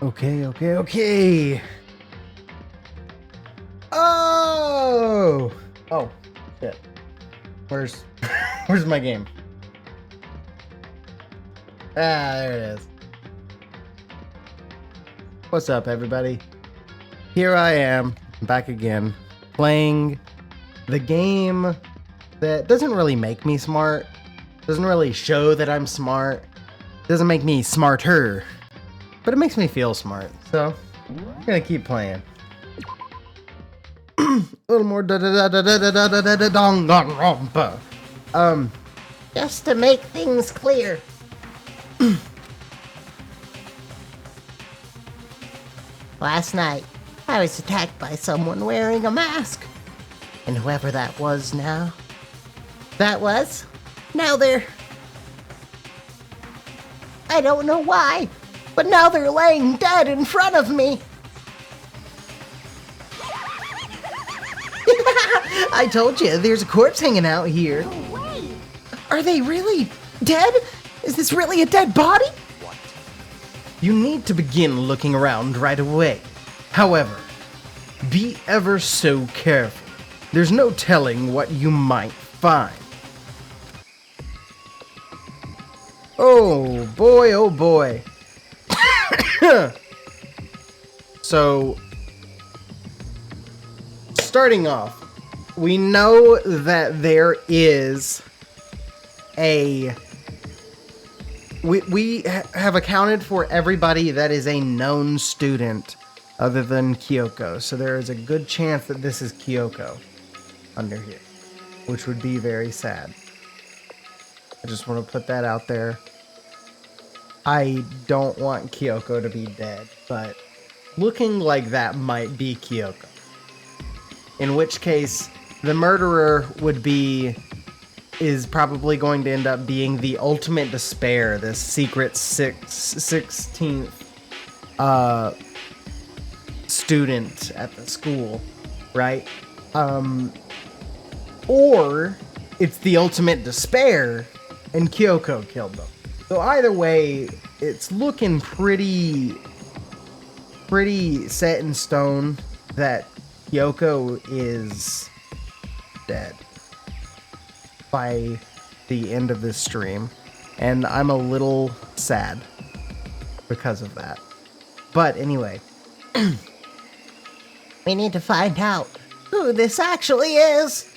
Okay. Oh, shit. Where's my game? There it is. What's up, everybody? Here I am, back again, playing the game that doesn't really make me smart, doesn't really show that I'm smart, doesn't make me smarter, but it makes me feel smart, so I'm gonna keep playing. A little more Danganronpa. Just to make things clear. Last night, I was attacked by someone wearing a mask. And whoever that was now they're... I don't know why, but now they're laying dead in front of me. I told you, there's a corpse hanging out here. No way. Are they really dead? Is this really a dead body? What? You need to begin looking around right away. However, be ever so careful. There's no telling what you might find. Oh boy. So, starting off, we know that there is we have accounted for everybody that is a known student other than Kyoko. So there is a good chance that this is Kyoko under here, which would be very sad. I just want to put that out there. I don't want Kyoko to be dead, but looking like that might be Kyoko. In which case, the murderer is probably going to end up being the ultimate despair, this secret 16th student at the school, right? Or it's the ultimate despair and Kyoko killed them. So either way, it's looking pretty set in stone that Kyoko is dead by the end of this stream, and I'm a little sad because of that. But anyway, We need to find out who this actually is.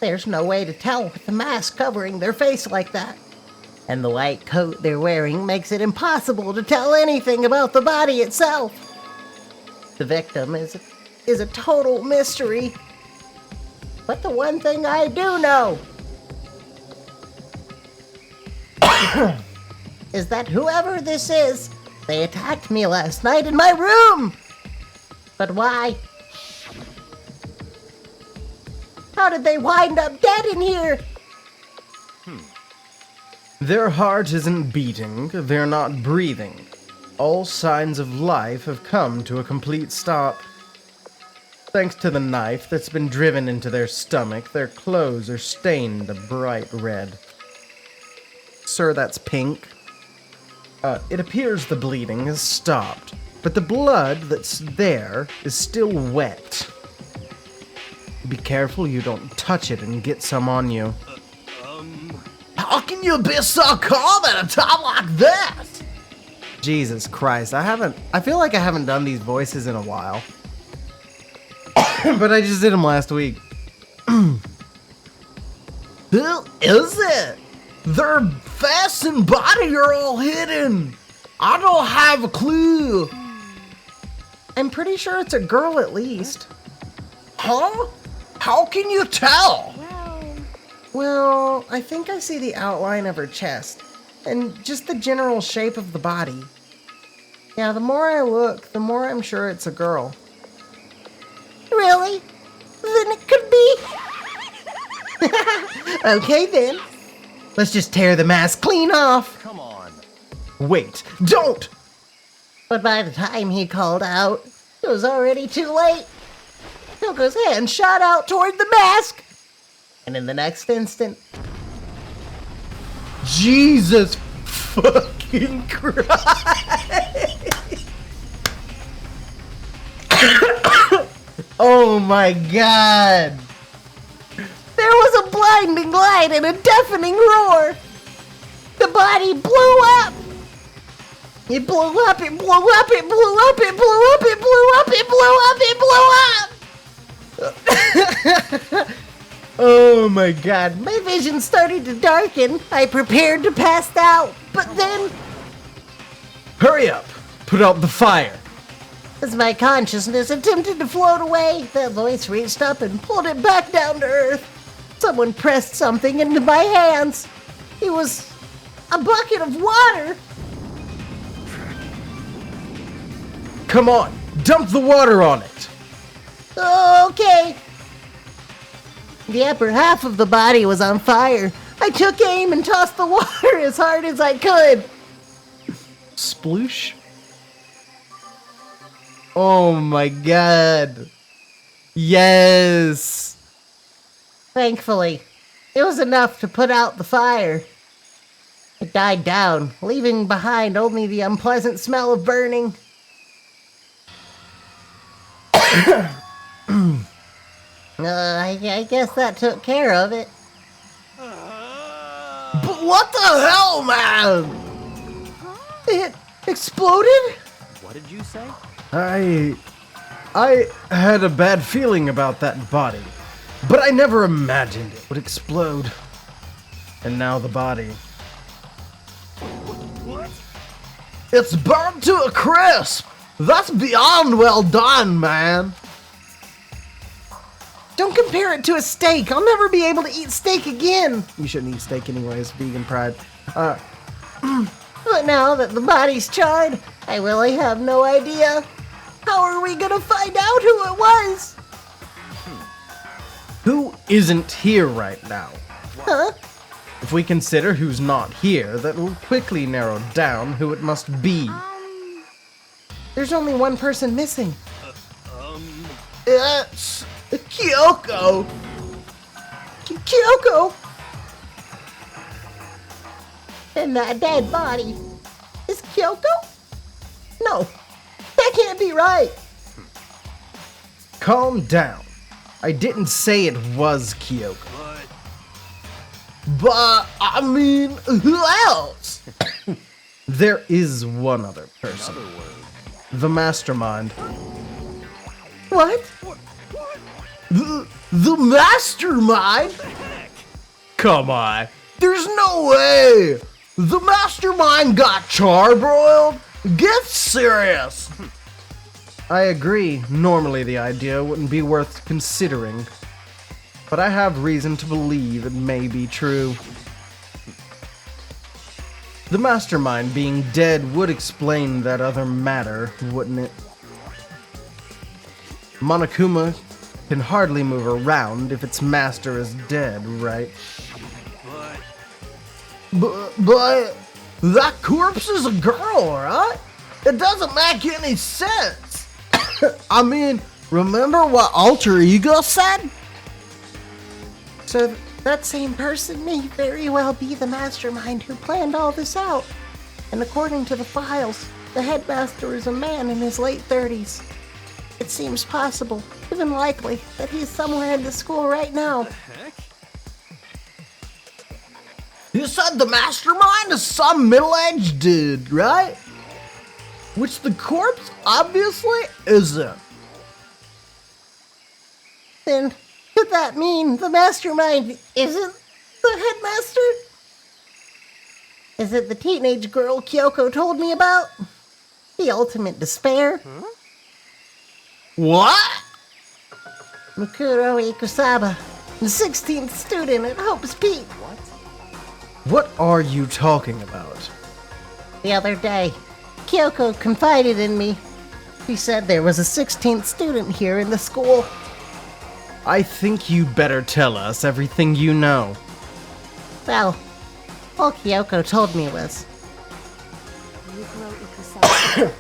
There's no way to tell with the mask covering their face like that. And the white coat they're wearing makes it impossible to tell anything about the body itself. The victim is a total mystery. But the one thing I do know is that whoever this is, they attacked me last night in my room. But why? How did they wind up dead in here? Their heart isn't beating, they're not breathing. All signs of life have come to a complete stop. Thanks to the knife that's been driven into their stomach, their clothes are stained a bright red. Sir, that's pink. It appears the bleeding has stopped, but the blood that's there is still wet. Be careful you don't touch it and get some on you. How can you be so calm at a time like this? Jesus Christ, I feel like I haven't done these voices in a while. But I just did them last week. Who is it? Their face and body are all hidden. I don't have a clue. I'm pretty sure it's a girl at least. Huh? How can you tell? Well, I think I see the outline of her chest, and just the general shape of the body. Yeah, the more I look, the more I'm sure it's a girl. Really? Then it could be. Okay then. Let's just tear the mask clean off. Come on. Wait, don't! But by the time he called out, it was already too late. Yoko's hand shot out toward the mask. And in the next instant... Jesus fucking Christ! Oh my god! There was a blinding light and a deafening roar. The body blew up. It blew up, it blew up, it blew up, it blew up, it blew up, it blew up, it blew up. Oh my god. My vision started to darken. I prepared to pass out, but then, Hurry up! Put out the fire! as my consciousness attempted to float away, that voice reached up and pulled it back down to earth. Someone pressed something into my hands. It was a bucket of water. Come on! Dump the water on it! Okay. The upper half of the body was on fire. I took aim and tossed the water as hard as I could. Sploosh? Oh my god. Yes! Thankfully, it was enough to put out the fire. It died down, leaving behind only the unpleasant smell of burning. I guess that took care of it. But what the hell, man? It exploded? What did you say? I had a bad feeling about that body, but I never imagined it would explode. And now the body. What? It's burned to a crisp! That's beyond well done, man! Don't compare it to a steak. I'll never be able to eat steak again. You shouldn't eat steak anyways, vegan pride. But now that the body's charred, I really have no idea. How are we gonna find out who it was? Who isn't here right now? Huh? If we consider who's not here, that will quickly narrow down who it must be. There's only one person missing. It's Kyoko! Kyoko! And that dead body is Kyoko? No, that can't be right. Calm down. I didn't say it was Kyoko. But But, I mean, who else? There is one other person. other word. The mastermind. What? The mastermind? Come on. There's no way. The mastermind got charbroiled? Get serious. I agree. Normally the idea wouldn't be worth considering. But I have reason to believe it may be true. The mastermind being dead would explain that other matter, wouldn't it? Monokuma can hardly move around if its master is dead, right? But that corpse is a girl, right? It doesn't make any sense. I mean, remember what Alter Ego said? So that same person may very well be the mastermind who planned all this out. And according to the files, the headmaster is a man in his late 30s. It seems possible, even likely, that he's somewhere in the school right now. Heck? You said the mastermind is some middle-aged dude, right? Which the corpse obviously isn't. Then, could that mean the mastermind isn't the headmaster? Is it the teenage girl Kyoko told me about? The ultimate despair? What? Mikuro Ikusaba, the 16th student at Hope's Peak. What are you talking about? The other day, Kyoko confided in me. She said there was a 16th student here in the school. I think you better tell us everything you know. Well, all Kyoko told me was, Mikuro Ikusaba.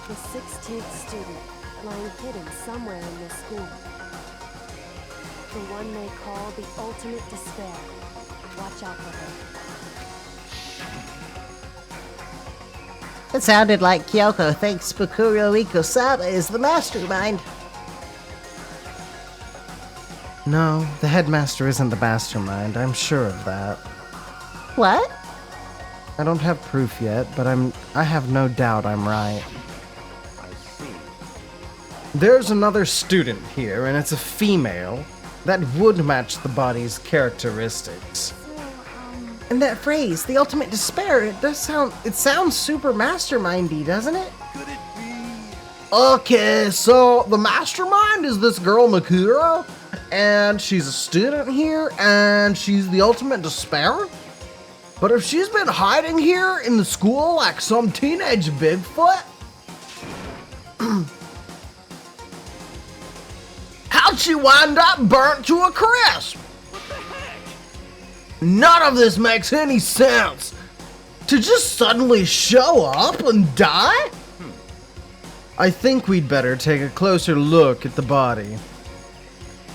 The 16th student, lying hidden somewhere in this school. The one they call the ultimate despair. Watch out for her. It sounded like Kyoko thinks Spokuro Iko-sama is the mastermind. No, the headmaster isn't the mastermind. I'm sure of that. What? I don't have proof yet, but I have no doubt I'm right. I see. There's another student here, and it's a female. That would match the body's characteristics. And that phrase, the ultimate despair, it sounds super mastermindy, doesn't it? Could it be? Okay, so the mastermind is this girl Makura, and she's a student here, and she's the ultimate despair? But if she's been hiding here in the school like some teenage Bigfoot, how'd she wind up burnt to a crisp? None of this makes any sense. To just suddenly show up and die? I think we'd better take a closer look at the body.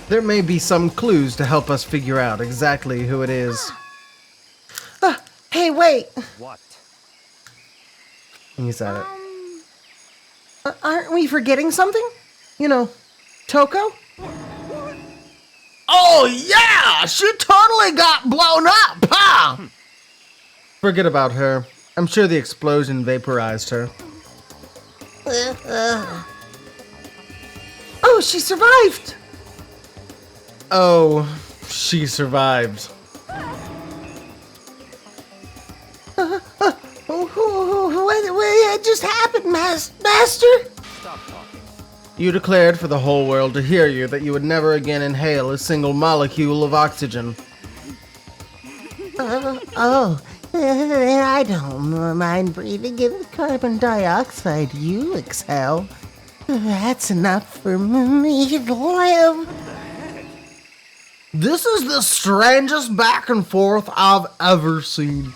There may be some clues to help us figure out exactly who it is. Hey, wait. What? He's at it. Aren't we forgetting something? You know, Toko? Oh yeah! She totally got blown up, huh? Forget about her. I'm sure the explosion vaporized her. Oh, she survived! Oh, she survived. What just happened, Master? Stop talking. You declared for the whole world to hear you that you would never again inhale a single molecule of oxygen. Then I don't mind breathing in the carbon dioxide you exhale. That's enough for me to live. This is the strangest back and forth I've ever seen.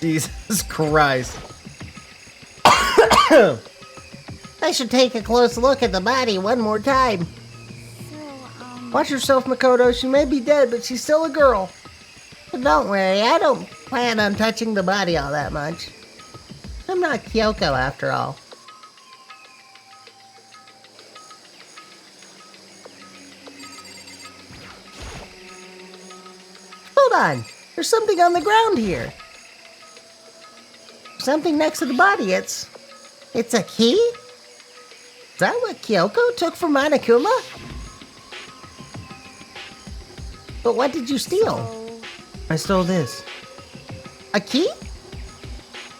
Jesus Christ. I should take a close look at the body one more time. Watch yourself, Makoto. She may be dead, but she's still a girl. But don't worry, I don't plan on touching the body all that much. I'm not Kyoko after all. Hold on, there's something on the ground here. Something next to the body. It's a key? Is that what Kyoko took from Monokuma? But what did you steal? I stole this. A key?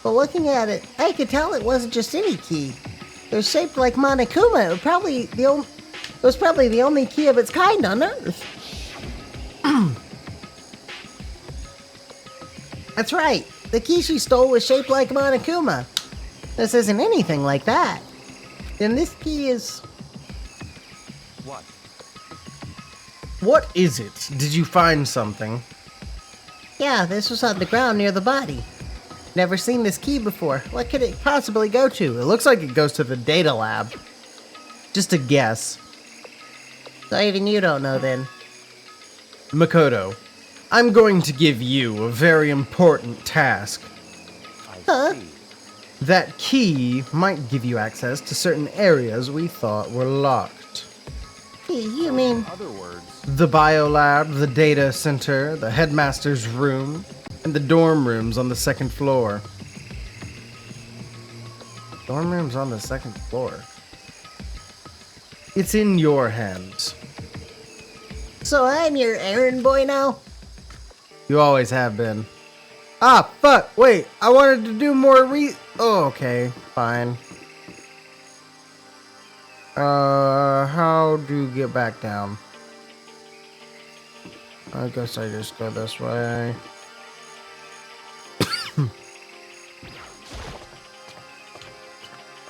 But looking at it, I could tell it wasn't just any key. It was shaped like Monokuma. It was probably the only key of its kind on Earth. That's right. The key she stole was shaped like Monokuma. This isn't anything like that. Then this key is... What? What is it? Did you find something? Yeah, this was on the ground near the body. Never seen this key before. What could it possibly go to? It looks like it goes to the data lab. Just a guess. So even you don't know then. Makoto, I'm going to give you a very important task. Huh? See. That key might give you access to certain areas we thought were locked. You mean... In other words, The biolab, the data center, the headmaster's room, and the dorm rooms on the second floor. Dorm rooms on the second floor? It's in your hands. So I'm your errand boy now? You always have been. Ah, fuck, wait, I wanted to do more Oh, okay, fine. How do you get back down? I guess I just go this way.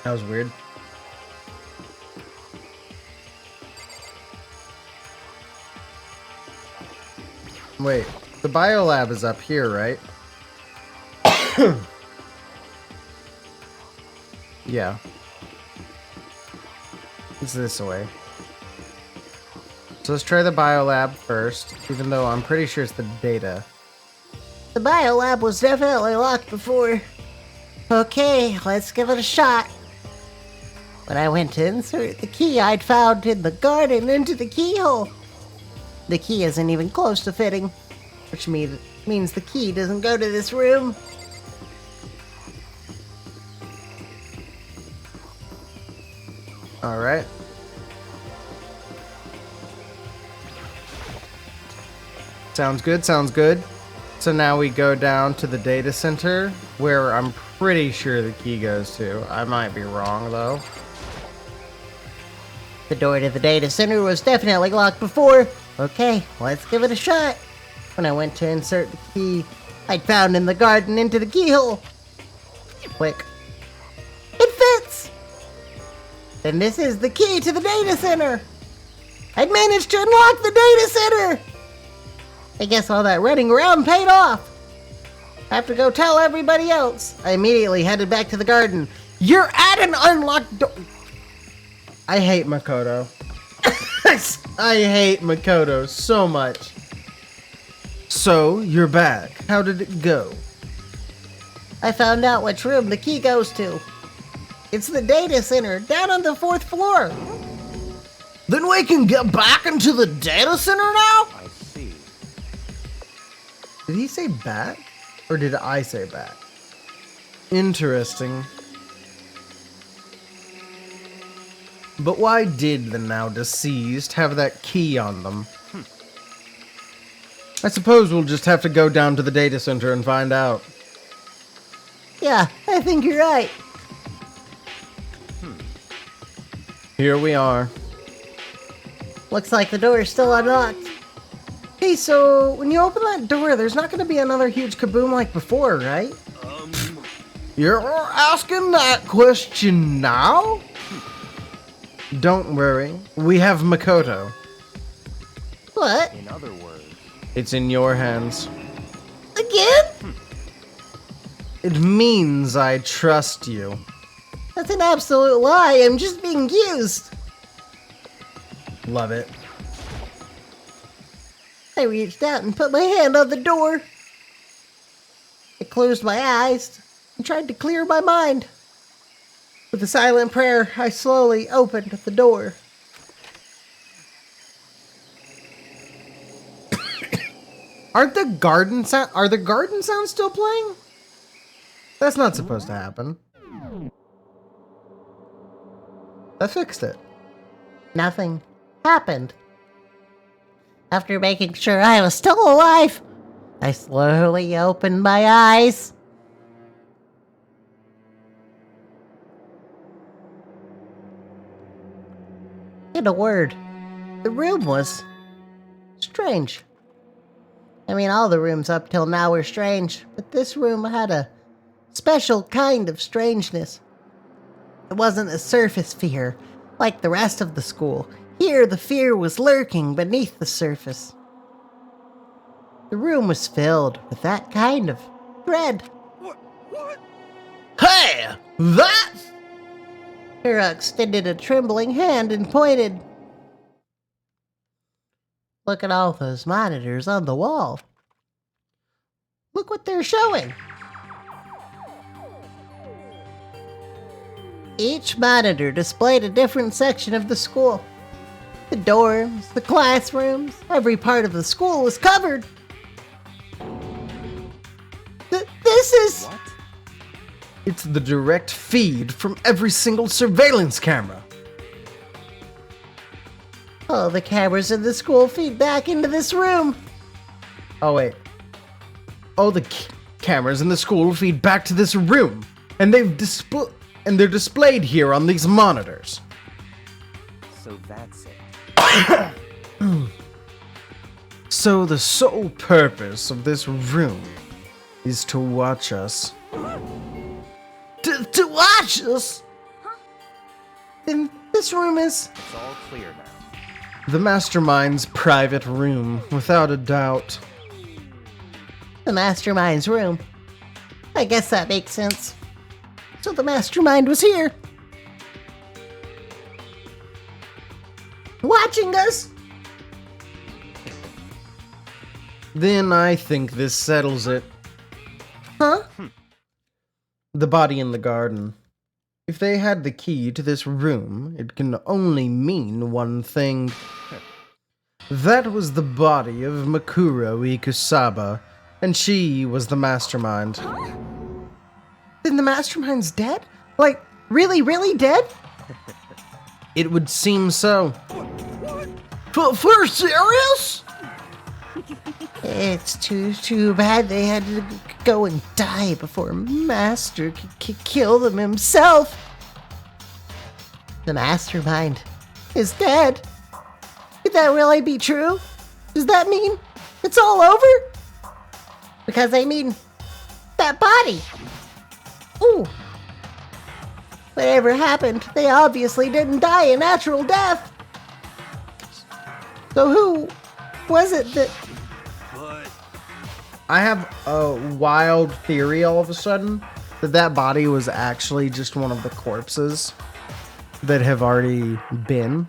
That was weird. Wait, the biolab is up here, right? Yeah. It's this way. So let's try the biolab first, even though I'm pretty sure it's the data. The biolab was definitely locked before. Okay, let's give it a shot. When I went to insert the key I'd found in the garden into the keyhole, the key isn't even close to fitting, which means the key doesn't go to this room. Alright. Sounds good, sounds good. So now we go down to the data center, where I'm pretty sure the key goes to. I might be wrong, though. The door to the data center was definitely locked before. Okay, let's give it a shot. When I went to insert the key I'd found in the garden into the keyhole. Click. It fits! Then this is the key to the data center. I'd managed to unlock the data center! I guess all that running around paid off. I have to go tell everybody else. I immediately headed back to the garden. You're at an unlocked door. I hate Makoto. I hate Makoto so much. So, you're back. How did it go? I found out which room the key goes to. It's the data center down on the 4th floor. Then we can get back into the data center now? I see. Did he say back? Or did I say back? Interesting. But why did the now deceased have that key on them? I suppose we'll just have to go down to the data center and find out. Yeah, I think you're right. Here we are. Looks like the door is still unlocked. Hey, so when you open that door, there's not going to be another huge kaboom like before, right? You're asking that question now? Don't worry, we have Makoto. What? In other words, It's in your hands. Again? It means I trust you. That's an absolute lie. I'm just being used. Love it. I reached out and put my hand on the door. I closed my eyes and tried to clear my mind. With a silent prayer, I slowly opened the door. Are the garden sounds still playing? That's not supposed to happen. I fixed it. Nothing happened. After making sure I was still alive, I slowly opened my eyes. In a word, the room was strange. I mean, all the rooms up till now were strange, but this room had a special kind of strangeness. It wasn't a surface fear like the rest of the school. Here, the fear was lurking beneath the surface. The room was filled with that kind of dread. Hey! That! Hera extended a trembling hand and pointed. Look at all those monitors on the wall. Look what they're showing. Each monitor displayed a different section of the school. The dorms, the classrooms, every part of the school was covered. This is... what? It's the direct feed from every single surveillance camera. All the cameras in the school feed back into this room. Oh wait. Oh, the cameras in the school feed back to this room, and they're displayed here on these monitors. So that's it. So the sole purpose of this room is to watch us. To watch us? Then this room is It's all clear now. the mastermind's private room, without a doubt. The mastermind's room. I guess that makes sense. So the mastermind was here. Watching us. Then I think this settles it. Huh? The body in the garden. If they had the key to this room, it can only mean one thing. That was the body of Makuro Ikusaba, and she was the mastermind. Then the mastermind's dead? Like, really, really dead? It would seem so. For serious? It's too bad they had to go and die before Master could kill them himself. The mastermind is dead. Could that really be true? Does that mean it's all over? Because I mean, that body. Ooh. Whatever happened, they obviously didn't die a natural death. So who was it that... I have a wild theory all of a sudden that body was actually just one of the corpses that have already been.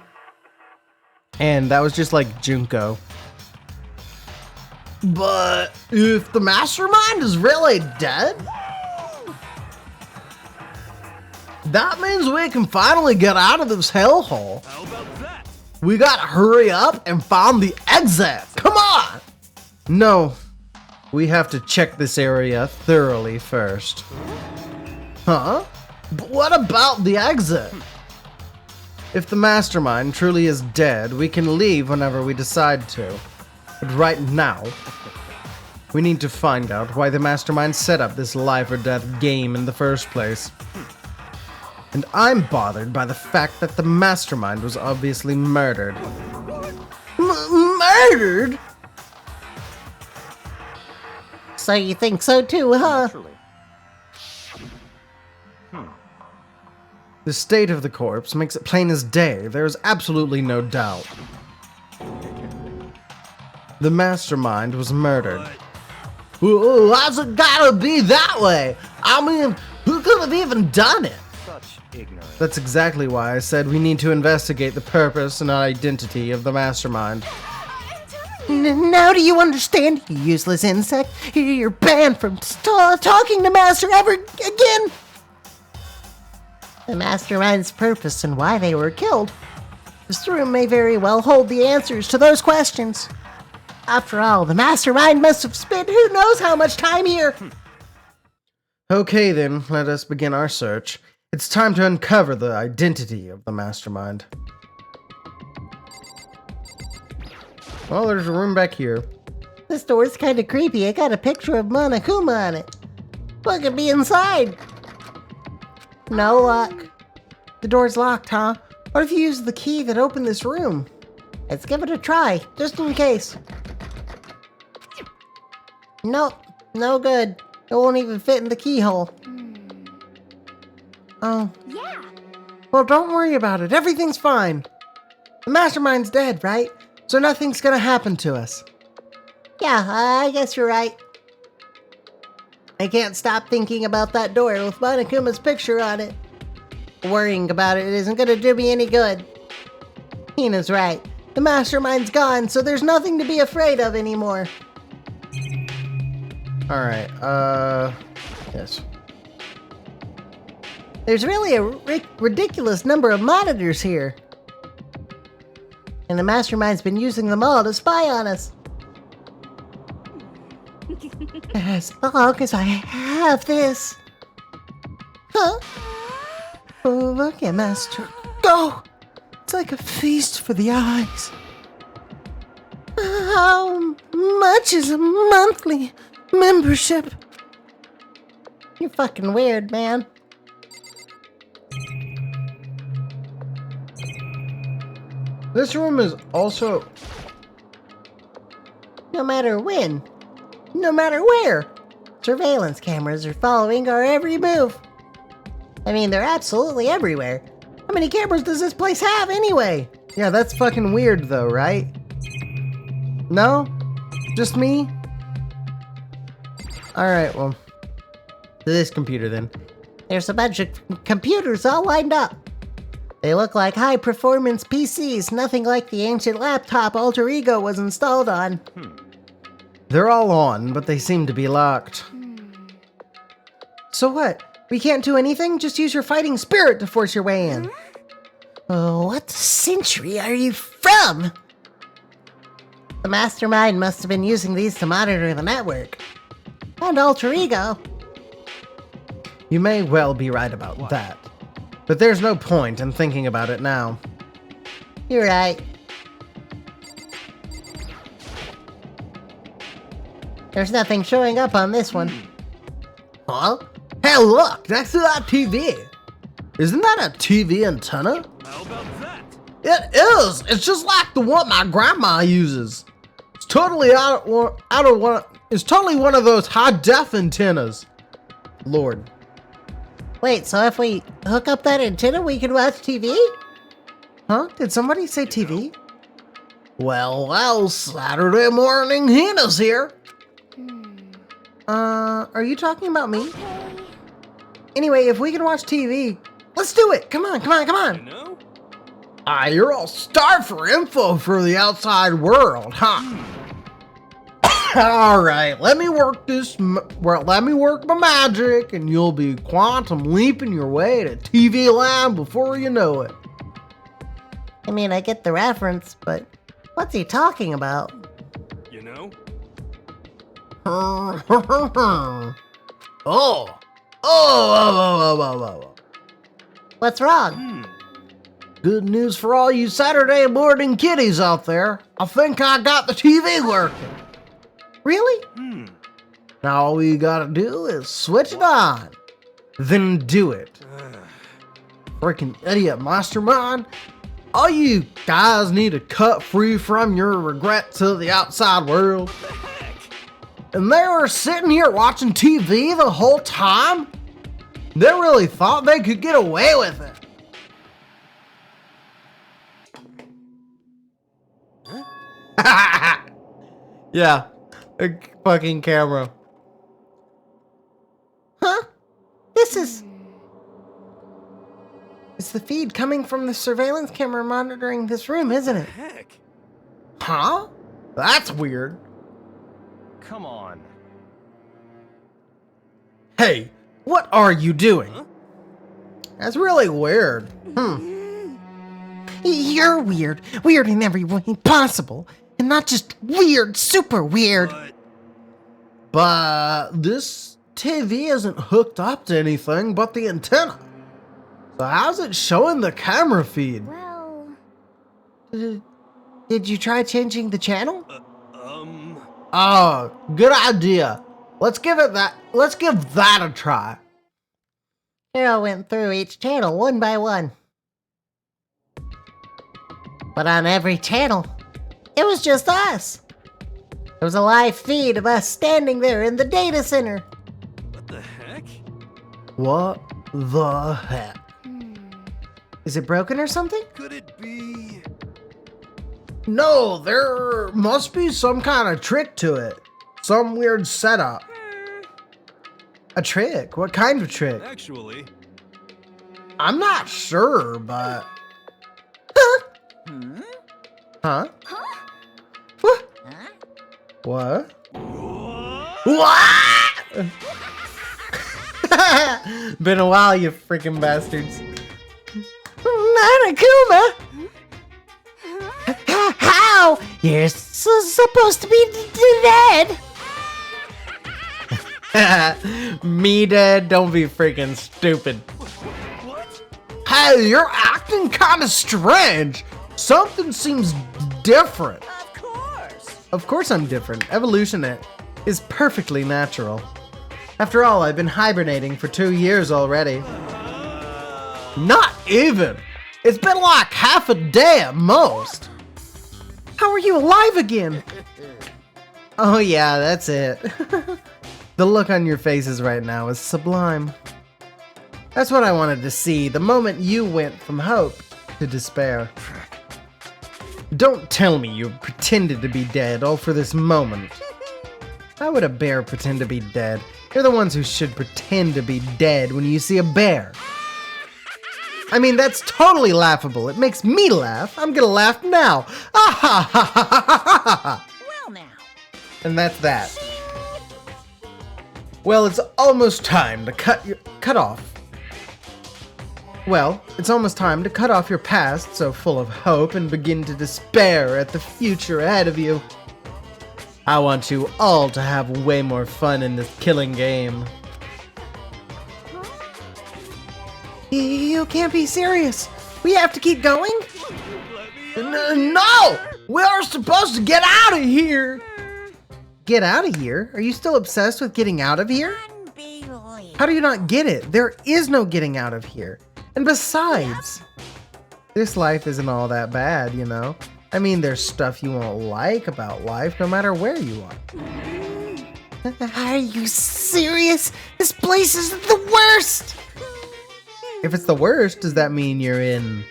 And that was just like Junko. But if the mastermind is really dead, that means we can finally get out of this hellhole. How about that? We gotta hurry up and find the exit. Come on! No, we have to check this area thoroughly first. Huh? But what about the exit? If the mastermind truly is dead, we can leave whenever we decide to. But right now, we need to find out why the mastermind set up this life or death game in the first place. And I'm bothered by the fact that the mastermind was obviously murdered. Murdered? So you think so too, huh? Naturally. The state of the corpse makes it plain as day. There is absolutely no doubt. The mastermind was murdered. Ooh, how's it gotta be that way? I mean, who could have even done it? Such ignorance. That's exactly why I said we need to investigate the purpose and identity of the mastermind. Now do you understand, you useless insect? You're banned from talking to Master ever again! The mastermind's purpose and why they were killed. This room may very well hold the answers to those questions. After all, the mastermind must have spent who knows how much time here. Okay then, let us begin our search. It's time to uncover the identity of the mastermind. Well, there's a room back here. This door's kind of creepy. I got a picture of Monokuma on it. What could be inside? No lock. The door's locked, huh? What if you use the key that opened this room? Let's give it a try, just in case. Nope, no good. It won't even fit in the keyhole. Oh. Yeah. Well, don't worry about it. Everything's fine. The mastermind's dead, right? So nothing's gonna happen to us. Yeah, I guess you're right. I can't stop thinking about that door with Monokuma's picture on it. Worrying about it isn't gonna do me any good. Hina's right. The mastermind's gone, so there's nothing to be afraid of anymore. Alright, yes. There's really a ridiculous number of monitors here. And the mastermind's been using them all to spy on us. As long as I have this. Huh? Oh, look at Master. Go! It's like a feast for the eyes. How much is a monthly membership? You're fucking weird, man. This room is also... No matter when, no matter where, surveillance cameras are following our every move. I mean, they're absolutely everywhere. How many cameras does this place have anyway? Yeah, that's fucking weird though, right? No? Just me? Alright, well, to this computer then. There's a bunch of computers all lined up. They look like high-performance PCs, nothing like the ancient laptop Alter Ego was installed on. They're all on, but they seem to be locked. So what? We can't do anything? Just use your fighting spirit to force your way in. Oh, what century are you from? The mastermind must have been using these to monitor the network. And alter ego. You may well be right about that. But there's no point in thinking about it now. You're right. There's nothing showing up on this one. Huh? Hey, look! Next to that TV! Isn't that a TV antenna? How about that? It is! It's just like the one my grandma uses. It's totally it's totally one of those high-def antennas. Lord. Wait, so if we hook up that antenna, we can watch TV? Huh? Did somebody say TV? Well, Saturday morning Hannah's here. Are you talking about me? Anyway, if we can watch TV, let's do it. Come on, come on, come You on. know? You're all starved for info for the outside world, huh? All right, let me work let me work my magic, and you'll be quantum leaping your way to TV land before you know it. I mean, I get the reference, but what's he talking about? You know? Oh. What's wrong? Good news for all you Saturday morning kiddies out there. I think I got the TV working. Really? Now all we gotta do is switch it on. Then do it. Freaking idiot mastermind. All you guys need to cut free from your regrets of the outside world. And they were sitting here watching TV the whole time? They really thought they could get away with it. Yeah, a fucking camera. Huh? This is... It's the feed coming from the surveillance camera monitoring this room, isn't it? Heck. Huh? That's weird. Come on. Hey, what are you doing? Huh? That's really weird. You're weird. Weird in every way possible. And not just weird, super weird. But But this TV isn't hooked up to anything but the antenna. So how's it showing the camera feed? Well, Did you try changing the channel? Oh, good idea. Let's give that a try. Carol went through each channel one by one. But on every channel, it was just us. There was a live feed of us standing there in the data center. what the heck? What the heck? Is it broken or something? Could it be? No, there must be some kind of trick to it. Some weird setup. A trick? What kind of trick? Actually. I'm not sure, but... Huh? What? What? What? Been a while, you freaking bastards. Monokuma! How? You're supposed to be dead! Me dead? Don't be freaking stupid. What? Hey, you're acting kind of strange. Something seems different. Of course. Of course I'm different. Evolution is perfectly natural. After all, I've been hibernating for 2 years already. Not even! It's been like half a day at most. How are you alive again? Oh yeah, that's it. The look on your faces right now is sublime. That's what I wanted to see, the moment you went from hope to despair. Don't tell me you pretended to be dead all for this moment. How would a bear pretend to be dead? You're the ones who should pretend to be dead when you see a bear. I mean, that's totally laughable. It makes me laugh. I'm gonna laugh now. Ah ha ha ha ha ha ha. Well now. And that's that. Well, it's almost time to cut off. Well, it's almost time to cut off your past so full of hope and begin to despair at the future ahead of you. I want you all to have way more fun in this killing game. You can't be serious. We have to keep going? No! We're supposed to get out of here! Get out of here? Are you still obsessed with getting out of here? How do you not get it? There is no getting out of here. And besides, This life isn't all that bad, you know? I mean, there's stuff you won't like about life no matter where you are. are you serious? This place is the worst! If it's the worst, does that mean you're in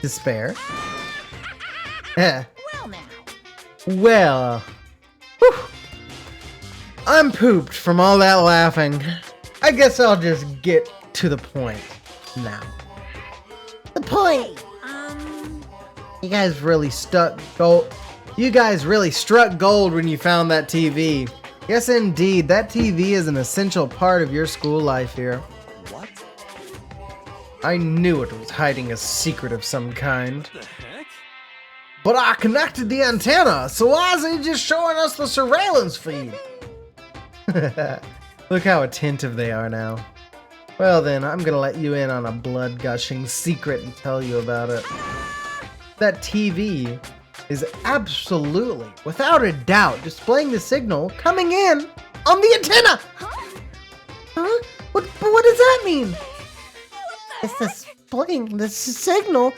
despair? Well now. Well, whew. I'm pooped from all that laughing. I guess I'll just get to the point now. The point. You guys really struck gold. You guys really struck gold when you found that TV. Yes, indeed, that TV is an essential part of your school life here. What? I knew it was hiding a secret of some kind. The heck? But I connected the antenna, so why isn't it just showing us the surveillance feed? Look how attentive they are now. Well then, I'm gonna let you in on a blood-gushing secret and tell you about it. That TV is absolutely, without a doubt, displaying the signal coming in on the antenna! Huh? What does that mean? It's displaying the signal,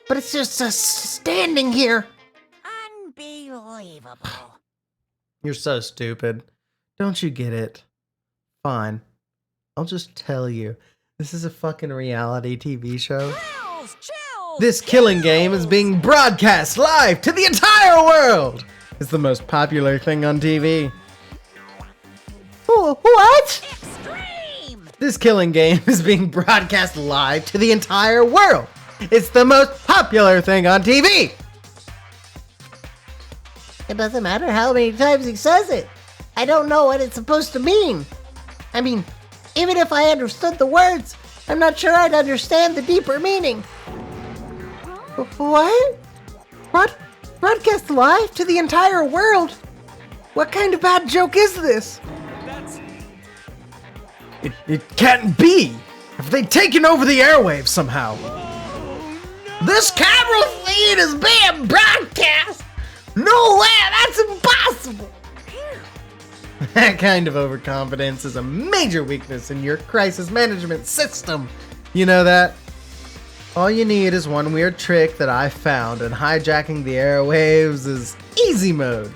but it's just standing here. Unbelievable. You're so stupid. Don't you get it? Fine. I'll just tell you. This is a fucking reality TV show. This killing game is being broadcast live to the entire world! It's the most popular thing on TV. What? Extreme! This killing game is being broadcast live to the entire world. It's the most popular thing on TV. It doesn't matter how many times he says it. I don't know what it's supposed to mean. I mean, even if I understood the words, I'm not sure I'd understand the deeper meaning. What? Broadcast live to the entire world? What kind of bad joke is this? That's... It can't be. Have they taken over the airwaves somehow? This camera feed is being broadcast. No way, that's impossible. That kind of overconfidence is a major weakness in your crisis management system. You know that? All you need is one weird trick that I found, and hijacking the airwaves is easy mode.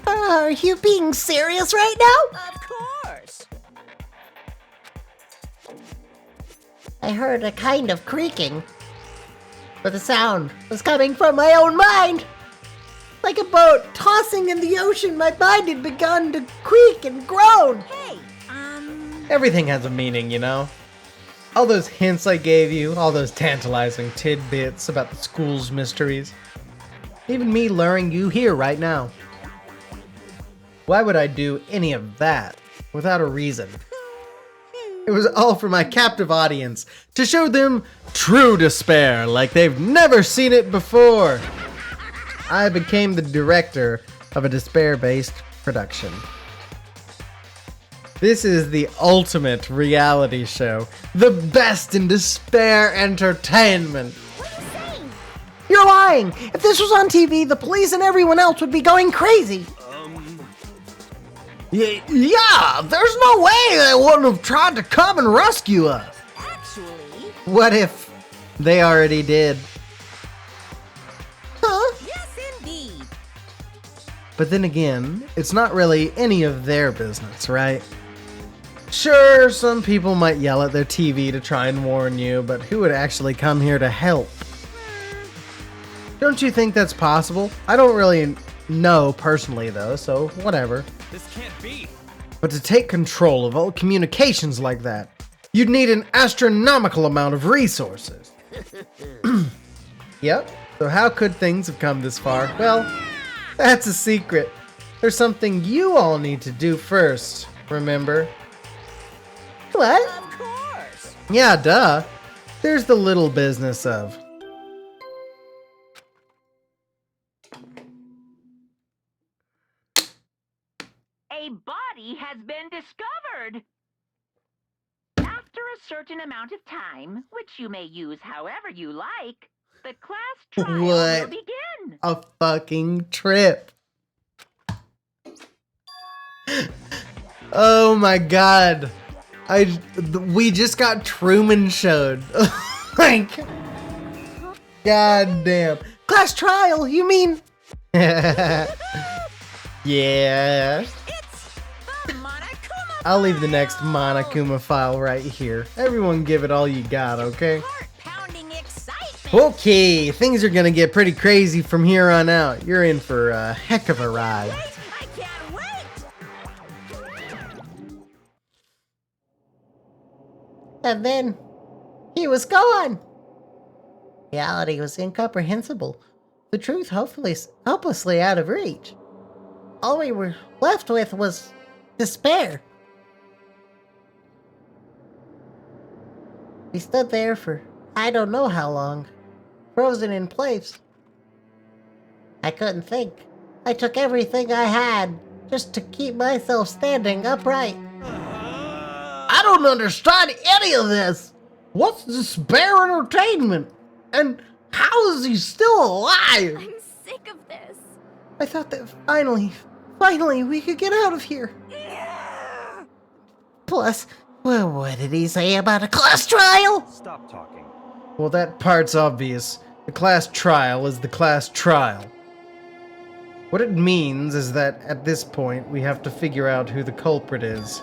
Are you being serious right now? Of course! I heard a kind of creaking, but the sound was coming from my own mind. Like a boat tossing in the ocean, my mind had begun to creak and groan. Hey, Everything has a meaning, you know? All those hints I gave you, all those tantalizing tidbits about the school's mysteries. Even me luring you here right now. Why would I do any of that without a reason? It was all for my captive audience, to show them true despair like they've never seen it before. I became the director of a despair-based production. This is the ultimate reality show, the best in despair entertainment. You're lying! If this was on TV, the police and everyone else would be going crazy. Yeah, there's no way they wouldn't have tried to come and rescue us. actually... What if they already did? Huh? Yes, indeed! But then again, it's not really any of their business, right? Sure, some people might yell at their TV to try and warn you, but who would actually come here to help? Don't you think that's possible? I don't really know personally though, so whatever. This can't be. But to take control of all communications like that, you'd need an astronomical amount of resources. Yep, so how could things have come this far? Well, that's a secret. there's something you all need to do first, remember? What? Of course. Yeah, duh. There's the little business of. A body has been discovered. After a certain amount of time, which you may use however you like, the class trial will What? begin. A fucking trip. Oh my god. We just got Truman showed. Like, god damn. Class trial, you mean? Yeah. It's the Monokuma I'll leave the next Monokuma file right here. Everyone give it all you got, okay? heart-pounding excitement. Okay, things are gonna get pretty crazy from here on out. You're in for a heck of a ride. I can't wait. And then he was gone. Reality was incomprehensible. The truth hopelessly out of reach. All we were left with was despair. We stood there for I don't know how long, frozen in place. I couldn't think. I took everything I had just to keep myself standing upright. I don't understand any of this. What's despair entertainment? And how is he still alive? I'm sick of this. I thought that finally we could get out of here. Plus, well, what did he say about a class trial? Stop talking. Well, that part's obvious. The class trial is the class trial. What it means is that at this point, we have to figure out who the culprit is.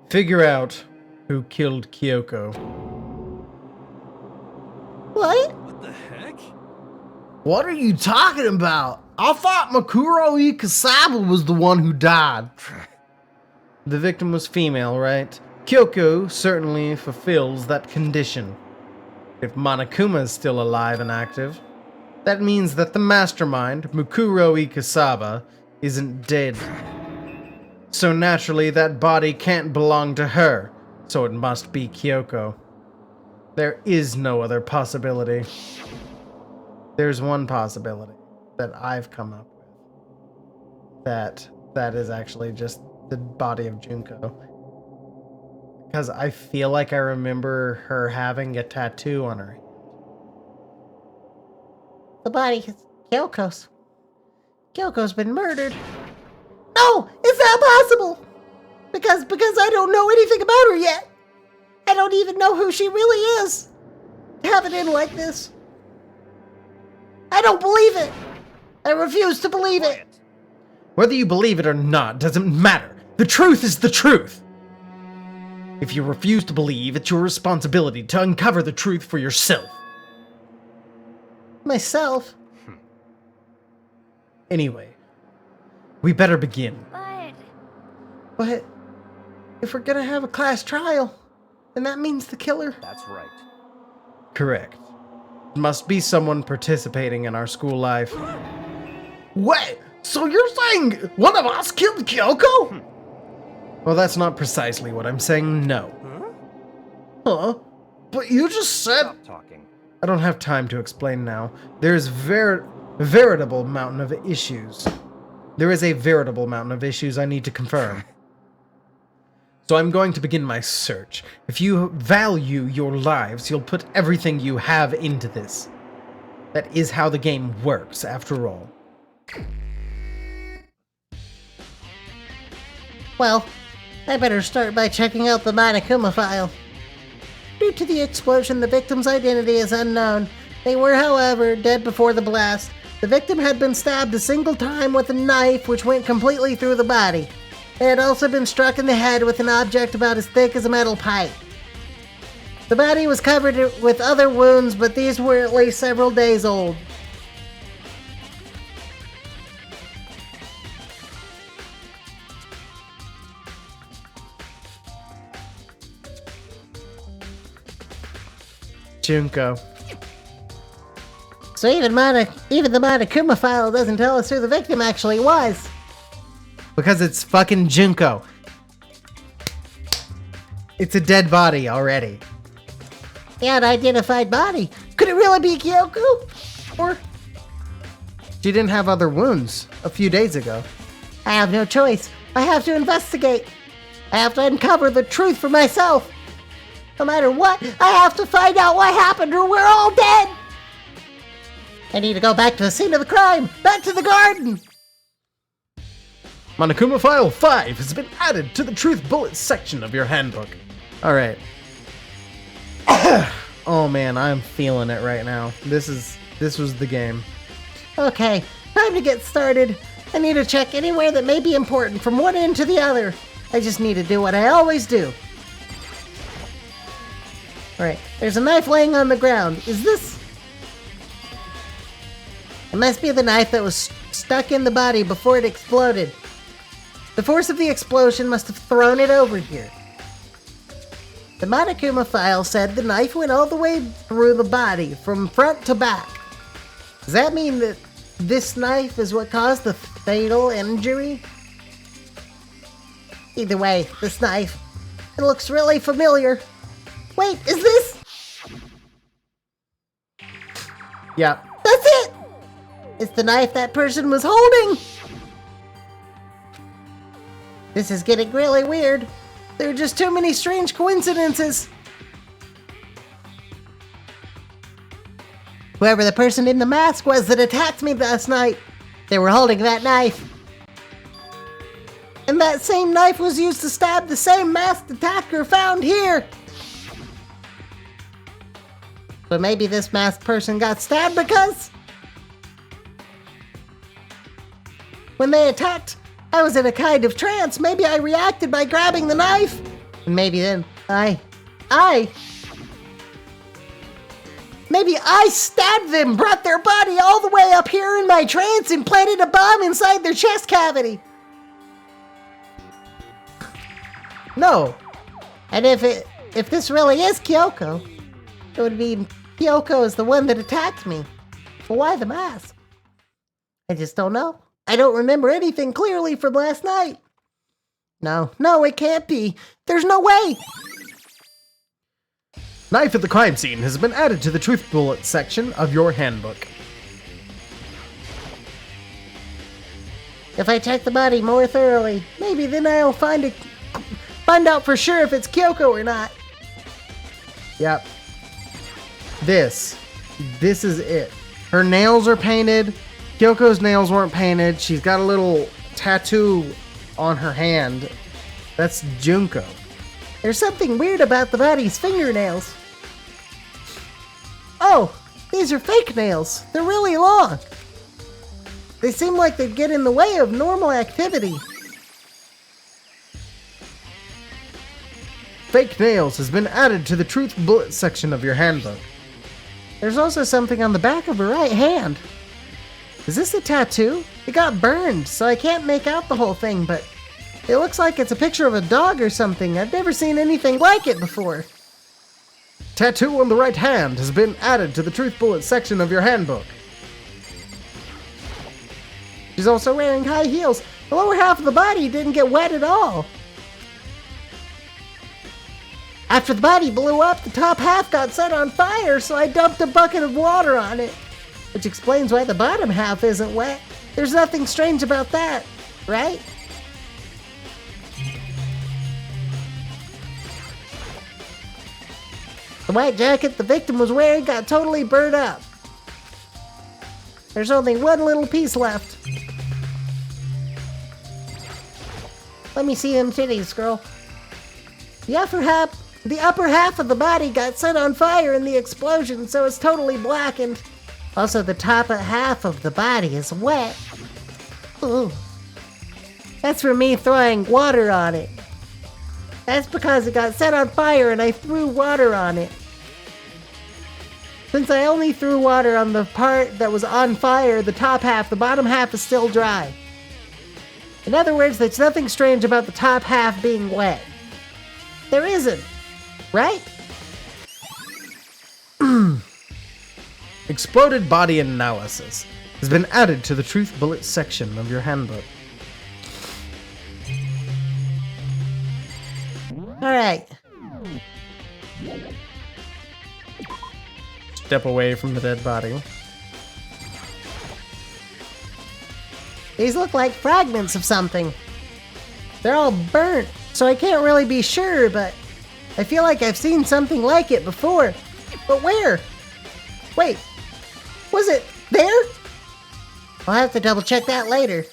Figure out who killed Kyoko. What? What the heck? What are you talking about? I thought Makuro Ikasaba was the one who died. The victim was female, right? Kyoko certainly fulfills that condition. If Monokuma is still alive and active, that means that the mastermind, Mukuro Ikasaba, isn't dead. So naturally, that body can't belong to her, so it must be Kyoko. There is no other possibility. There's one possibility that I've come up with. That is actually just the body of Junko. Because I feel like I remember her having a tattoo on her. The body is Kyoko's. Kyoko's been murdered. No, is that possible? Because I don't know anything about her yet. I don't even know who she really is. To have it in like this. I don't believe it. I refuse to believe it. Whether you believe it or not doesn't matter. The truth is the truth. If you refuse to believe, it's your responsibility to uncover the truth for yourself. Myself? Anyway, we better begin. But But if we're gonna have a class trial, then that means the killer. That's right. Correct. It must be someone participating in our school life. Wait, so you're saying one of us killed Kyoko? Well, that's not precisely what I'm saying, no. Huh? But you just said... Stop talking. I don't have time to explain now. There's veritable mountain of issues. There is a veritable mountain of issues I need to confirm. So I'm going to begin my search. If you value your lives, you'll put everything you have into this. That is how the game works, after all. Well, I better start by checking out the Monokuma file. Due to the explosion, the victim's identity is unknown. They were, however, dead before the blast. The victim had been stabbed a single time with a knife which went completely through the body. They had also been struck in the head with an object about as thick as a metal pipe. The body was covered with other wounds, but these were at least several days old. Junko. So even the Monokuma file doesn't tell us who the victim actually was. Because it's fucking Junko. It's a dead body already. The unidentified body. Could it really be Kyoko? Or She didn't have other wounds a few days ago. I have no choice. I have to investigate. I have to uncover the truth for myself. No matter what, I have to find out what happened or we're all dead. I need to go back to the scene of the crime. Back to the garden. Monokuma File 5 has been added to the Truth Bullet section of your handbook. Alright. Oh man, I'm feeling it right now. This was the game. Okay, time to get started. I need to check anywhere that may be important from one end to the other. I just need to do what I always do. Alright, there's a knife laying on the ground. Is this... It must be the knife that was stuck in the body before it exploded. The force of the explosion must have thrown it over here. The Monokuma file said the knife went all the way through the body, from front to back. Does that mean that this knife is what caused the fatal injury? Either way, this knife, it looks really familiar. Wait, is this? Yeah. That's it! It's the knife that person was holding! This is getting really weird. There are just too many strange coincidences. Whoever the person in the mask was that attacked me last night, they were holding that knife. And that same knife was used to stab the same masked attacker found here. But maybe this masked person got stabbed because... when they attacked, I was in a kind of trance. Maybe I reacted by grabbing the knife. And maybe then maybe I stabbed them, brought their body all the way up here in my trance and planted a bomb inside their chest cavity. No. And if this really is Kyoko, it would mean Kyoko is the one that attacked me. But why the mask? I just don't know. I don't remember anything clearly from last night. No, it can't be. There's no way. Knife at the crime scene has been added to the Truth Bullet section of your handbook. If I check the body more thoroughly, maybe then I'll find out for sure if it's Kyoko or not. Yep. This is it. Her nails are painted. Kyoko's nails weren't painted. She's got a little tattoo on her hand. That's Junko. There's something weird about the body's fingernails. Oh, these are fake nails. They're really long. They seem like they'd get in the way of normal activity. Fake nails has been added to the Truth Bullet section of your handbook. There's also something on the back of her right hand. Is this a tattoo? It got burned, so I can't make out the whole thing, but it looks like it's a picture of a dog or something. I've never seen anything like it before. Tattoo on the right hand has been added to the Truth Bullet section of your handbook. She's also wearing high heels. The lower half of the body didn't get wet at all. After the body blew up, the top half got set on fire, so I dumped a bucket of water on it. Which explains why the bottom half isn't wet. There's nothing strange about that, right? The white jacket the victim was wearing got totally burned up. There's only one little piece left. Let me see them titties, girl. The upper half of the body got set on fire in the explosion, so it's totally blackened. Also, the top half of the body is wet. Ooh. That's for me throwing water on it. That's because it got set on fire and I threw water on it. Since I only threw water on the part that was on fire, the top half, the bottom half is still dry. In other words, there's nothing strange about the top half being wet. There isn't, right? Exploded body analysis has been added to the truth bullet section of your handbook. Alright. Step away from the dead body. These look like fragments of something. They're all burnt, so I can't really be sure, but I feel like I've seen something like it before. But where? Wait, was it there? I'll have to double check that later.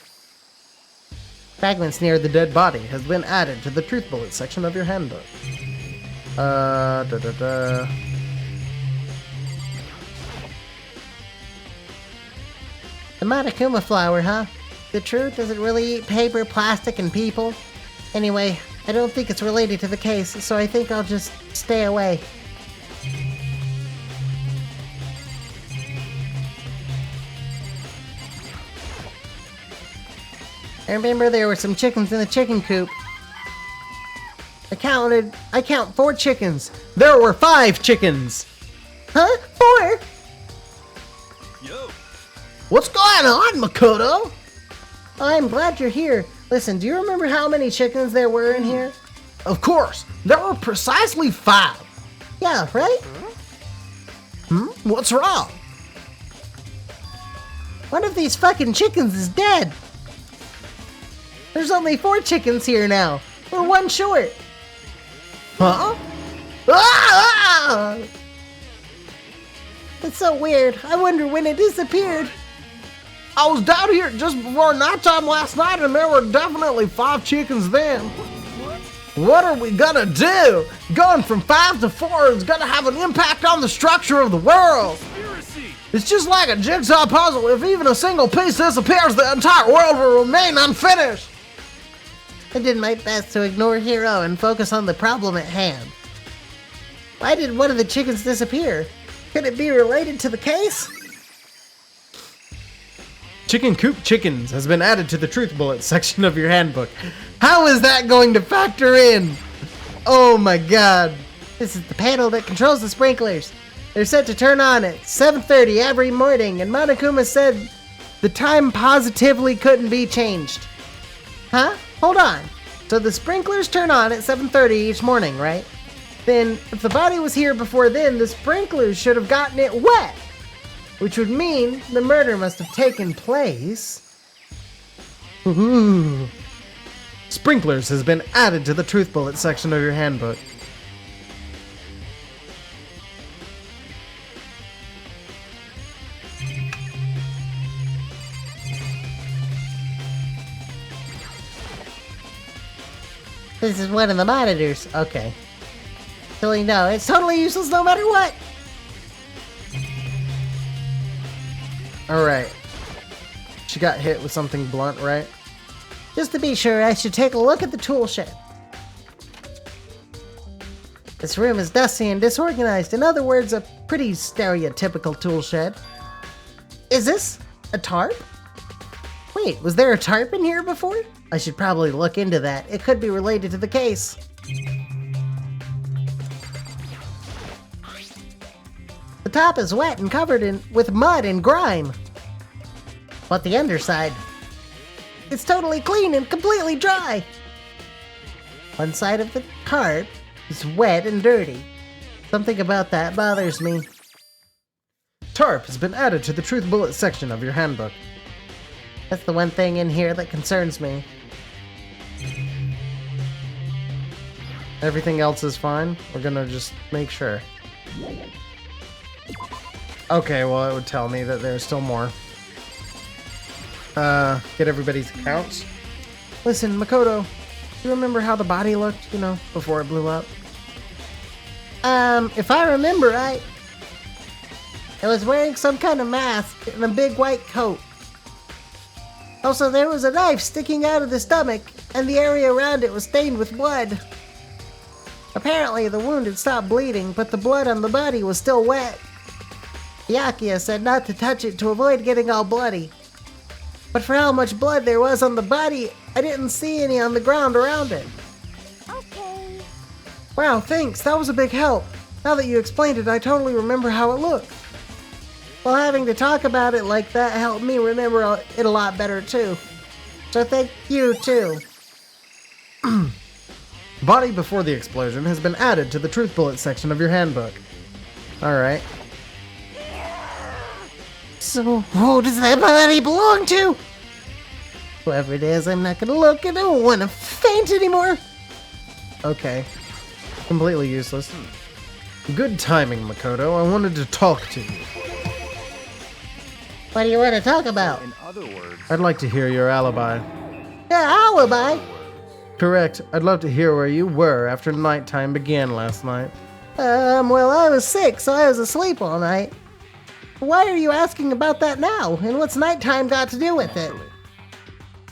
Fragments near the dead body has been added to the truth bullet section of your handbook. The Monokuma flower, huh? The truth, does it really eat paper, plastic, and people? Anyway, I don't think it's related to the case, so I think I'll just stay away. I remember there were some chickens in the chicken coop. I count 4 chickens. There were 5 chickens! Huh? 4? What's going on, Makoto? I'm glad you're here. Listen, do you remember how many chickens there were in here? Of course, there were precisely 5. Yeah, right? What's wrong? One of these fucking chickens is dead. There's only 4 chickens here now. We're 1 short. Huh? Ah! It's so weird. I wonder when it disappeared. I was down here just before nighttime last night and there were definitely 5 chickens then. What are we gonna do? Going from 5 to 4 is gonna have an impact on the structure of the world. It's just like a jigsaw puzzle. If even a single piece disappears, the entire world will remain unfinished. I did my best to ignore Hero and focus on the problem at hand. Why did one of the chickens disappear? Could it be related to the case? Chicken coop chickens has been added to the truth bullet section of your handbook. How is that going to factor in? Oh my god. This is the panel that controls the sprinklers. They're set to turn on at 7:30 every morning, and Monokuma said the time positively couldn't be changed. Huh? Hold on. So the sprinklers turn on at 7:30 each morning, right? Then, if the body was here before then, the sprinklers should have gotten it wet. Which would mean the murder must have taken place. Ooh. Sprinklers has been added to the truth bullet section of your handbook. This is one of the monitors. Okay. Silly no, it's totally useless no matter what. Alright. She got hit with something blunt, right? Just to be sure, I should take a look at the tool shed. This room is dusty and disorganized. In other words, a pretty stereotypical tool shed. Is this a tarp? Wait, was there a tarp in here before? I should probably look into that. It could be related to the case. The top is wet and covered with mud and grime. But the underside, it's totally clean and completely dry. One side of the tarp is wet and dirty. Something about that bothers me. Tarp has been added to the truth bullet section of your handbook. That's the one thing in here that concerns me. Everything else is fine. We're gonna just make sure. Okay, well, it would tell me that there's still more. Get everybody's accounts. Listen, Makoto, you remember how the body looked, before it blew up? If I remember right, it was wearing some kind of mask and a big white coat. Also, there was a knife sticking out of the stomach, and the area around it was stained with blood. Apparently, the wound had stopped bleeding, but the blood on the body was still wet. Byakuya said not to touch it to avoid getting all bloody. But for how much blood there was on the body, I didn't see any on the ground around it. Okay. Wow, thanks. That was a big help. Now that you explained it, I totally remember how it looked. Well, having to talk about it like that helped me remember it a lot better, too. So thank you, too. Body before the explosion has been added to the truth bullet section of your handbook. Alright. So, who does that body belong to? Whoever it is, I'm not gonna look. I don't want to faint anymore. Okay. Completely useless. Good timing, Makoto. I wanted to talk to you. What do you want to talk about? In other words, I'd like to hear your alibi. Yeah, alibi. Correct. I'd love to hear where you were after nighttime began last night. Well, I was sick, so I was asleep all night. Why are you asking about that now? And what's nighttime got to do with it?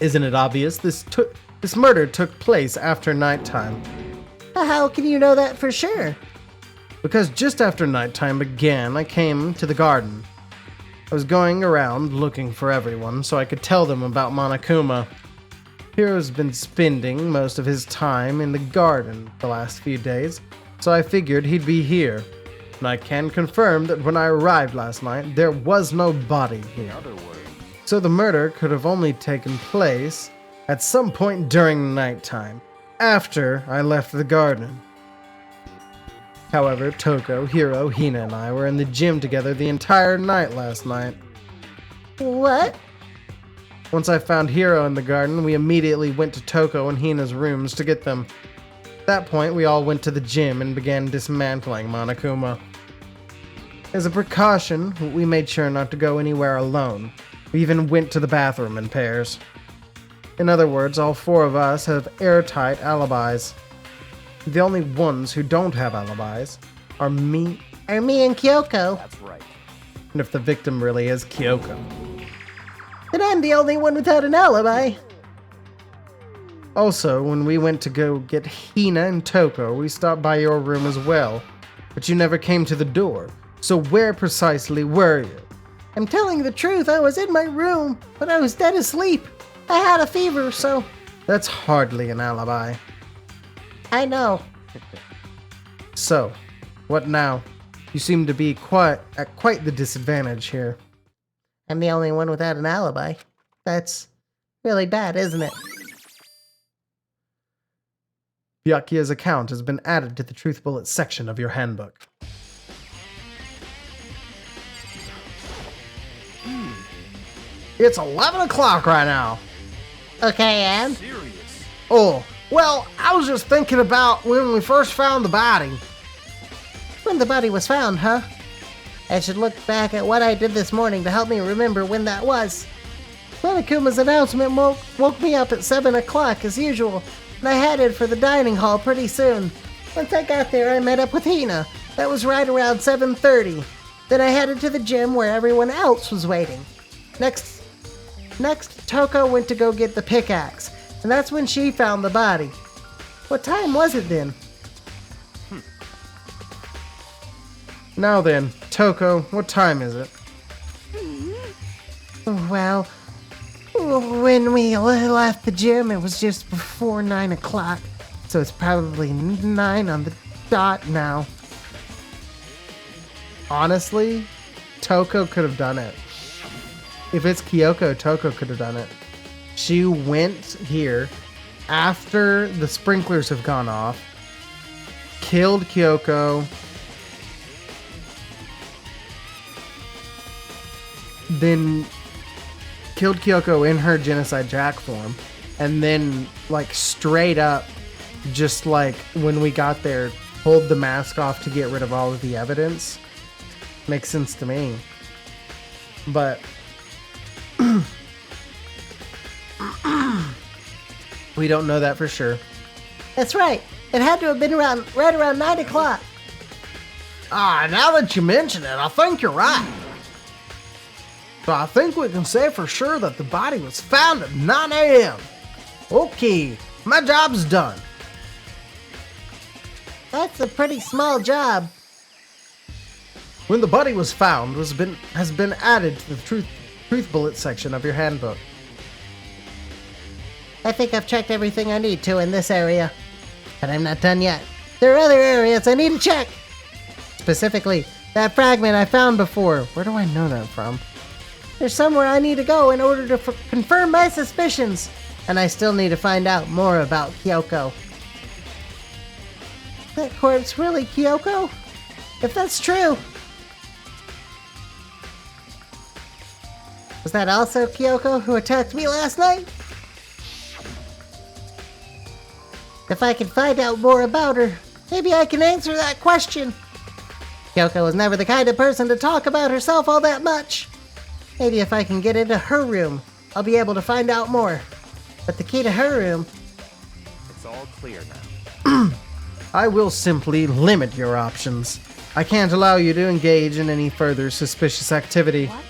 Isn't it obvious this murder took place after nighttime? How can you know that for sure? Because just after nighttime began, I came to the garden. I was going around looking for everyone so I could tell them about Monokuma. Hiro's been spending most of his time in the garden the last few days, so I figured he'd be here. And I can confirm that when I arrived last night, there was no body here. So the murder could have only taken place at some point during nighttime, after I left the garden. However, Toko, Hiro, Hina, and I were in the gym together the entire night last night. What? Once I found Hiro in the garden, we immediately went to Toko and Hina's rooms to get them. At that point, we all went to the gym and began dismantling Monokuma. As a precaution, we made sure not to go anywhere alone. We even went to the bathroom in pairs. In other words, all four of us have airtight alibis. The only ones who don't have alibis are me Are me and Kyoko? that's right. and if the victim really is Kyoko. Then I'm the only one without an alibi. Also, when we went to go get Hina and Toko, we stopped by your room as well, but you never came to the door. So where precisely were you? I'm telling the truth, I was in my room, but I was dead asleep. I had a fever, so That's hardly an alibi. I know. So, what now? You seem to be at quite the disadvantage here. I'm the only one without an alibi. That's really bad, isn't it? Byakuya's account has been added to the Truth Bullet section of your handbook. It's 11 o'clock right now. Okay, and? Serious. Oh, well, I was just thinking about when we first found the body. When the body was found, huh? I should look back at what I did this morning to help me remember when that was. Monokuma's announcement woke me up at 7 o'clock as usual, and I headed for the dining hall pretty soon. Once I got there, I met up with Hina. That was right around 7:30. Then I headed to the gym where everyone else was waiting. Next, Toko went to go get the pickaxe, and that's when she found the body. What time was it then? Now then, Toko, what time is it? Well, when we left the gym, it was just before 9 o'clock, so it's probably 9 on the dot now. Honestly, Toko could have done it. If it's Kyoko, Toko could have done it. She went here after the sprinklers have gone off, killed Kyoko, then killed Kyoko in her Genocide Jack form, and then, like, straight up, just like when we got there, pulled the mask off to get rid of all of the evidence. Makes sense to me. But we don't know that for sure. That's right. It had to have been right around 9 o'clock. Now that you mention it, I think you're right. So I think we can say for sure that the body was found at 9 a.m. Okay, my job's done. That's a pretty small job. When the body was found has been added to the truth bullet section of your handbook. I think I've checked everything I need to in this area. But I'm not done yet. There are other areas I need to check. Specifically, That fragment I found before. Where do I know that from? There's somewhere I need to go in order to confirm my suspicions. And I still need to find out more about Kyoko. That corpse really Kyoko? If that's true... Was that also Kyoko who attacked me last night? If I can find out more about her, maybe I can answer that question. Kyoko was never the kind of person to talk about herself all that much. Maybe if I can get into her room, I'll be able to find out more. But the key to her room... It's all clear now. I will simply limit your options. I can't allow you to engage in any further suspicious activity. What?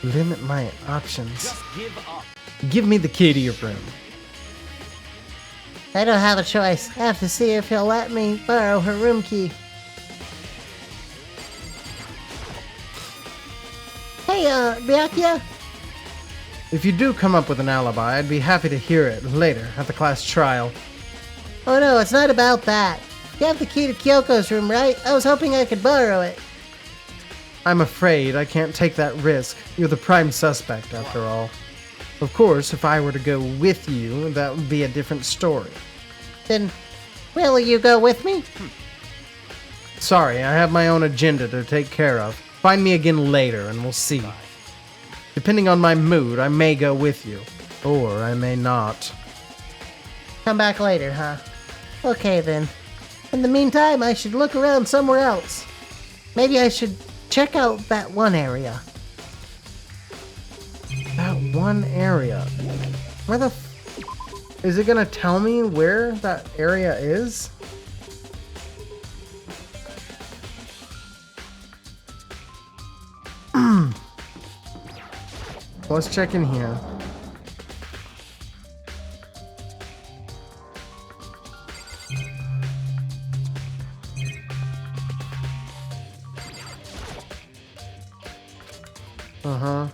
Limit my options. Just give up. Give me the key to your room. I don't have a choice. I have to see if he'll let me borrow her room key. Hey, Byakuya? If you do come up with an alibi, I'd be happy to hear it later at the class trial. Oh no, it's not about that. You have the key to Kyoko's room, right? I was hoping I could borrow it. I'm afraid I can't take that risk. You're the prime suspect, after all. Of course, if I were to go with you, that would be a different story. Then, will you go with me? Sorry, I have my own agenda to take care of. Find me again later and we'll see. Depending on my mood, I may go with you. Or I may not. Come back later, huh? Okay then. In the meantime, I should look around somewhere else. Maybe I should check out that one area. That one area. Where the is it gonna tell me where that area is? Let's check in here. Uh-huh.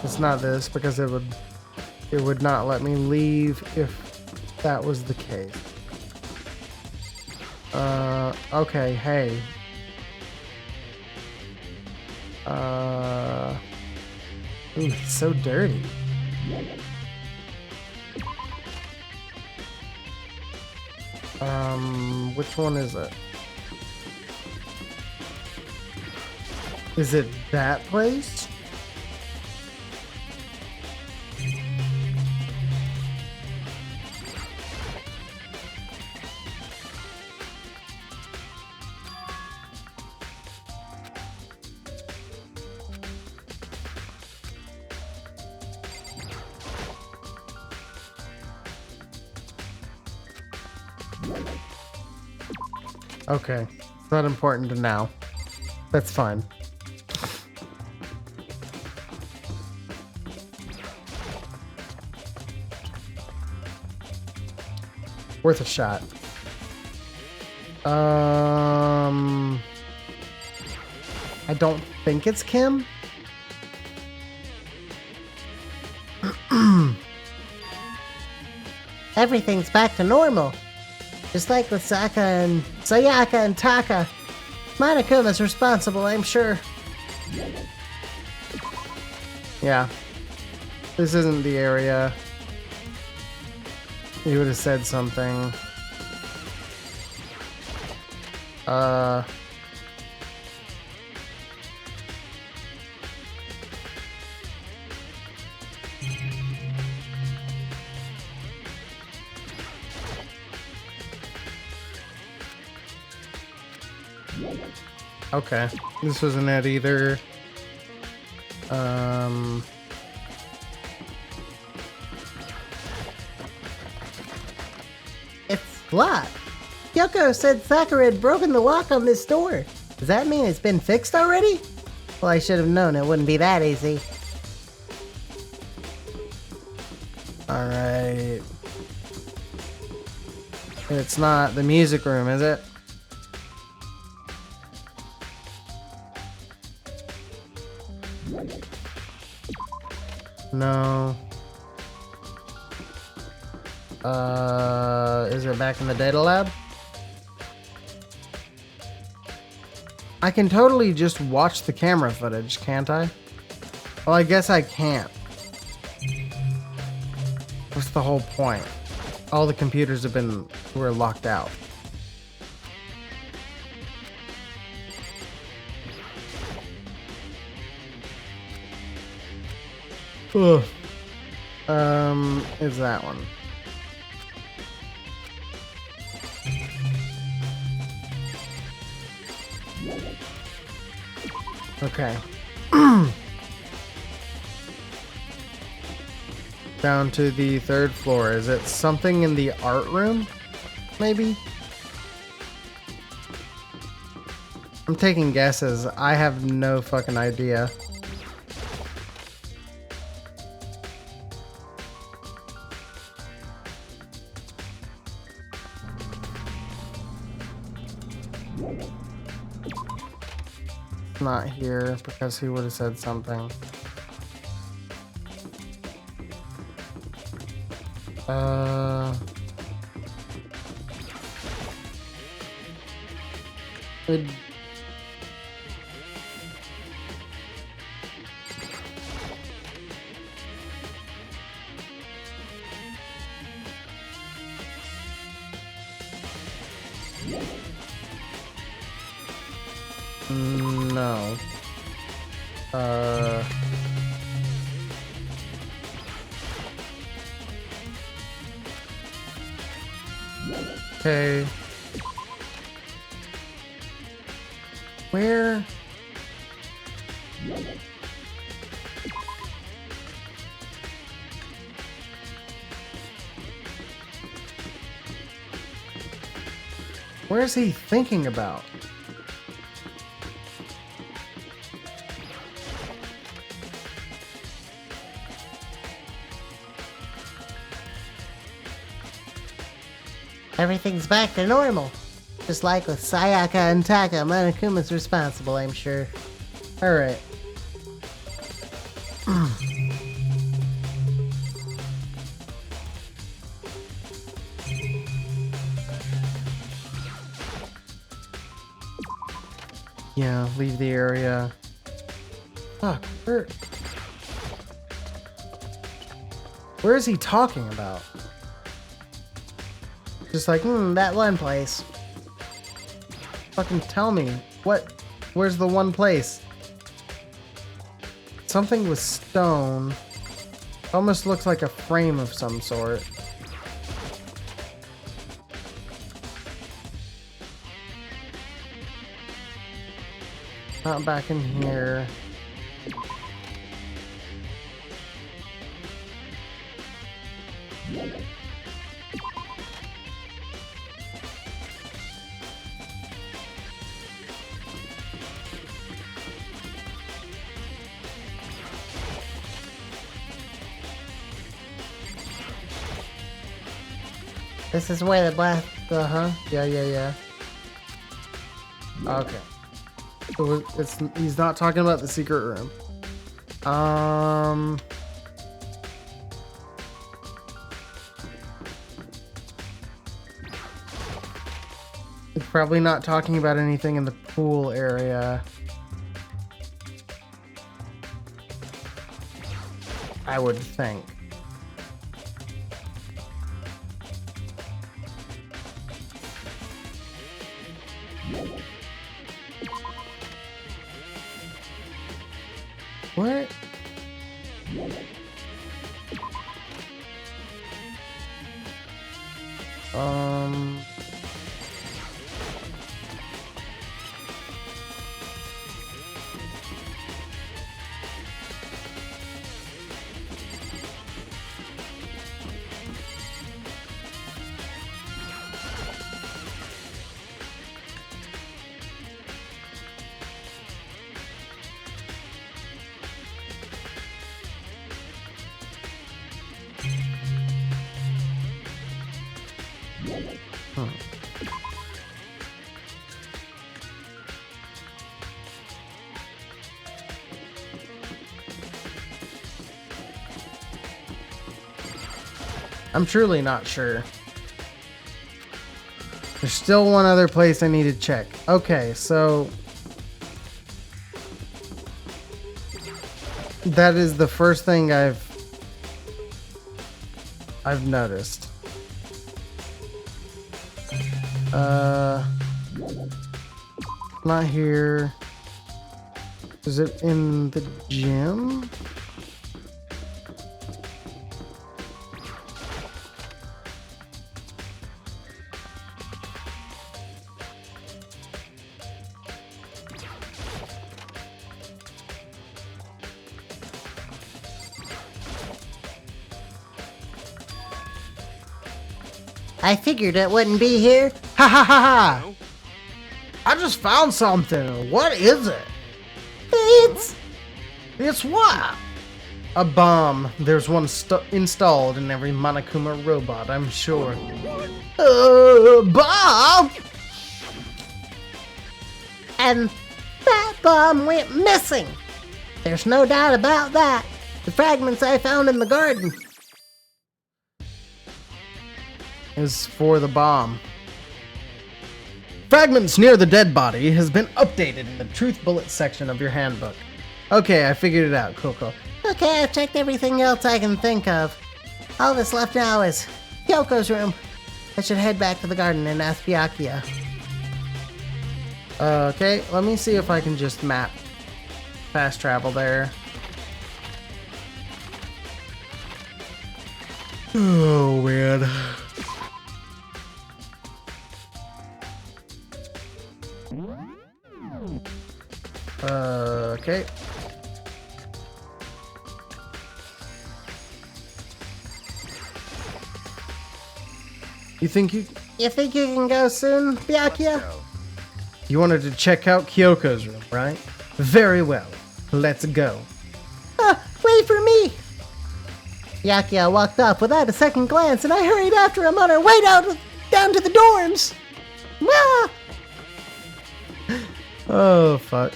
It's not this because it would not let me leave if that was the case. Okay, hey. Ooh, it's so dirty. Which one is it? Is it that place? Okay, it's not important to now. That's fine. Worth a shot. I don't think it's Kim. Everything's back to normal. Just like with Sayaka and Taka. Monokuma's responsible, I'm sure. Yeah. This isn't the area. He would have said something. Okay, this wasn't it either. It's locked. Kyoko said Sakura had broken the lock on this door. Does that mean it's been fixed already? Well, I should have known it wouldn't be that easy. Alright. It's not the music room, is it? No. Is it back in the data lab? I can totally just watch the camera footage, can't I? Well, I guess I can't. What's the whole point? All the computers were locked out. Ugh. Is that one? Okay. Down to the 3rd floor. Is it something in the art room? Maybe? I'm taking guesses. I have no fucking idea. Not here because he would have said something. It, no. Okay. Where? Where is he thinking about? Everything's back to normal. Just like with Sayaka and Taka, Monokuma's responsible, I'm sure. Alright. Yeah, leave the area. Fuck, where is he talking about? Just like, That one place. fucking tell me. Where's the one place? Something with stone. Almost looks like a frame of some sort. Not back in here. This is where the black. Yeah. Okay. So he's not talking about the secret room. He's probably not talking about anything in the pool area. I would think. What? I'm truly not sure. There's still one other place I need to check. Okay, so That is the first thing I've noticed. Not here. Is it in the gym? I figured it wouldn't be here. Ha ha ha ha! I just found something. What is it? It's what? A bomb. There's one installed in every Monokuma robot, I'm sure. Bomb? And that bomb went missing. There's no doubt about that. The fragments I found in the garden. Is for the bomb. Fragments near the dead body has been updated in the truth bullet section of your handbook. Okay, I figured it out, Coco. Okay, I've checked everything else I can think of. All that's left now is Kyoko's room. I should head back to the garden and ask Byakuya. Okay, let me see if I can just map fast travel there. Oh, man. Okay. You think you can go soon, Byakuya? You wanted to check out Kyoko's room, right? Very well. Let's go. Wait for me! Byakuya walked off without a second glance, and I hurried after him on our way down to the dorms. Ah! Oh, fuck.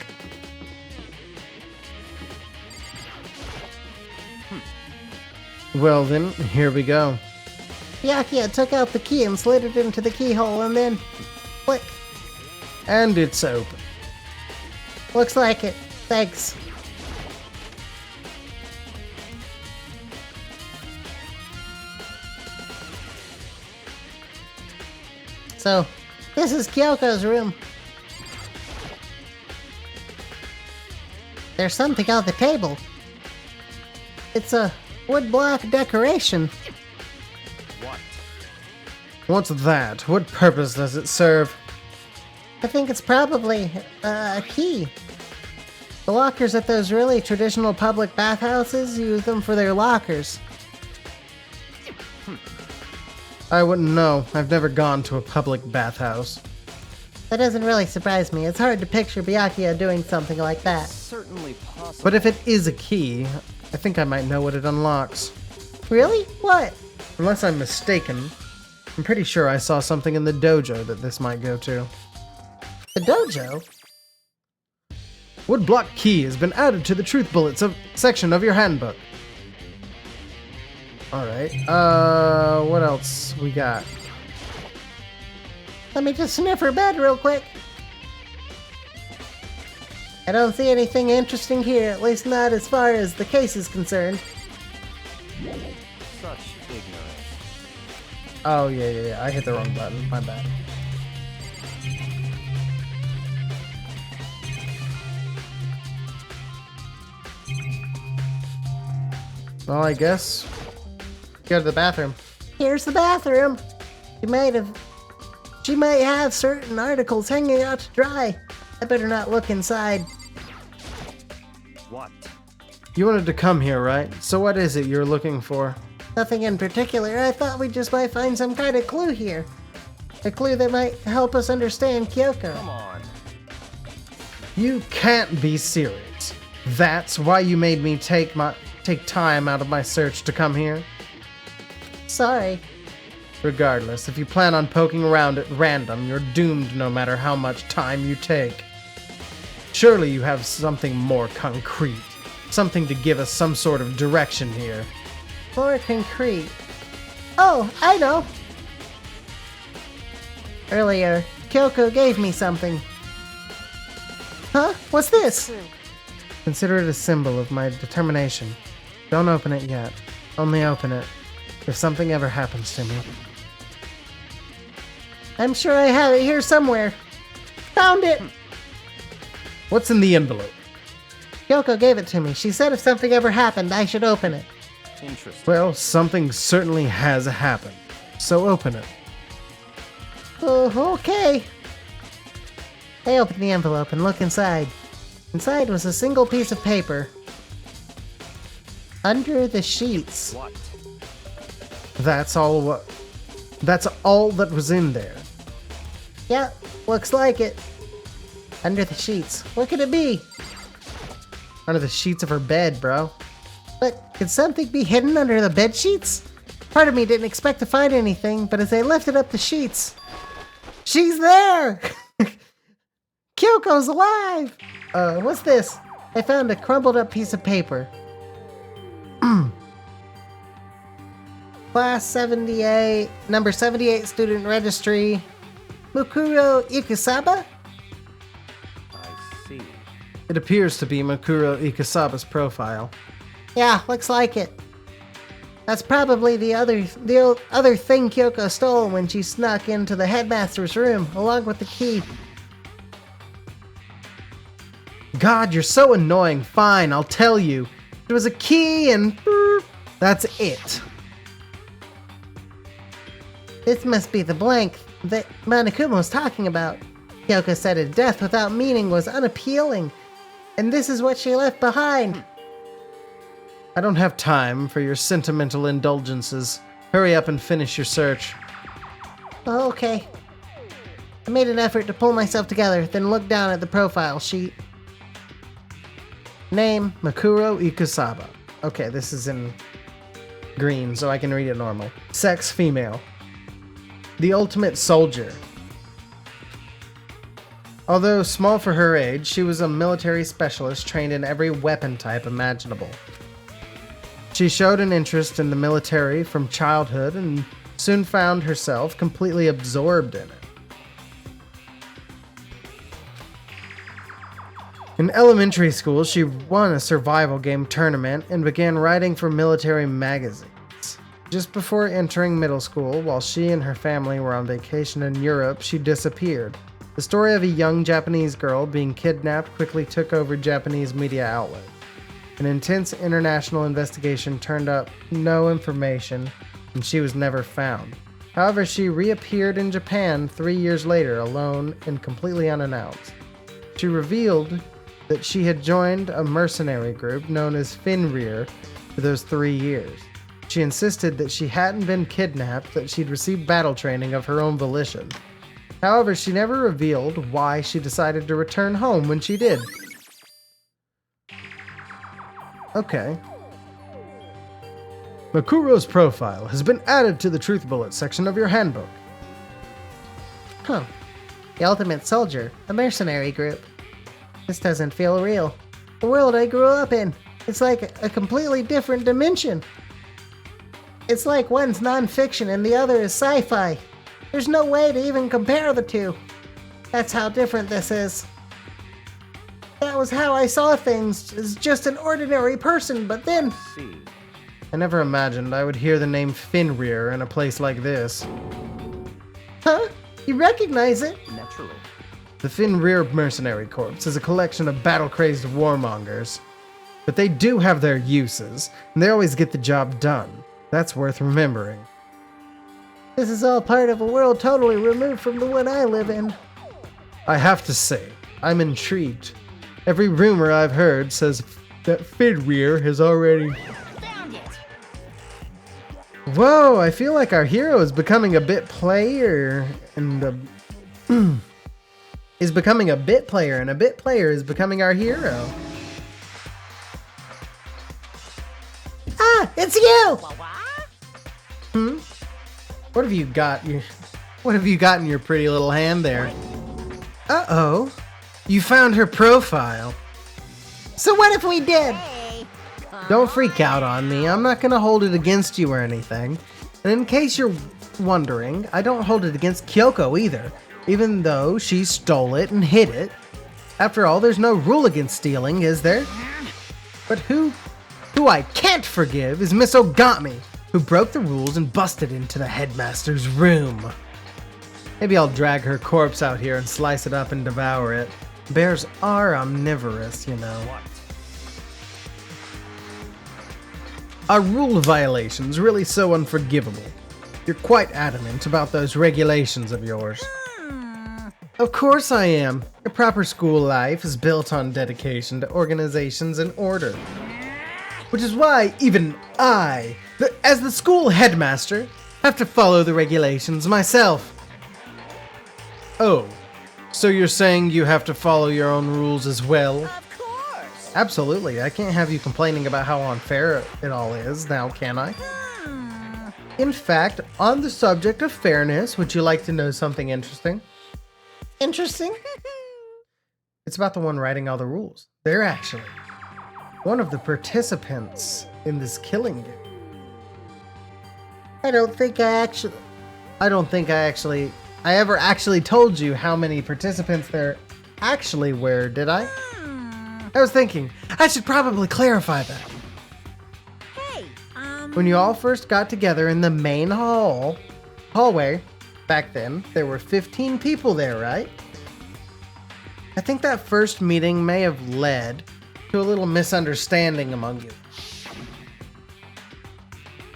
Well then, here we go. Byakuya took out the key and slid it into the keyhole, and then... Click. And it's open. Looks like it. Thanks. So, this is Kyoko's room. There's something on the table. It's a woodblock decoration. What? What's that? What purpose does it serve? I think it's probably a key. The lockers at those really traditional public bathhouses use them for their lockers. I wouldn't know. I've never gone to a public bathhouse. That doesn't really surprise me. It's hard to picture Byakuya doing something like that. Certainly possible. But if it is a key, I think I might know what it unlocks. Really? What? Unless I'm mistaken, I'm pretty sure I saw something in the dojo that this might go to. The dojo? Woodblock key has been added to the truth bullets section of your handbook. Alright, what else we got? Let me just sniff her bed real quick. I don't see anything interesting here, at least not as far as the case is concerned. Such ignorance. Oh, yeah, I hit the wrong button. My bad. Well, I guess go to the bathroom. Here's the bathroom. She might have certain articles hanging out to dry. I better not look inside. What? You wanted to come here, right? So what is it you're looking for? Nothing in particular. I thought we just might find some kind of clue here. A clue that might help us understand Kyoko. Come on. You can't be serious. That's why you made me take time out of my search to come here? Sorry. Regardless, if you plan on poking around at random, you're doomed no matter how much time you take. Surely you have something more concrete. Something to give us some sort of direction here. More concrete. Oh, I know. Earlier, Kyoko gave me something. Huh? What's this? Consider it a symbol of my determination. Don't open it yet. Only open it if something ever happens to me. I'm sure I have it here somewhere. Found it! What's in the envelope? Kyoko gave it to me. She said if something ever happened, I should open it. Interesting. Well, something certainly has happened. So open it. Oh, okay. I opened the envelope and looked inside. Inside was a single piece of paper. Under the sheets. What? That's all that was in there. Yeah, looks like it. Under the sheets. What could it be? Under the sheets of her bed, bro. But could something be hidden under the bed sheets? Part of me didn't expect to find anything, but as I lifted up the sheets, she's there! Kyoko's alive! What's this? I found a crumpled up piece of paper. Class 78, number 78 student registry. Mukuro Ikusaba? I see. It appears to be Makuro Ikusaba's profile. Yeah, looks like it. That's probably the other thing Kyoko stole when she snuck into the headmaster's room, along with the key. God, you're so annoying. Fine, I'll tell you. There was a key and that's it. This must be the blank that Monokuma was talking about. Kyoko said a death without meaning was unappealing, and this is what she left behind. I don't have time for your sentimental indulgences. Hurry up and finish your search. Oh, okay. I made an effort to pull myself together, then looked down at the profile sheet. Name, Makuro Ikusaba. Okay, this is in green, so I can read it normal. Sex, female. The ultimate soldier. Although small for her age, she was a military specialist trained in every weapon type imaginable. She showed an interest in the military from childhood and soon found herself completely absorbed in it. In elementary school, she won a survival game tournament and began writing for military magazines. Just before entering middle school, while she and her family were on vacation in Europe, she disappeared. The story of a young Japanese girl being kidnapped quickly took over Japanese media outlets. An intense international investigation turned up no information, and she was never found. However, she reappeared in Japan 3 years later, alone and completely unannounced. She revealed that she had joined a mercenary group known as Fenrir for those 3 years. She insisted that she hadn't been kidnapped, that she'd received battle training of her own volition. However, she never revealed why she decided to return home when she did. Okay. Makuro's profile has been added to the Truth Bullet section of your handbook. Huh. The Ultimate Soldier, a mercenary group. This doesn't feel real. The world I grew up in. It's like a completely different dimension. It's like one's non-fiction and the other is sci-fi. There's no way to even compare the two. That's how different this is. That was how I saw things, as just an ordinary person, but then... See. I never imagined I would hear the name Fenrir in a place like this. Huh? You recognize it? Naturally. The Fenrir Mercenary Corps is a collection of battle-crazed warmongers. But they do have their uses, and they always get the job done. That's worth remembering. This is all part of a world totally removed from the one I live in. I have to say, I'm intrigued. Every rumor I've heard says that Fenrir has already... Found it. Whoa, I feel like our hero is becoming a bit player, and is becoming a bit player, and a bit player is becoming our hero. Ah, it's you! What have you got? What have you got in your pretty little hand there? Uh-oh. You found her profile. So what if we did? Hey. Don't freak out on me. I'm not gonna hold it against you or anything. And in case you're wondering, I don't hold it against Kyoko either, even though she stole it and hid it. After all, there's no rule against stealing, is there? But who I can't forgive is Miss Ogami, who broke the rules and busted into the headmaster's room. Maybe I'll drag her corpse out here and slice it up and devour it. Bears are omnivorous, you know. What? Are rule violations really so unforgivable? You're quite adamant about those regulations of yours. Of course I am. A proper school life is built on dedication to organizations and order. Which is why even I, as the school headmaster, have to follow the regulations myself. Oh, so you're saying you have to follow your own rules as well? Of course. Absolutely. I can't have you complaining about how unfair it all is now, can I? In fact, on the subject of fairness, would you like to know something interesting? Interesting. It's about the one writing all the rules. They're actually one of the participants in this killing game. I don't think I ever actually told you how many participants there actually were, did I? I was thinking, I should probably clarify that. Hey, When you all first got together in the main hallway, back then, there were 15 people there, right? I think that first meeting may have led to a little misunderstanding among you.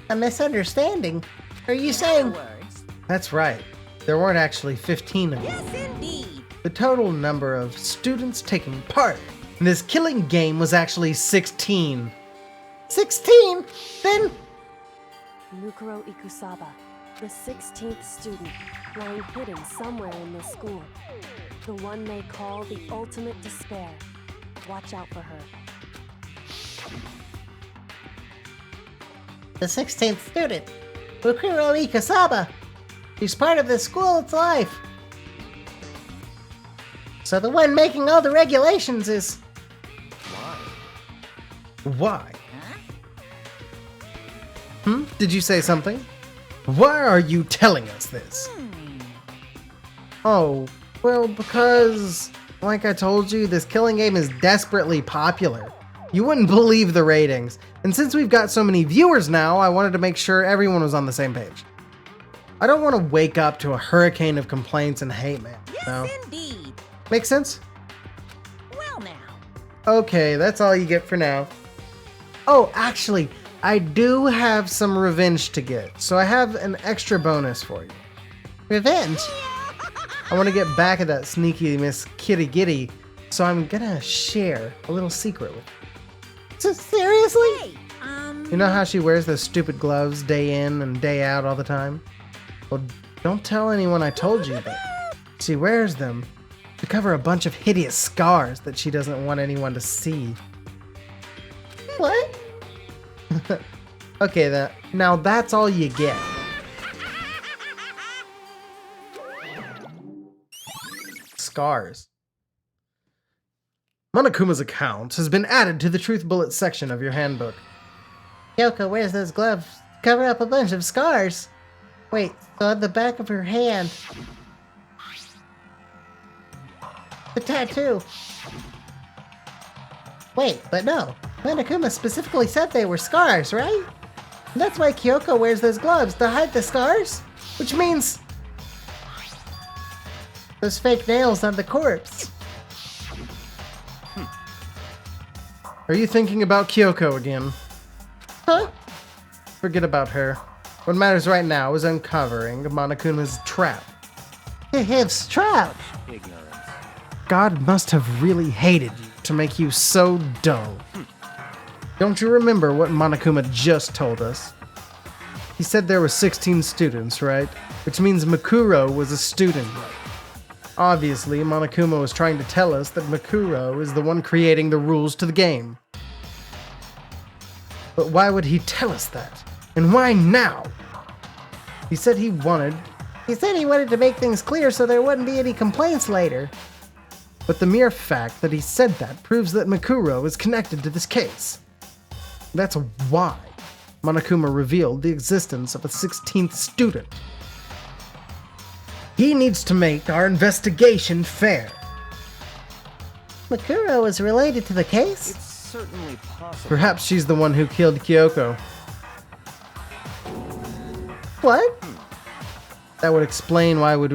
a misunderstanding. Are you in other saying words, That's right. There weren't actually 15 of you. yes indeed. The total number of students taking part in this killing game was actually 16. 16? Then Mukuro Ikusaba, the 16th student, lying hidden somewhere in this school. The one they call the ultimate despair. Watch out for her. the 16th student, Mukuro Ikasaba. She's part of the school's life. So the one making all the regulations is... Why? Did you say something? Why are you telling us this? Oh, well, because, like I told you, this killing game is desperately popular. You wouldn't believe the ratings. And since we've got so many viewers now, I wanted to make sure everyone was on the same page. I don't want to wake up to a hurricane of complaints and hate mail. Yes No? indeed. Make sense? Well now. Okay, that's all you get for now. Oh, actually, I do have some revenge to get, so I have an extra bonus for you. Revenge? I want to get back at that sneaky Miss Kitty Giddy, so I'm gonna share a little secret with you. Seriously? Hey, You know how she wears those stupid gloves day in and day out all the time? Well, don't tell anyone I told you, but she wears them to cover a bunch of hideous scars that she doesn't want anyone to see. What? Okay, now that's all you get. Scars. Monokuma's account has been added to the Truth Bullet section of your handbook. Kyoko wears those gloves to cover up a bunch of scars. Wait, so on the back of her hand. The tattoo. Wait, but no. Monokuma specifically said they were scars, right? And that's why Kyoko wears those gloves, to hide the scars? Which means... those fake nails on the corpse. Are you thinking about Kyoko again? Huh? Forget about her. What matters right now is uncovering Monokuma's trap. His trap. Ignorance. God must have really hated you to make you so dull. Don't you remember what Monokuma just told us? He said there were 16 students, right? Which means Makuro was a student. Obviously, Monokuma was trying to tell us that Makuro is the one creating the rules to the game. But why would he tell us that? And why now? He said he wanted to make things clear so there wouldn't be any complaints later. But the mere fact that he said that proves that Makuro is connected to this case. That's why Monokuma revealed the existence of a 16th student. He needs to make our investigation fair. Makuro is related to the case? certainly possible. Perhaps she's the one who killed Kyoko. What? That would explain why we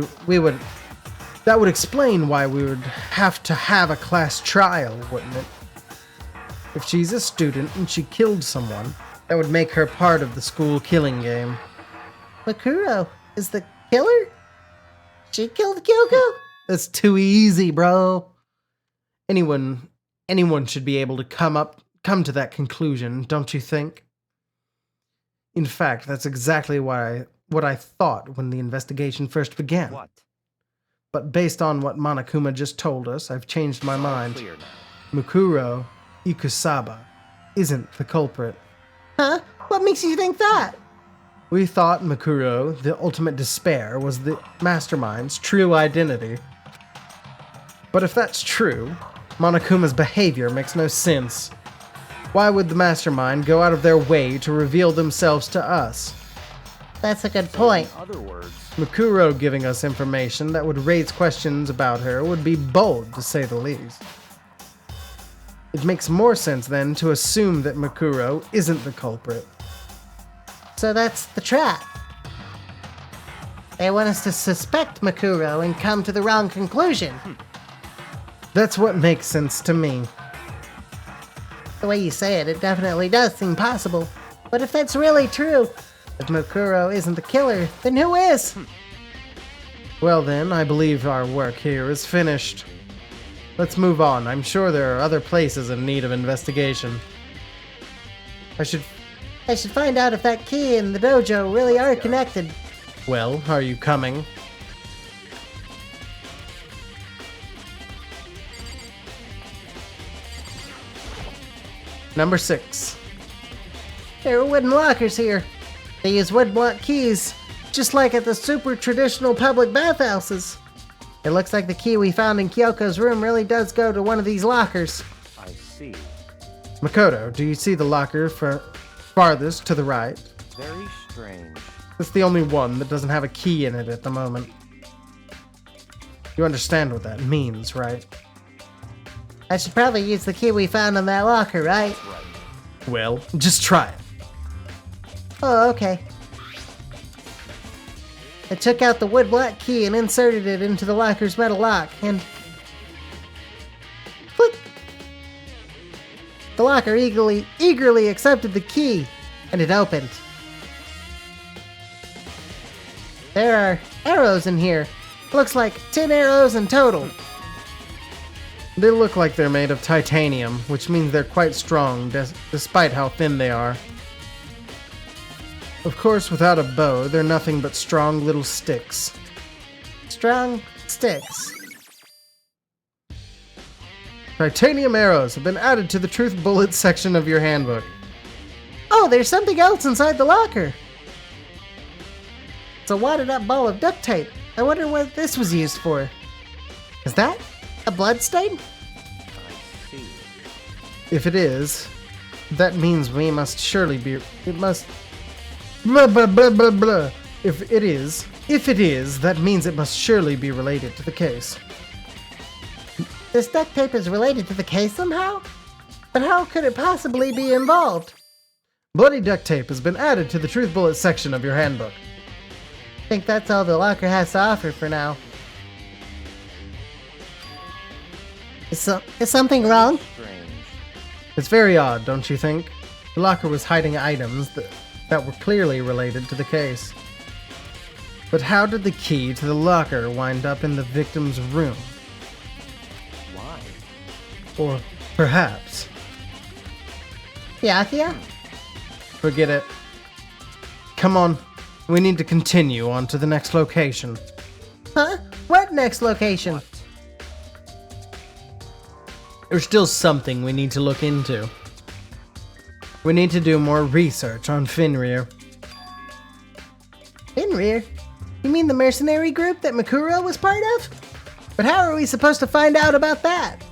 would have to have a class trial, wouldn't it? If she's a student and she killed someone, that would make her part of the school killing game. Makuro is the killer? She killed Kyoko? That's too easy, bro. Anyone should be able to come to that conclusion, don't you think? In fact, that's exactly what I thought when the investigation first began. What? But based on what Monokuma just told us, I've changed my mind. Clear now. Mukuro Ikusaba isn't the culprit. Huh? What makes you think that? We thought Mukuro, the ultimate despair, was the mastermind's true identity. But if that's true, Monokuma's behavior makes no sense. Why would the mastermind go out of their way to reveal themselves to us? That's a good point. In other words, Mukuro giving us information that would raise questions about her would be bold, to say the least. It makes more sense then to assume that Mukuro isn't the culprit. So that's the trap. They want us to suspect Makuro and come to the wrong conclusion. That's what makes sense to me. The way you say it, it definitely does seem possible. But if that's really true, if Makuro isn't the killer, then who is? Well then, I believe our work here is finished. Let's move on. I'm sure there are other places in need of investigation. I should... I should find out if that key and the dojo really are connected. Well, are you coming? Number 6. There are wooden lockers here. They use wood block keys, just like at the super traditional public bathhouses. It looks like the key we found in Kyoko's room really does go to one of these lockers. I see. Makoto, do you see the locker farthest to the right? Very strange. It's the only one that doesn't have a key in it at the moment. You understand what that means, right? I should probably use the key we found in that locker, right? Right. Well, just try it. Oh, okay. I took out the wood block key and inserted it into the locker's metal lock, and... click! The locker eagerly accepted the key, and it opened. There are arrows in here. Looks like 10 arrows in total. They look like they're made of titanium, which means they're quite strong, despite how thin they are. Of course, without a bow, they're nothing but strong little sticks. Strong sticks. Titanium arrows have been added to the Truth Bullets section of your handbook. Oh, there's something else inside the locker. It's a wadded up ball of duct tape. I wonder what this was used for. Is that a blood stain? I see. If it is, that means we must surely be... It must... Blah, blah, blah, blah, blah. If it is, that means it must surely be related to the case. This duct tape is related to the case somehow? But how could it possibly be involved? Bloody duct tape has been added to the Truth Bullets section of your handbook. I think that's all the locker has to offer for now. Is something wrong? Strange. It's very odd, don't you think? The locker was hiding items that were clearly related to the case. But how did the key to the locker wind up in the victim's room? Why? Or perhaps... Yeah. Forget it. Come on, we need to continue on to the next location. Huh? What next location? There's still something we need to look into. We need to do more research on Fenrir. Fenrir? You mean the mercenary group that Makuro was part of? But how are we supposed to find out about that?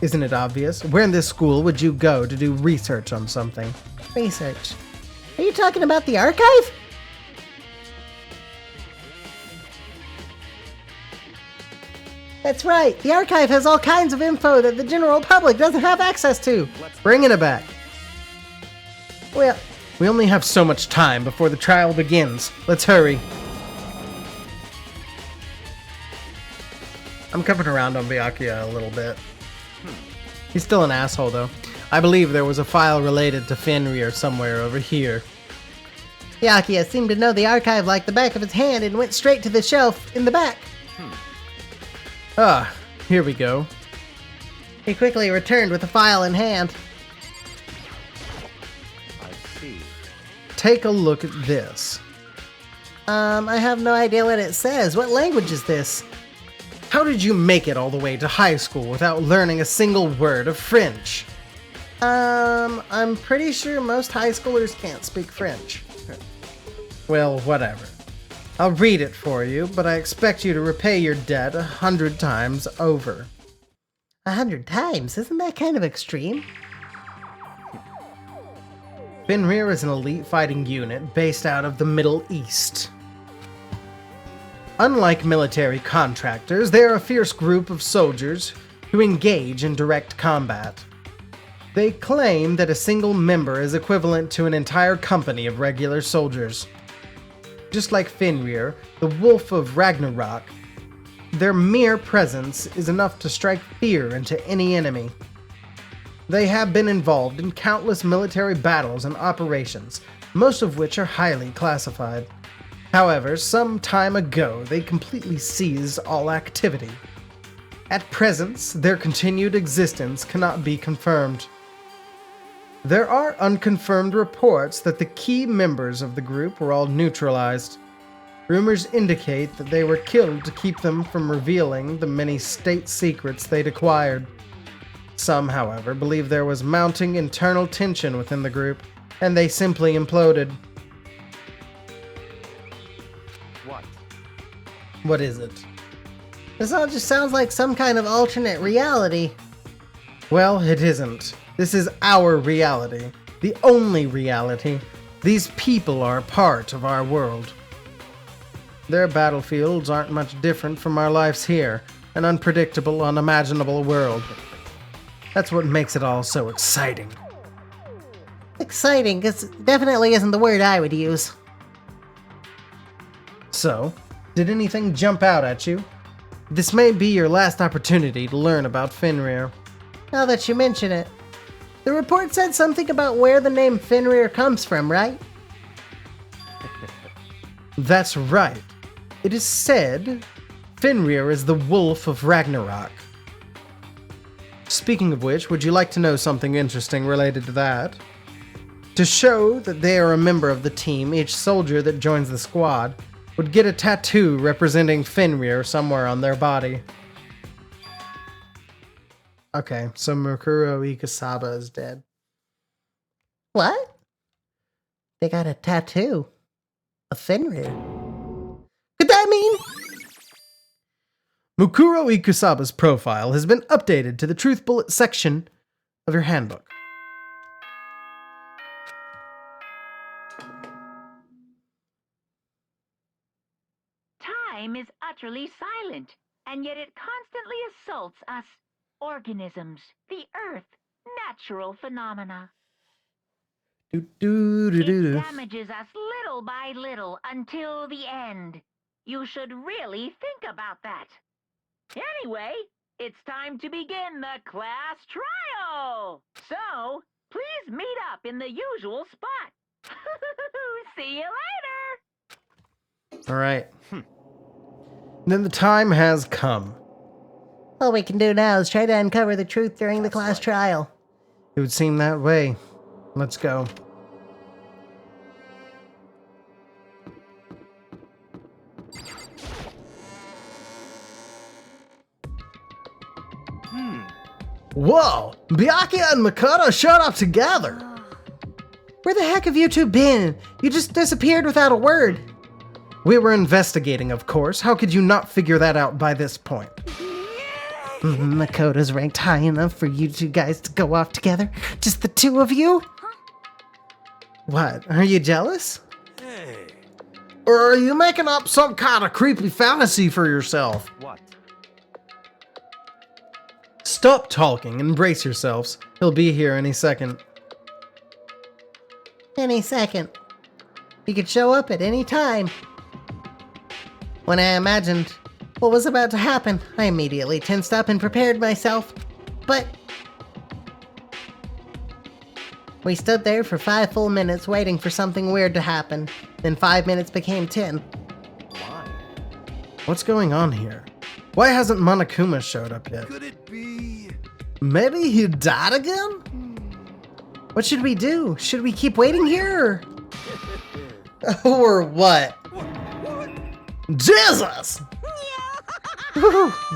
Isn't it obvious? Where in this school would you go to do research on something? Research. Are you talking about the archive? That's right. The archive has all kinds of info that the general public doesn't have access to. Bringing it back. Well, We only have so much time before the trial begins. Let's hurry. I'm coming around on Byakuya a little bit. He's still an asshole, though. I believe there was a file related to Fenrir somewhere over here. Byakuya seemed to know the archive like the back of his hand and went straight to the shelf in the back. Ah, here we go. He quickly returned with the file in hand. I see. Take a look at this. I have no idea what it says. What language is this? How did you make it all the way to high school without learning a single word of French? I'm pretty sure most high schoolers can't speak French. Well, whatever. I'll read it for you, but I expect you to repay your debt 100 times over. 100 times? Isn't that kind of extreme? Fenrir is an elite fighting unit based out of the Middle East. Unlike military contractors, they are a fierce group of soldiers who engage in direct combat. They claim that a single member is equivalent to an entire company of regular soldiers. Just like Fenrir, the Wolf of Ragnarok, their mere presence is enough to strike fear into any enemy. They have been involved in countless military battles and operations, most of which are highly classified. However, some time ago, they completely ceased all activity. At present, their continued existence cannot be confirmed. There are unconfirmed reports that the key members of the group were all neutralized. Rumors indicate that they were killed to keep them from revealing the many state secrets they'd acquired. Some, however, believe there was mounting internal tension within the group, and they simply imploded. What? What is it? This all just sounds like some kind of alternate reality. Well, it isn't. This is our reality. The only reality. These people are a part of our world. Their battlefields aren't much different from our lives here. An unpredictable, unimaginable world. That's what makes it all so exciting. Exciting, because definitely isn't the word I would use. So, did anything jump out at you? This may be your last opportunity to learn about Fenrir. Now that you mention it. The report said something about where the name Fenrir comes from, right? That's right. It is said Fenrir is the Wolf of Ragnarok. Speaking of which, would you like to know something interesting related to that? To show that they are a member of the team, each soldier that joins the squad would get a tattoo representing Fenrir somewhere on their body. Okay, so Mukuro Ikasaba is dead. What? They got a tattoo. Of Fenrir. Could that mean? Mukuro Ikusaba's profile has been updated to the Truth Bullet section of your handbook. Time is utterly silent, and yet it constantly assaults us, organisms, the earth, natural phenomena. It damages us little by little until the end. You should really think about that. Anyway, it's time to begin the class trial. So, please meet up in the usual spot. See you later. All right. Then the time has come. All we can do now is try to uncover the truth during the class trial. It would seem that way. Let's go. Whoa! Byakuya and Makoto showed up together! Where the heck have you two been? You just disappeared without a word. We were investigating, of course. How could you not figure that out by this point? Makoto's ranked high enough for you two guys to go off together? Just the two of you? What? Are you jealous? Hey. Or are you making up some kind of creepy fantasy for yourself? What? Stop talking and brace yourselves. He'll be here any second. Any second. He could show up at any time. When I imagined what was about to happen, I immediately tensed up and prepared myself. But we stood there for 5 full minutes waiting for something weird to happen. Then 5 minutes became 10. Why? What's going on here? Why hasn't Monokuma showed up yet? Could it be? Maybe he died again? What should we do? Should we keep waiting here? Or what? Jesus!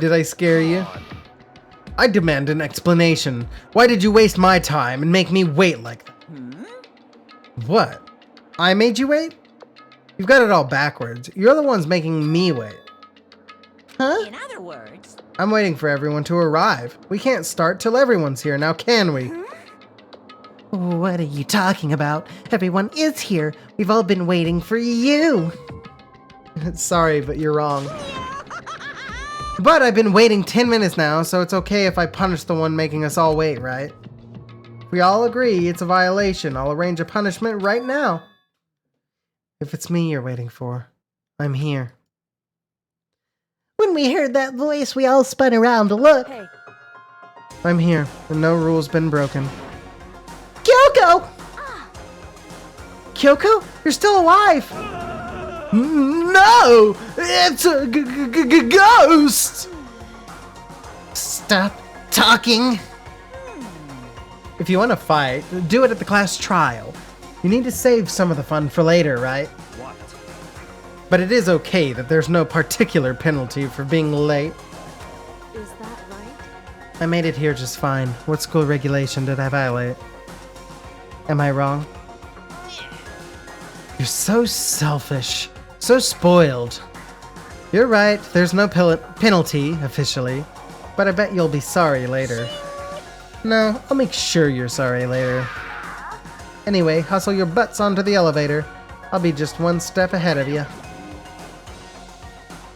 Did I scare you? I demand an explanation. Why did you waste my time and make me wait like that? What? I made you wait? You've got it all backwards. You're the ones making me wait. Huh? In other words, I'm waiting for everyone to arrive. We can't start till everyone's here, now can we? What are you talking about? Everyone is here. We've all been waiting for you. Sorry, but you're wrong. But I've been waiting 10 minutes now, so it's okay if I punish the one making us all wait, right? If we all agree it's a violation, I'll arrange a punishment right now. If it's me you're waiting for, I'm here. When we heard that voice, we all spun around to look. Hey, I'm here, and no rule's been broken. Kyoko! Kyoko? You're still alive! No! It's a ghost! Stop talking. If you want to fight, do it at the class trial. You need to save some of the fun for later, right? What? But it is okay that there's no particular penalty for being late. is that right? I made it here just fine. What school regulation did I violate? Am I wrong? You're so selfish. So spoiled. You're right, there's no penalty, officially. But I bet you'll be sorry later. No, I'll make sure you're sorry later. Anyway, hustle your butts onto the elevator. I'll be just one step ahead of you.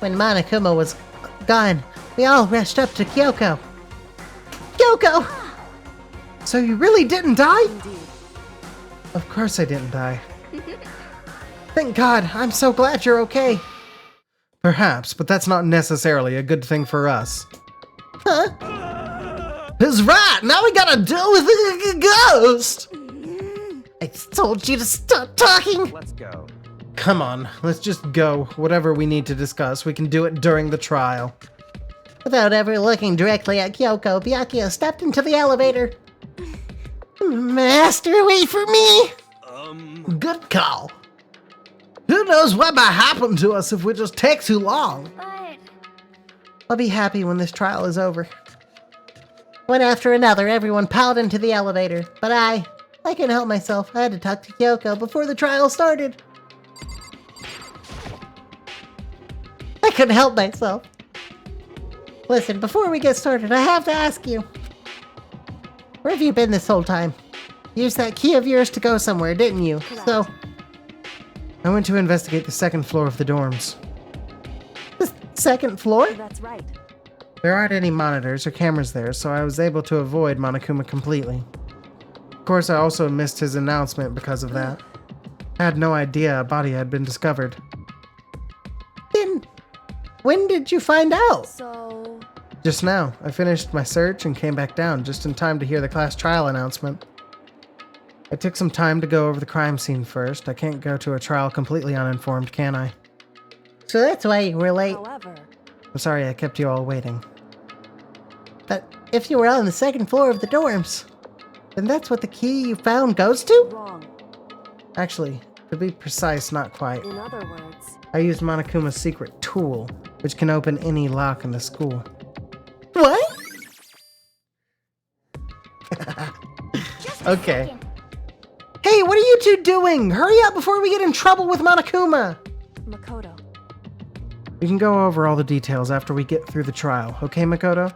When Monokuma was gone, we all rushed up to Kyoko. Kyoko! So you really didn't die? Indeed. Of course I didn't die. Thank God, I'm so glad you're okay. Perhaps, but that's not necessarily a good thing for us. Huh? That's right, now we gotta deal with a ghost! I told you to stop talking! Let's go. Come on, let's just go. Whatever we need to discuss, we can do it during the trial. Without ever looking directly at Kyoko, Byakuya stepped into the elevator. Master, wait for me! Good call. Who knows what might happen to us if we just take too long? but I'll be happy when this trial is over. One after another, everyone piled into the elevator, but I couldn't help myself. I had to talk to Kyoko before the trial started. I couldn't help myself. Listen, before we get started, I have to ask you. Where have you been this whole time? You used that key of yours to go somewhere, didn't you? So, I went to investigate the second floor of the dorms. the second floor? That's right. There aren't any monitors or cameras there, so I was able to avoid Monokuma completely. Of course, I also missed his announcement because of that. I had no idea a body had been discovered. Then, when did you find out? So, Just now, I finished my search and came back down just in time to hear the class trial announcement. I took some time to go over the crime scene first. I can't go to a trial completely uninformed, can I? So that's why you were late. however, I'm sorry I kept you all waiting. But if you were on the second floor of the dorms, then that's what the key you found goes to? wrong. Actually, to be precise, not quite. In other words, I used Monokuma's secret tool, which can open any lock in the school. What? just a Okay. second. Hey, what are you two doing? Hurry up before we get in trouble with Monokuma! Makoto, We can go over all the details after we get through the trial, okay, Makoto?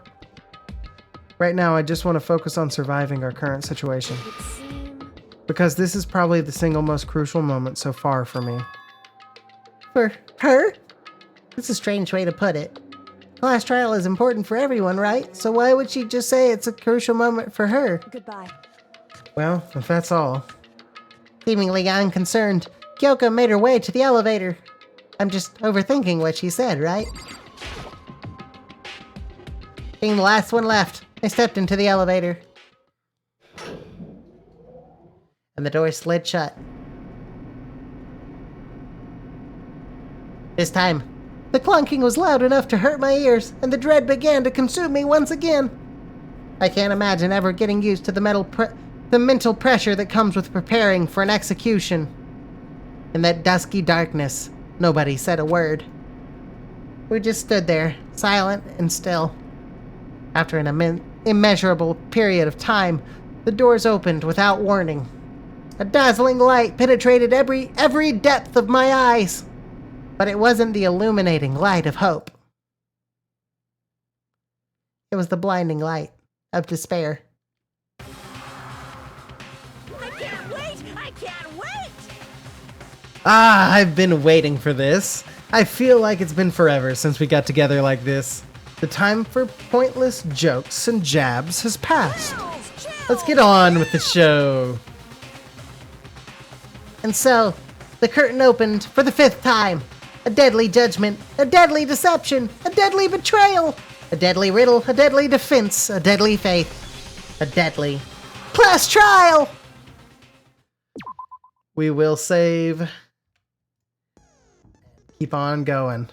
Right now, I just want to focus on surviving our current situation, it seems because this is probably the single most crucial moment so far for me. For her? That's a strange way to put it. Class trial is important for everyone, right? So why would she just say it's a crucial moment for her? Goodbye. Well, if that's all. Seemingly unconcerned, Kyoko made her way to the elevator. I'm just overthinking what she said, right? Being the last one left, I stepped into the elevator. And the door slid shut. This time, the clunking was loud enough to hurt my ears, and the dread began to consume me once again. I can't imagine ever getting used to the mental pressure that comes with preparing for an execution. In that dusky darkness, nobody said a word. We just stood there, silent and still. After an immeasurable period of time, the doors opened without warning. A dazzling light penetrated every depth of my eyes. But it wasn't the illuminating light of hope. It was the blinding light of despair. I can't wait! I can't wait! Ah, I've been waiting for this. I feel like it's been forever since we got together like this. The time for pointless jokes and jabs has passed. Let's get on with the show. And so, the curtain opened for the 5th time. A deadly judgment, a deadly deception, a deadly betrayal, a deadly riddle, a deadly defense, a deadly faith, a deadly class trial! We will save. Keep on going.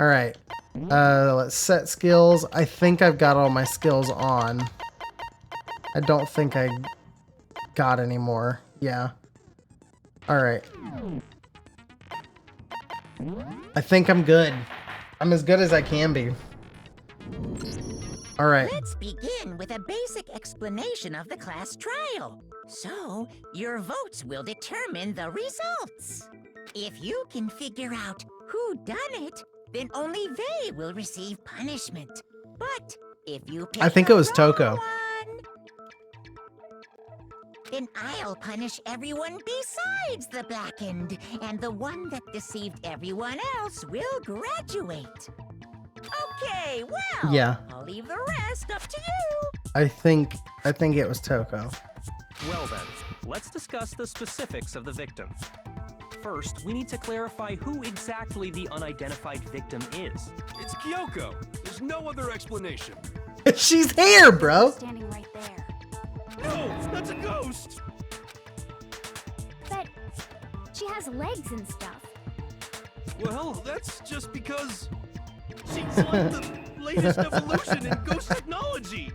Alright. Let's set skills. I think I've got all my skills on. I don't think I got any more. Yeah. Alright. I think I'm good. I'm as good as I can be. Alright. Let's begin with a basic explanation of the class trial. So, your votes will determine the results. If you can figure out who done it, then only they will receive punishment. But if you pick I think the it was wrong Toko. one, then I'll punish everyone besides the blackened, and the one that deceived everyone else will graduate. Okay, well, Yeah. I'll leave the rest up to you. I think it was Toko. Well then, let's discuss the specifics of the victim. First, we need to clarify who exactly the unidentified victim is. It's Kyoko. There's no other explanation. She's here, bro. Standing right there. No, that's a ghost. But she has legs and stuff. Well, that's just because she's like the latest evolution in ghost technology.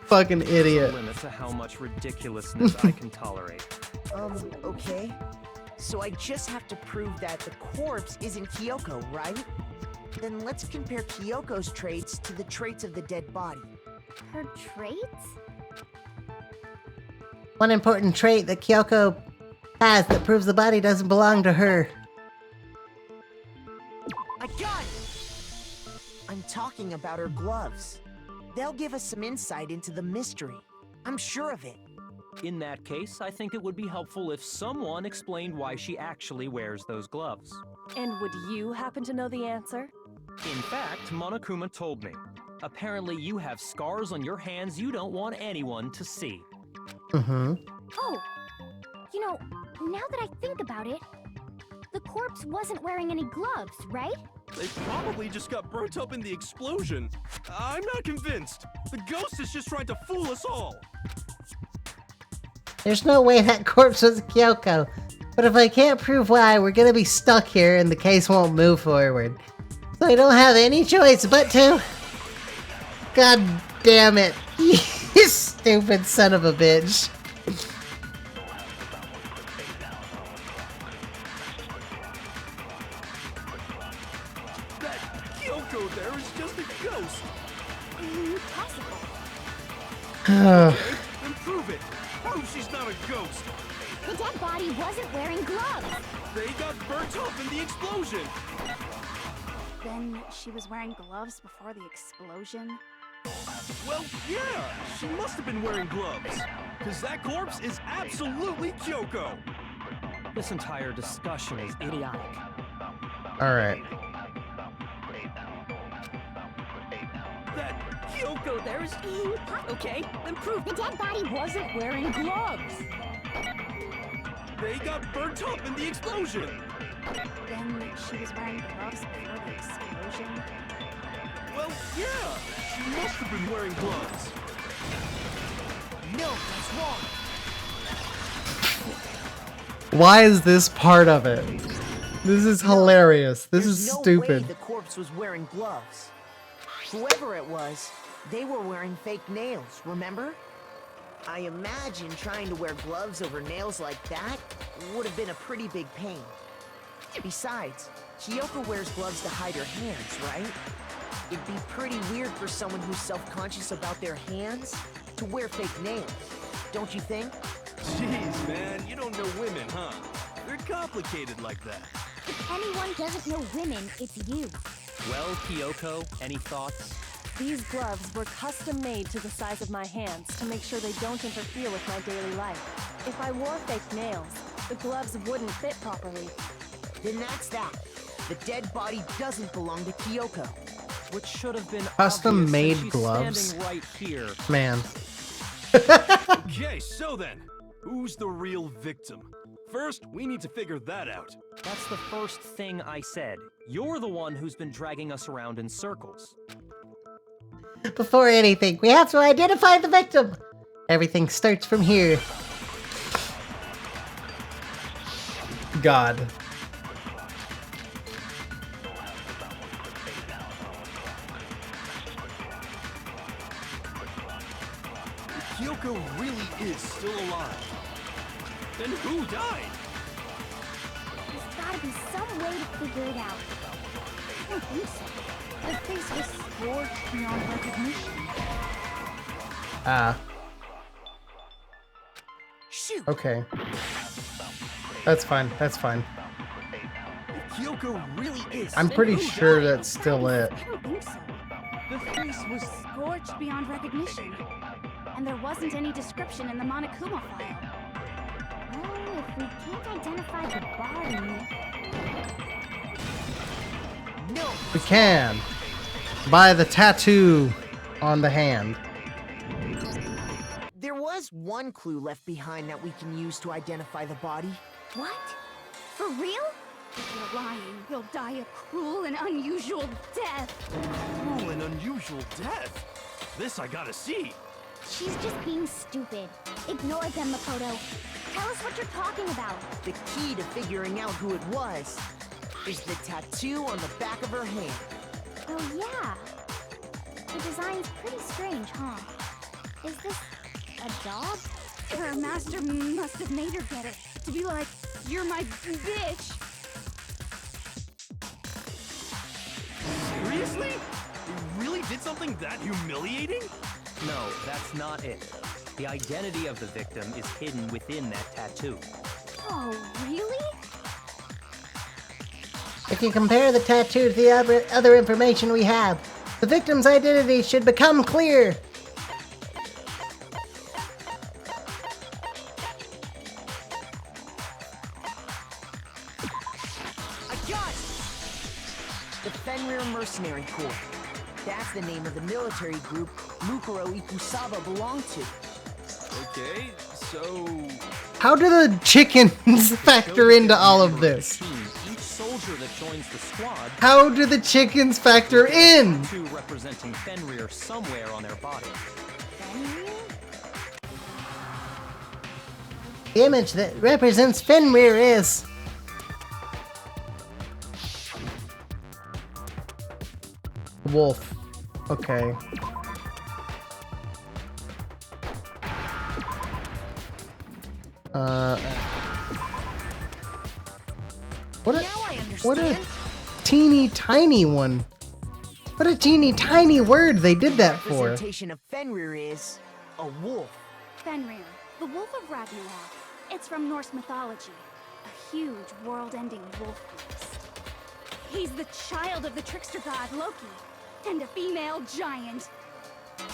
Fucking idiot. Limit to how much ridiculousness I can tolerate. Okay. So I just have to prove that the corpse isn't Kyoko, right? Then let's compare Kyoko's traits to the traits of the dead body. Her traits? One important trait that Kyoko has that proves the body doesn't belong to her. I got it! I'm talking about her gloves. They'll give us some insight into the mystery. I'm sure of it. In that case, I think it would be helpful if someone explained why she actually wears those gloves. And would you happen to know the answer? In fact, Monokuma told me. Apparently you have scars on your hands you don't want anyone to see. Mm-hmm. Oh, you know, now that I think about it, the corpse wasn't wearing any gloves, right? They probably just got burnt up in the explosion. I'm not convinced. The ghost is just trying to fool us all. There's no way that corpse was Kyoko. But if I can't prove why, we're gonna be stuck here and the case won't move forward. So I don't have any choice but to... God damn it. You stupid son of a bitch. That Kyoko there is just a ghost. Possible. Then prove it. Prove she's not a ghost. The dead body wasn't wearing gloves. They got burnt up in the explosion. Then she was wearing gloves before the explosion. Well, yeah, she must have been wearing gloves. Because that corpse is absolutely Kyoko. This entire discussion is idiotic. Alright. Kyoko, there's... Okay, then prove The dead body wasn't wearing gloves. They got burnt up in the explosion. Then she was wearing gloves before the explosion. Well, yeah, she must have been wearing gloves. No, that's wrong. Why is this part of it? This is hilarious. This There's is no stupid. way the corpse was wearing gloves. Whoever it was, they were wearing fake nails, remember? I imagine trying to wear gloves over nails like that would have been a pretty big pain. Besides, Kyoko wears gloves to hide her hands, right? It'd be pretty weird for someone who's self-conscious about their hands to wear fake nails, don't you think? Jeez, man, you don't know women, huh? They're complicated like that. If anyone doesn't know women, it's you. Well, Kyoko, any thoughts? These gloves were custom made to the size of my hands to make sure they don't interfere with my daily life. If I wore fake nails, the gloves wouldn't fit properly. Then that's that. The dead body doesn't belong to Kyoko. Which should have been Custom-made obvious since she's gloves? standing right here. Man. Okay, so then, who's the real victim? First, we need to figure that out. That's the first thing I said. You're the one who's been dragging us around in circles. Before anything, we have to identify the victim. Everything starts from here. God. If Kyoko really is still alive, then who died? There's gotta be some way to figure it out. I don't think so. The face was scorched beyond recognition. Ah. Shoot! Okay. That's fine. That's fine. If Kyoko really is... I'm pretty sure that's still it. I don't think so. The face was scorched beyond recognition. And there wasn't any description in the Monokuma file. Well, if we can't identify the body... No! We can. By the tattoo on the hand. There was one clue left behind that we can use to identify the body. What? For real? If you're lying, he'll die a cruel and unusual death. Cruel and unusual death. This I gotta see. She's just being stupid. Ignore them, Makoto. Tell us what you're talking about. The key to figuring out who it was is the tattoo on the back of her hand. Oh, yeah. The design's pretty strange, huh? Is this a dog? Her master must have made her get it. To be like, you're my bitch. Seriously? You really did something that humiliating? No, that's not it. The identity of the victim is hidden within that tattoo. Oh, really? If you compare the tattoo to the other information we have, the victim's identity should become clear. I got it! The Fenrir Mercenary Corps. That's the name of the military group Mukuro Ikusaba belonged to. Okay, so... How do the chickens factor into all of this? Each soldier that joins the squad... How do the chickens factor in? ...tattoo representing Fenrir somewhere on their body. Fenrir? The image that represents Fenrir is... Wolf. Okay. What a teeny tiny one. What a teeny tiny word they did that for. Representation of Fenrir is a wolf. Fenrir, the wolf of Ragnarok. It's from Norse mythology. A huge, world-ending wolf beast. He's the child of the trickster god Loki, and a female giant.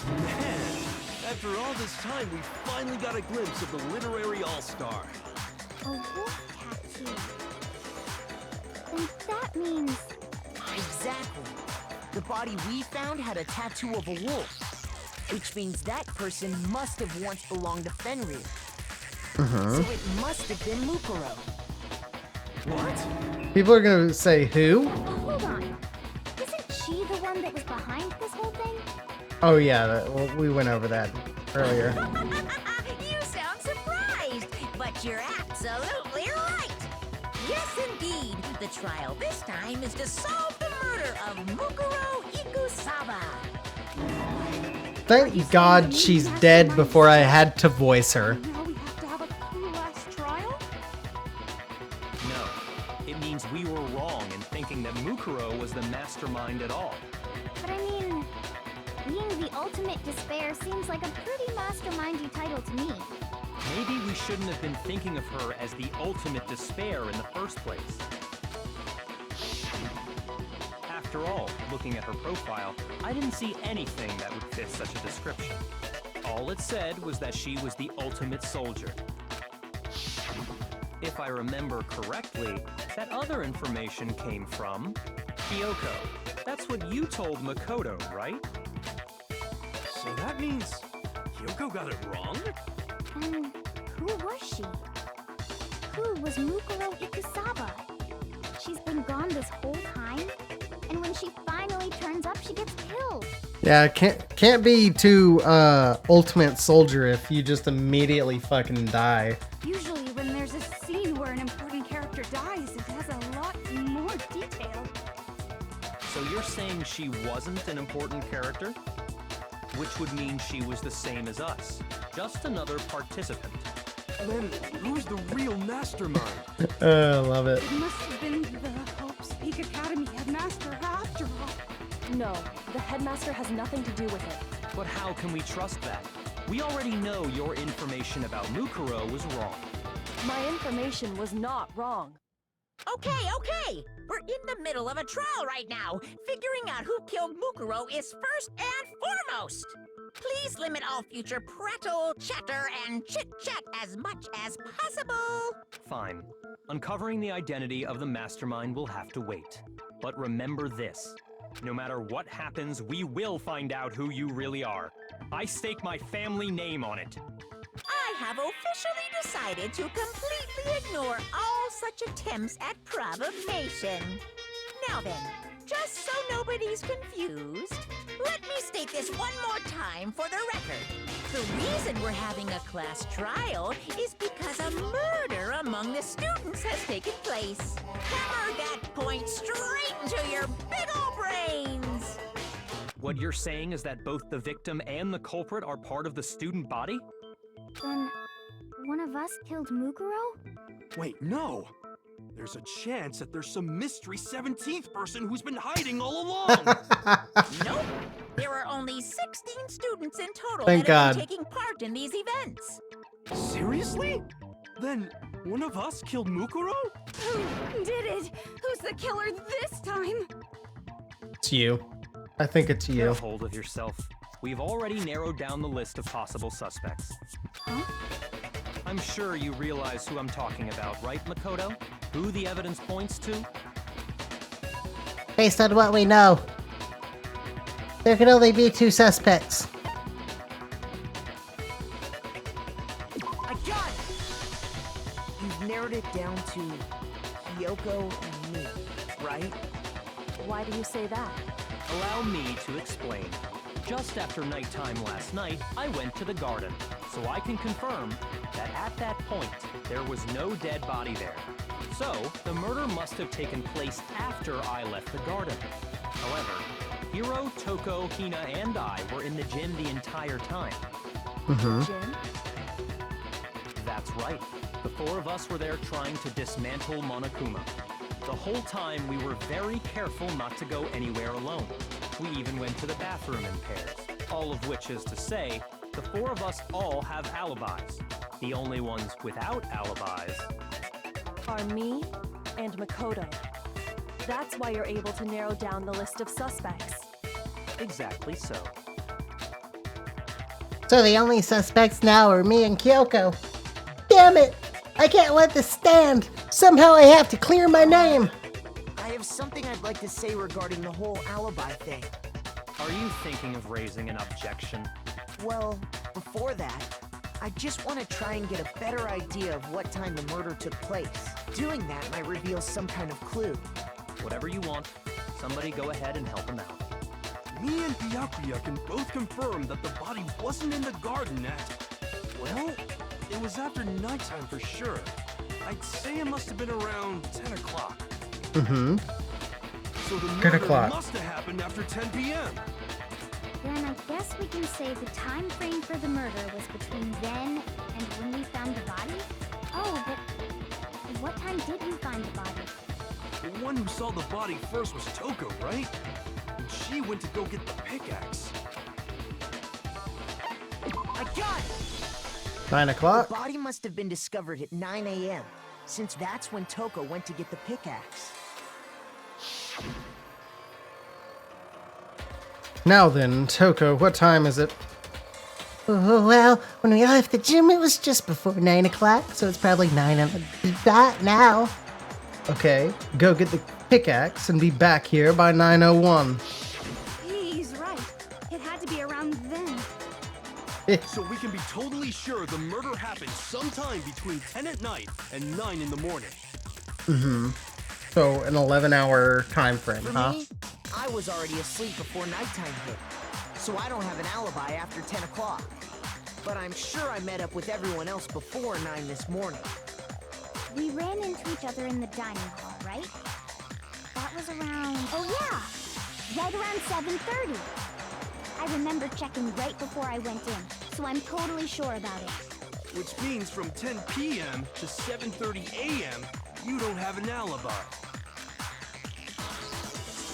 Man, after all this time, we finally got a glimpse of the literary all-star. A wolf tattoo. And that means... Exactly. The body we found had a tattoo of a wolf. which means that person must have once belonged to Fenrir. Uh-huh. So it must have been Mukuro. What? People are gonna say who? Hold on. Isn't she the one that was behind this whole thing? Oh yeah, we went over that earlier. You sound surprised, but you're absolutely right. Yes, indeed. The trial this time is to solve the murder of Mukuro Ikusaba. Thank God she's dead before I had to voice her. Now we have to have a cool last trial? No. It means we were wrong in thinking that Mukuro was the mastermind at all. But I mean, being the ultimate despair seems like a pretty mastermindy title to me. Maybe we shouldn't have been thinking of her as the ultimate despair in the first place. After all, looking at her profile, I didn't see anything that would fit such a description. All it said was that she was the ultimate soldier. If I remember correctly, that other information came from Kyoko. That's what you told Makoto, right? So that means Kyoko got it wrong? And who was she? Who was Mukuro Ikusaba? She's been gone this whole time? And when she finally turns up, she gets killed. Yeah, can't be too ultimate soldier if you just immediately fucking die. Usually when there's a scene where an important character dies, it has a lot more detail. So you're saying she wasn't an important character? Which would mean she was the same as us, just another participant. Then who's the real mastermind? I love it. It must have been the Hope's Peak Academy headmaster after all. No, the headmaster has nothing to do with it. But how can we trust that? We already know your information about Mukuro was wrong. My information was not wrong. Okay. We're in the middle of a trial right now. Figuring out who killed Mukuro is first and foremost. Please limit all future prattle, chatter, and chit-chat as much as possible. Fine. Uncovering the identity of the mastermind will have to wait. But remember this. No matter what happens, we will find out who you really are. I stake my family name on it. I have officially decided to completely ignore all such attempts at provocation. Now then, just so nobody's confused, let me state this one more time for the record. The reason we're having a class trial is because a murder among the students has taken place. Hammer that point straight into your big ol' brains! What you're saying is that both the victim and the culprit are part of the student body? Then, one of us killed Mukuro? Wait, no! There's a chance that there's some mystery 17th person who's been hiding all along! Nope! There are only 16 students in total Thank that have God. been taking part in these events. Seriously? Then one of us killed Mukuro? Who did it? Who's the killer this time? It's you. I think it's Get you. a hold of yourself. We've already narrowed down the list of possible suspects. Huh? I'm sure you realize who I'm talking about, right, Makoto? Who the evidence points to? Based on what we know, there can only be two suspects. I got it! You've narrowed it down to Kyoko and me, right? Why do you say that? Allow me to explain. Just after nighttime last night, I went to the garden, so I can confirm that at that point, there was no dead body there. So, the murder must have taken place after I left the garden. However, Hiro, Toko, Hina, and I were in the gym the entire time. Mm-hmm. Jin? That's right. The four of us were there trying to dismantle Monokuma. The whole time, we were very careful not to go anywhere alone. We even went to the bathroom in pairs. All of which is to say, the four of us all have alibis. The only ones without alibis Are me and Makoto. That's why you're able to narrow down the list of suspects. exactly so. So the only suspects now are me and Kyoko. Damn it! I can't let this stand! Somehow I have to clear my name! I have something I'd like to say regarding the whole alibi thing. Are you thinking of raising an objection? Well, before that, I just want to try and get a better idea of what time the murder took place. Doing that might reveal some kind of clue. Whatever you want. Somebody go ahead and help him out. Me and Byakuya can both confirm that the body wasn't in the garden at... Well, it was after nighttime for sure. I'd say it must have been around 10 o'clock. Mm-hmm. So the 10 murder o'clock. must have happened after 10 p.m. Then I guess we can say the time frame for the murder was between then and when we found the body? Oh, but what time did we find the body? The one who saw the body first was Toko, right? And she went to go get the pickaxe. I got it! 9 The o'clock? body must have been discovered at 9 a.m., since that's when Toko went to get the pickaxe. Now then, Toko, what time is it? Oh, well, when we left the gym, it was just before 9 o'clock, so it's probably 9 on the dot now. Okay, go get the pickaxe and be back here by 9:01. He's right. It had to be around then. So we can be totally sure the murder happened sometime between 10 at night and 9 in the morning. Mm-hmm. So an 11-hour time frame, For huh? me, I was already asleep before nighttime hit, so I don't have an alibi after 10 o'clock. But I'm sure I met up with everyone else before 9 this morning. We ran into each other in the dining hall, right? That was around... Oh, yeah! Right around 7:30. I remember checking right before I went in, so I'm totally sure about it. Which means from 10 p.m. to 7:30 a.m., you don't have an alibi.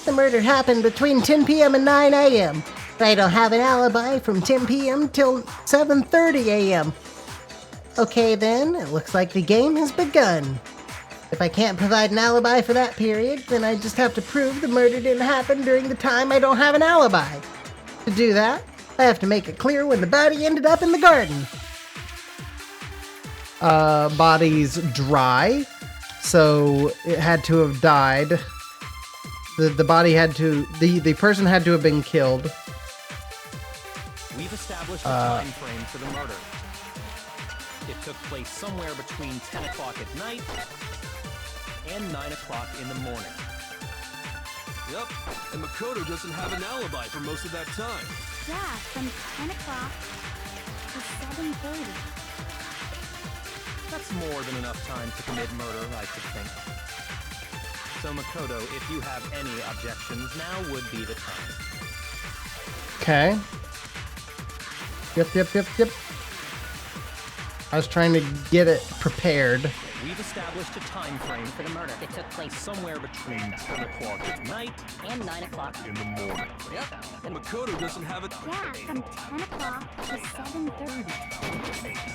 The murder happened between 10 p.m. and 9 a.m. I don't have an alibi from 10 p.m. till 7:30 a.m. Okay then, it looks like the game has begun. If I can't provide an alibi for that period, then I just have to prove the murder didn't happen during the time I don't have an alibi. To do that, I have to make it clear when the body ended up in the garden. Body's dry, so it had to have died. The body had to... The person had to have been killed. We've established a time frame for the murder. It took place somewhere between 10 o'clock at night and 9 o'clock in the morning. Yep, and Makoto doesn't have an alibi for most of that time. Yeah, from 10 o'clock to 7:30. That's more than enough time to commit murder, I should think. So Makoto, if you have any objections, now would be the time. Okay. Yep. I was trying to get it prepared. We've established a time frame for the murder. It took place somewhere between 10 o'clock at night and 9 o'clock in the morning. Yep. And Makoto doesn't have it. Yeah, from 10 o'clock to 7:30.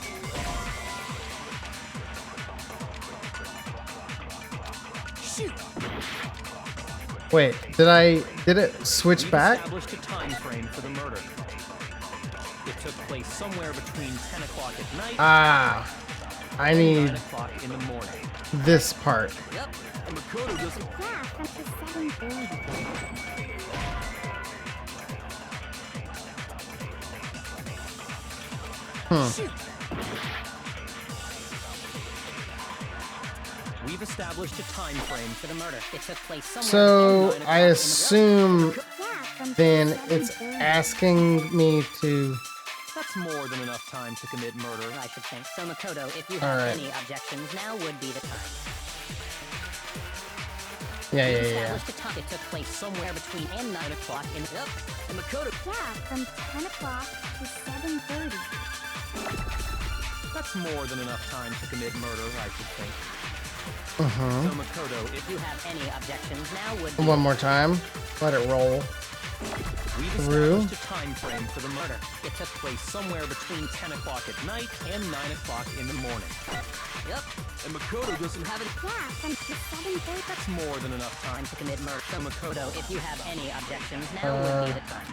Shoot! Wait, did it switch We've back? established a time frame for the murder. It took place somewhere between 10 o'clock at night Ah, I and need 9 o'clock in the morning. this part. Yep. And Makoto doesn't. Yeah, from to 7:30. Shoot! We've established a time frame for the murder. It took place somewhere So between 9 I o'clock assume Yeah, from then 7:30. it's asking me to... That's more than enough time to commit murder, I should think. So Makoto, if you All have right. any objections, now would be the time. Yeah. Established a time. It took place somewhere between 9 o'clock in. Yep. And Makoto. Yeah, from 10 o'clock to 7:30. That's more than enough time to commit murder, I should think. Uh-huh. So Makoto, if you have any objections, now would be One more time. Let it roll. We've through. established a time frame for the murder. It took place somewhere between 10 o'clock at night and 9 o'clock in the morning. Yep. And Makoto doesn't have it. Yeah, from 7:30. That's more than enough time to commit murder. So Makoto, if you have any objections, now would be the time.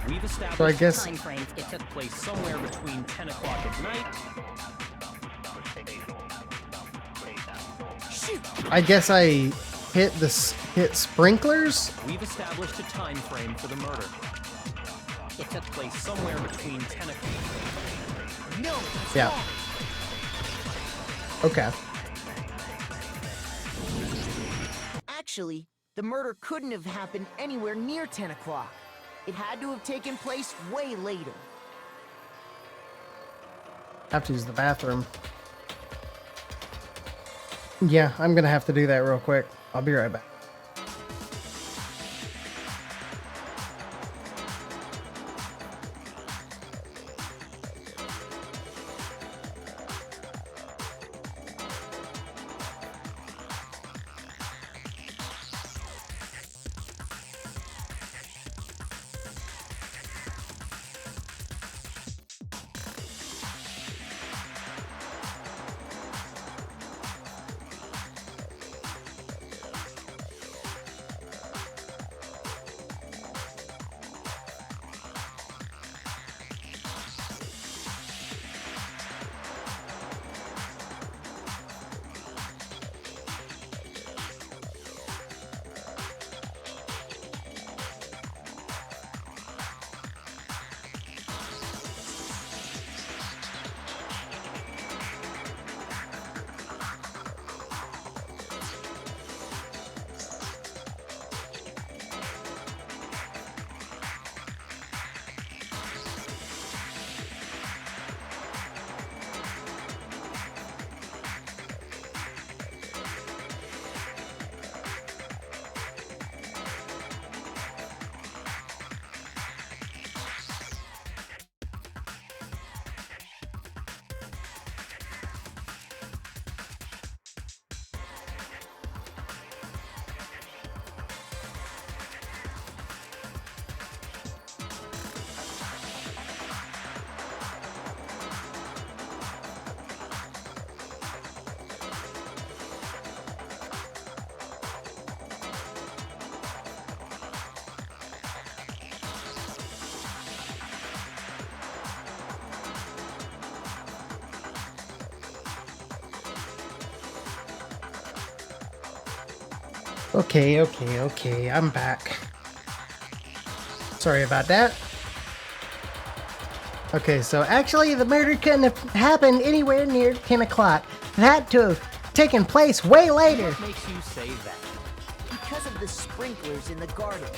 We've established So I guess- a time frame. It took place somewhere between 10 o'clock at night. Shoot! I guess I hit sprinklers? We've established a time frame for the murder. It took place somewhere between 10 o'clock. No. Yeah. Okay. Actually, the murder couldn't have happened anywhere near 10 o'clock. It had to have taken place way later. Have to use the bathroom. Yeah, I'm gonna have to do that real quick. I'll be right back. Okay, I'm back. Sorry about that. Okay, so actually the murder couldn't have happened anywhere near 10 o'clock. It had to have taken place way later. What makes you say that? Because of the sprinklers in the garden.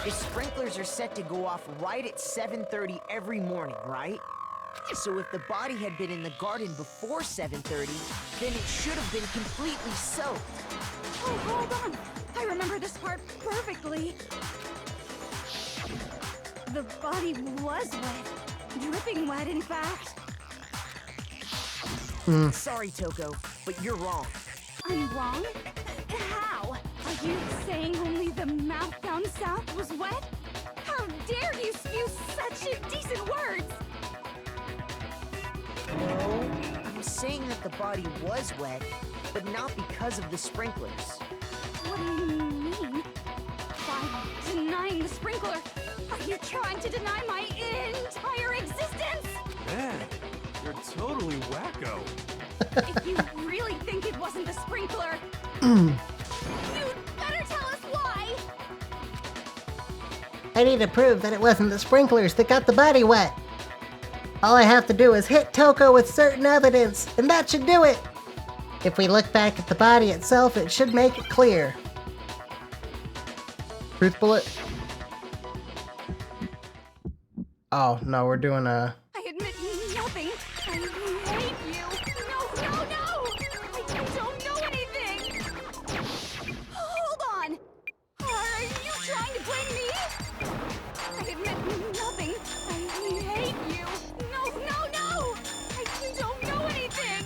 The sprinklers are set to go off right at 7:30 every morning, right? So if the body had been in the garden before 7:30, then it should have been completely soaked. Oh, hold on. I remember this part perfectly. The body was wet. Dripping wet, in fact. Sorry, Toko, but you're wrong. I'm wrong? How? Are you saying only the mouth down south was wet? How dare you spew such indecent words? No, I'm saying that the body was wet, but not because of the sprinklers. What do you mean? By denying the sprinkler, are you trying to deny my entire existence? Man, you're totally wacko. If you really think it wasn't the sprinkler, you'd better tell us why! I need to prove that it wasn't the sprinklers that got the body wet. All I have to do is hit Toko with certain evidence, and that should do it. If we look back at the body itself, it should make it clear. Truth bullet. Oh, no, we're doing a... I admit nothing. I hate you. No! I don't know anything. Hold on. Are you trying to blame me? I admit nothing. I hate you. No! I don't know anything.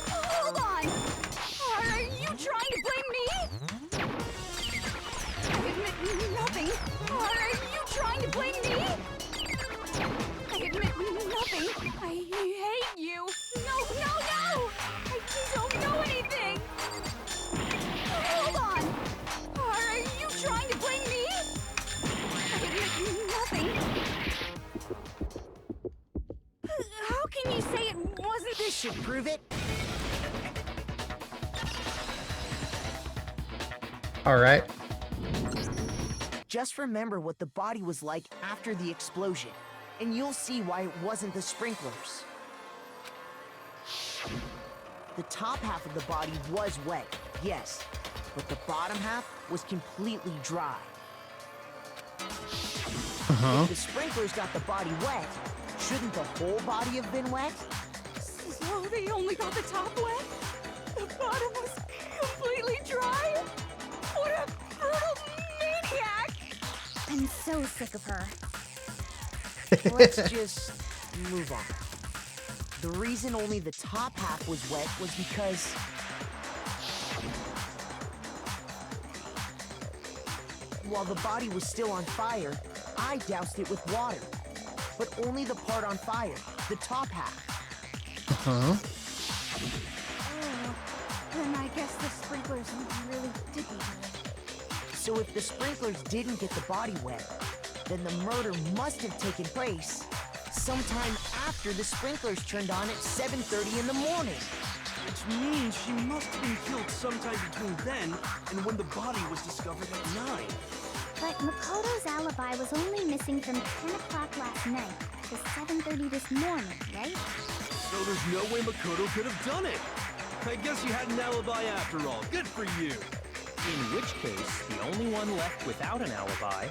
Hold on. Are you trying to blame me? I admit nothing. Are you trying to blame me? I admit nothing. I hate you. No! I don't know anything. Hold on. Are you trying to blame me? I admit nothing. How can you say it wasn't This should prove it. Alright. Just remember what the body was like after the explosion, and you'll see why it wasn't the sprinklers. The top half of the body was wet, yes, but the bottom half was completely dry. If the sprinklers got the body wet, shouldn't the whole body have been wet? So they only got the top wet? The bottom was completely dry? What a brutal maniac! I'm so sick of her. Let's just move on. The reason only the top half was wet was because while the body was still on fire, I doused it with water. But only the part on fire, the top half. Oh, then I guess the sprinklers really didn't do it. So if the sprinklers didn't get the body wet, then the murder must have taken place sometime after the sprinklers turned on at 7:30 in the morning. Which means she must have been killed sometime between then and when the body was discovered at 9. But Makoto's alibi was only missing from 10 o'clock last night to 7:30 this morning, right? So there's no way Makoto could have done it. I guess you had an alibi after all. Good for you. In which case, the only one left without an alibi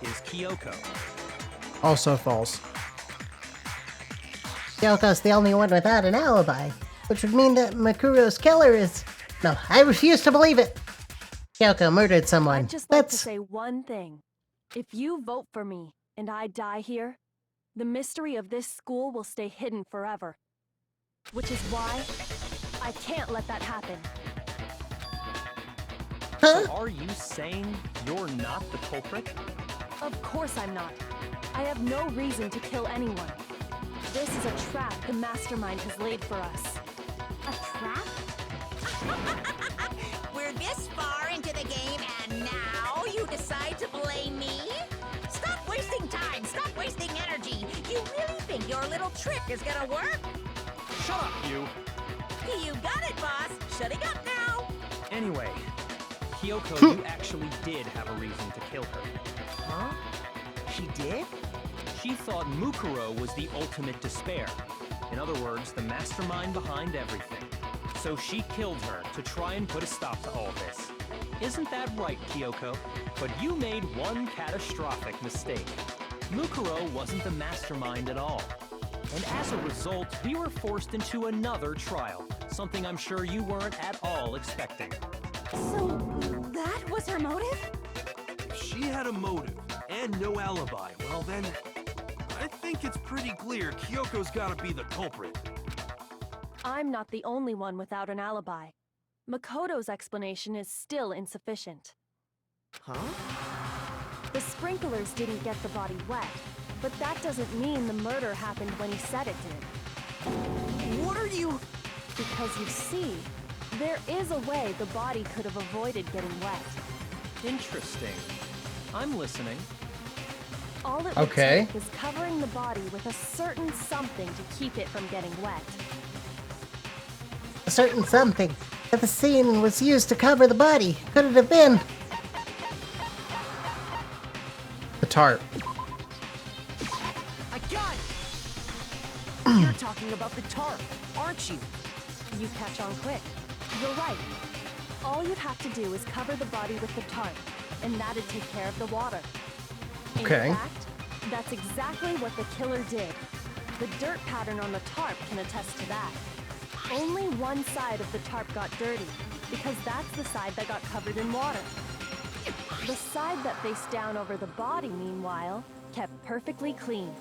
is Kyoko. Also false. Kyoko's the only one without an alibi, which would mean that Makuro's killer is... No, I refuse to believe it. Kyoko murdered someone. I'd just like to say one thing. If you vote for me and I die here, the mystery of this school will stay hidden forever. Which is why I can't let that happen. Huh? So are you saying you're not the culprit? Of course I'm not. I have no reason to kill anyone. This is a trap the mastermind has laid for us. A trap? We're this far into the game and now you decide to blame me? Stop wasting time, stop wasting energy. You really think your little trick is gonna work? Shut up, you! You got it, boss. Shutting up now. Anyway, Kyoko, you actually did have a reason to kill her. Huh? She did? She thought Mukuro was the ultimate despair. In other words, the mastermind behind everything. So she killed her to try and put a stop to all this. Isn't that right, Kyoko? But you made one catastrophic mistake. Mukuro wasn't the mastermind at all. And as a result, we were forced into another trial, something I'm sure you weren't at all expecting. So that was her motive? If she had a motive and no alibi, well then, I think it's pretty clear Kyoko's gotta be the culprit. I'm not the only one without an alibi. Makoto's explanation is still insufficient. Huh? The sprinklers didn't get the body wet, but that doesn't mean the murder happened when he said it did. What are you... Because you see, there is a way the body could have avoided getting wet. Interesting. I'm listening. All it would Okay. take is covering the body with a certain something to keep it from getting wet. A certain something that the scene was used to cover the body. Could it have been? The tarp. I got it! You're talking about the tarp, aren't you? You catch on quick. You're right. All you'd have to do is cover the body with the tarp, and that'd take care of the water. Okay. In fact, that's exactly what the killer did. The dirt pattern on the tarp can attest to that. Only one side of the tarp got dirty, because that's the side that got covered in water. The side that faced down over the body, meanwhile, kept perfectly clean.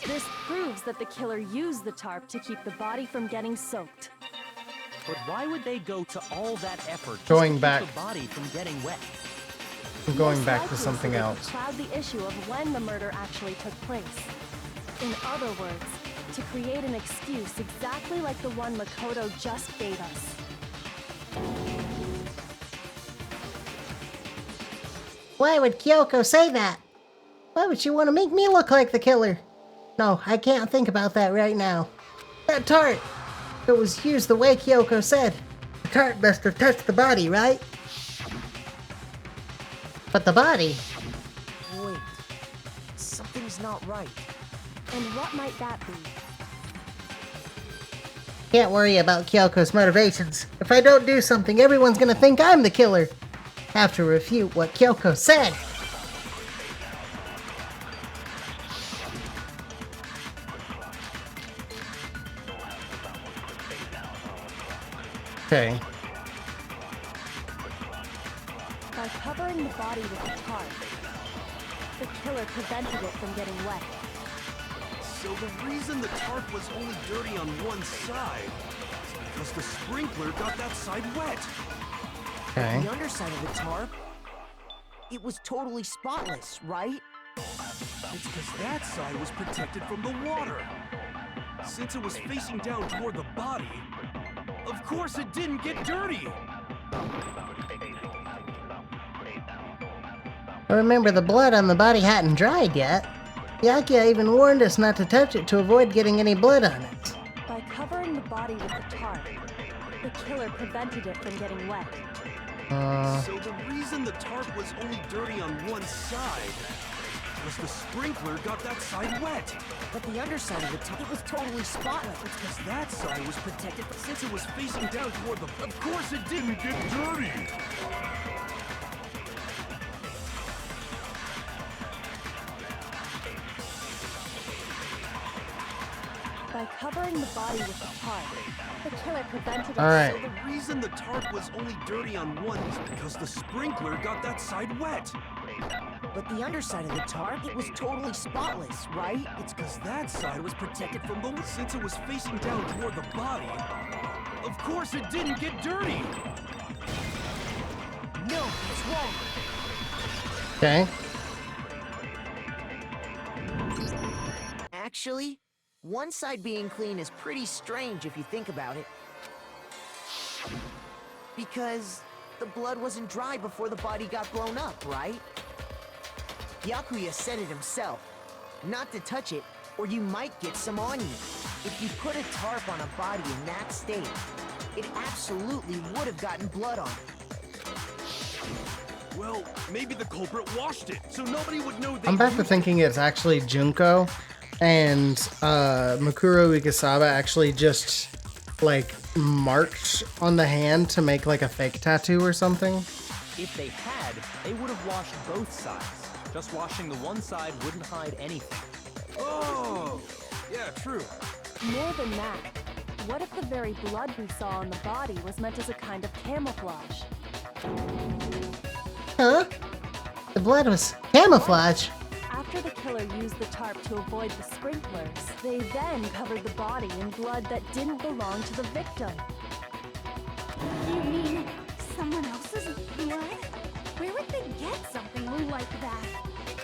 This proves that the killer used the tarp to keep the body from getting soaked. But why would they go to all that effort just Going to back. keep the body from getting wet? I'm going Most back to likely something so they could else. cloud the issue of when the murder actually took place. In other words, to create an excuse exactly like the one Makoto just gave us. Why would Kyoko say that? Why would she want to make me look like the killer? No, I can't think about that right now. That tarp! If it was used the way Kyoko said, the tarp must have touched the body, right? But the body? Wait, something's not right. And what might that be? Can't worry about Kyoko's motivations. If I don't do something, everyone's gonna think I'm the killer. Have to refute what Kyoko said. Okay. By covering the body with a tarp, the killer prevented it from getting wet. So the reason the tarp was only dirty on one side is because the sprinkler got that side wet. Okay. The underside of the tarp, it was totally spotless, right? It's because that side was protected from the water. Since it was facing down toward the body, of course it didn't get dirty. Remember, the blood on the body hadn't dried yet. Byakuya even warned us not to touch it to avoid getting any blood on it. By covering the body with a tarp, the killer prevented it from getting wet. So the reason the tarp was only dirty on one side was the sprinkler got that side wet. But the underside of the tarp, it was totally spotless. It's because that side was protected since it was facing down toward the... Of course it didn't get dirty! By covering the body with a tarp, the killer prevented it. Alright. So the reason the tarp was only dirty on one is because the sprinkler got that side wet. But the underside of the tarp, it was totally spotless, right? It's because that side was protected from the... Since it was facing down toward the body, of course it didn't get dirty! No, it's wrong. Okay. Actually, one side being clean is pretty strange if you think about it. Because the blood wasn't dry before the body got blown up, right? Byakuya said it himself. Not to touch it, or you might get some on you. If you put a tarp on a body in that state, it absolutely would have gotten blood on it. Well, maybe the culprit washed it, so nobody would know they I'm back to used thinking it's actually Junko, and Mukuro Igasaba actually just like marked on the hand to make like a fake tattoo or something. If they had, they would have washed both sides. Just washing the one side wouldn't hide anything. Oh, yeah, true. More than that, what if the very blood we saw on the body was meant as a kind of camouflage? Huh? The blood was camouflage. After the killer used the tarp to avoid the sprinklers, they then covered the body in blood that didn't belong to the victim. You mean someone else's blood? Where would they get something like that?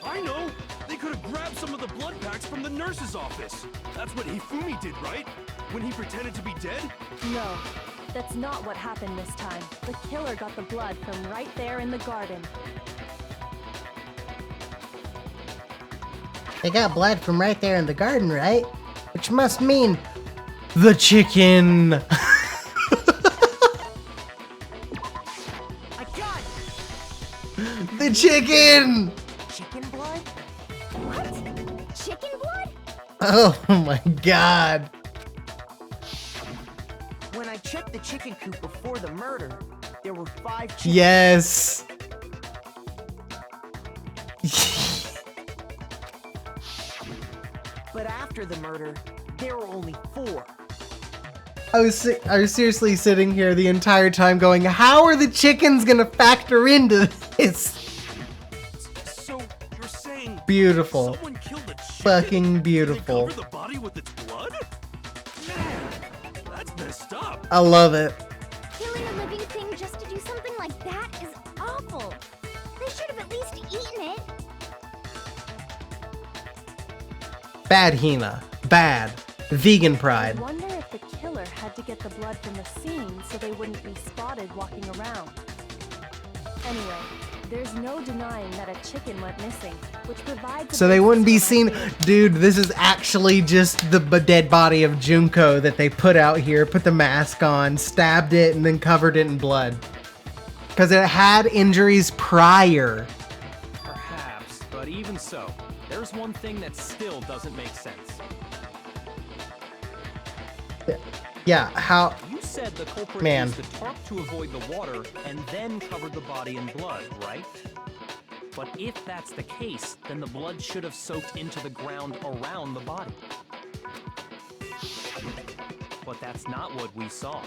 I know! They could have grabbed some of the blood packs from the nurse's office. That's what Hifumi did, right? When he pretended to be dead? No, that's not what happened this time. The killer got the blood from right there in the garden. They got blood from right there in the garden, right? Which must mean The chicken! I got it! The chicken! Chicken blood? What? Chicken blood? Oh my god. When I checked the chicken coop before the murder, there were 5 chickens. Yes. But after the murder, there were only 4. I was seriously sitting here the entire time going, how are the chickens gonna factor into this? So, you're saying... Beautiful. Someone killed a chicken? Fucking beautiful. Did they cover the body with its blood? Man, that's messed up. I love it. Killing a living thing just to do something like that is awful. They should have at least eaten it. Bad Hina. Bad. Vegan I pride. wonder if the killer had to get the blood from the scene so they wouldn't be spotted walking around. Anyway, there's no denying that a chicken went missing, which provides a So they wouldn't be basis for seen. my theory. Dude, this is actually just the dead body of Junko that they put out here, put the mask on, stabbed it, and then covered it in blood. Because it had injuries prior. Perhaps, but even so, there's one thing that still doesn't make sense. Yeah, how... You said the culprit Man. used the tarp to avoid the water and then covered the body in blood, right? But if that's the case, then the blood should have soaked into the ground around the body. But that's not what we saw.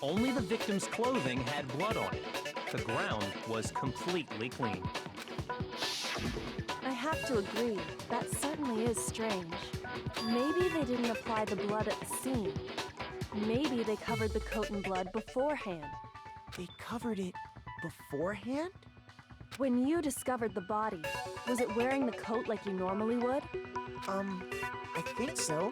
Only the victim's clothing had blood on it. The ground was completely clean. I have to agree, that certainly is strange. Maybe they didn't apply the blood at the scene. Maybe they covered the coat in blood beforehand. They covered it beforehand? When you discovered the body, was it wearing the coat like you normally would? I think so.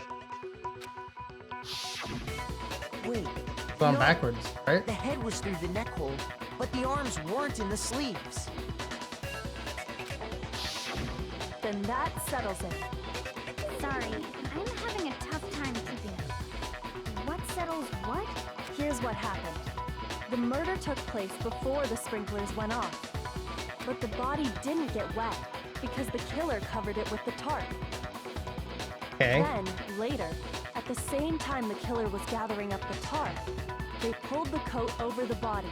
Wait. It's on no, backwards, right? The head was through the neck hole, but the arms weren't in the sleeves. Then that settles it. Sorry, I'm having a tough time keeping up. What settles what? Here's what happened. The murder took place before the sprinklers went off. But the body didn't get wet because the killer covered it with the tarp. Okay. Then, later, at the same time the killer was gathering up the tarp, they pulled the coat over the body,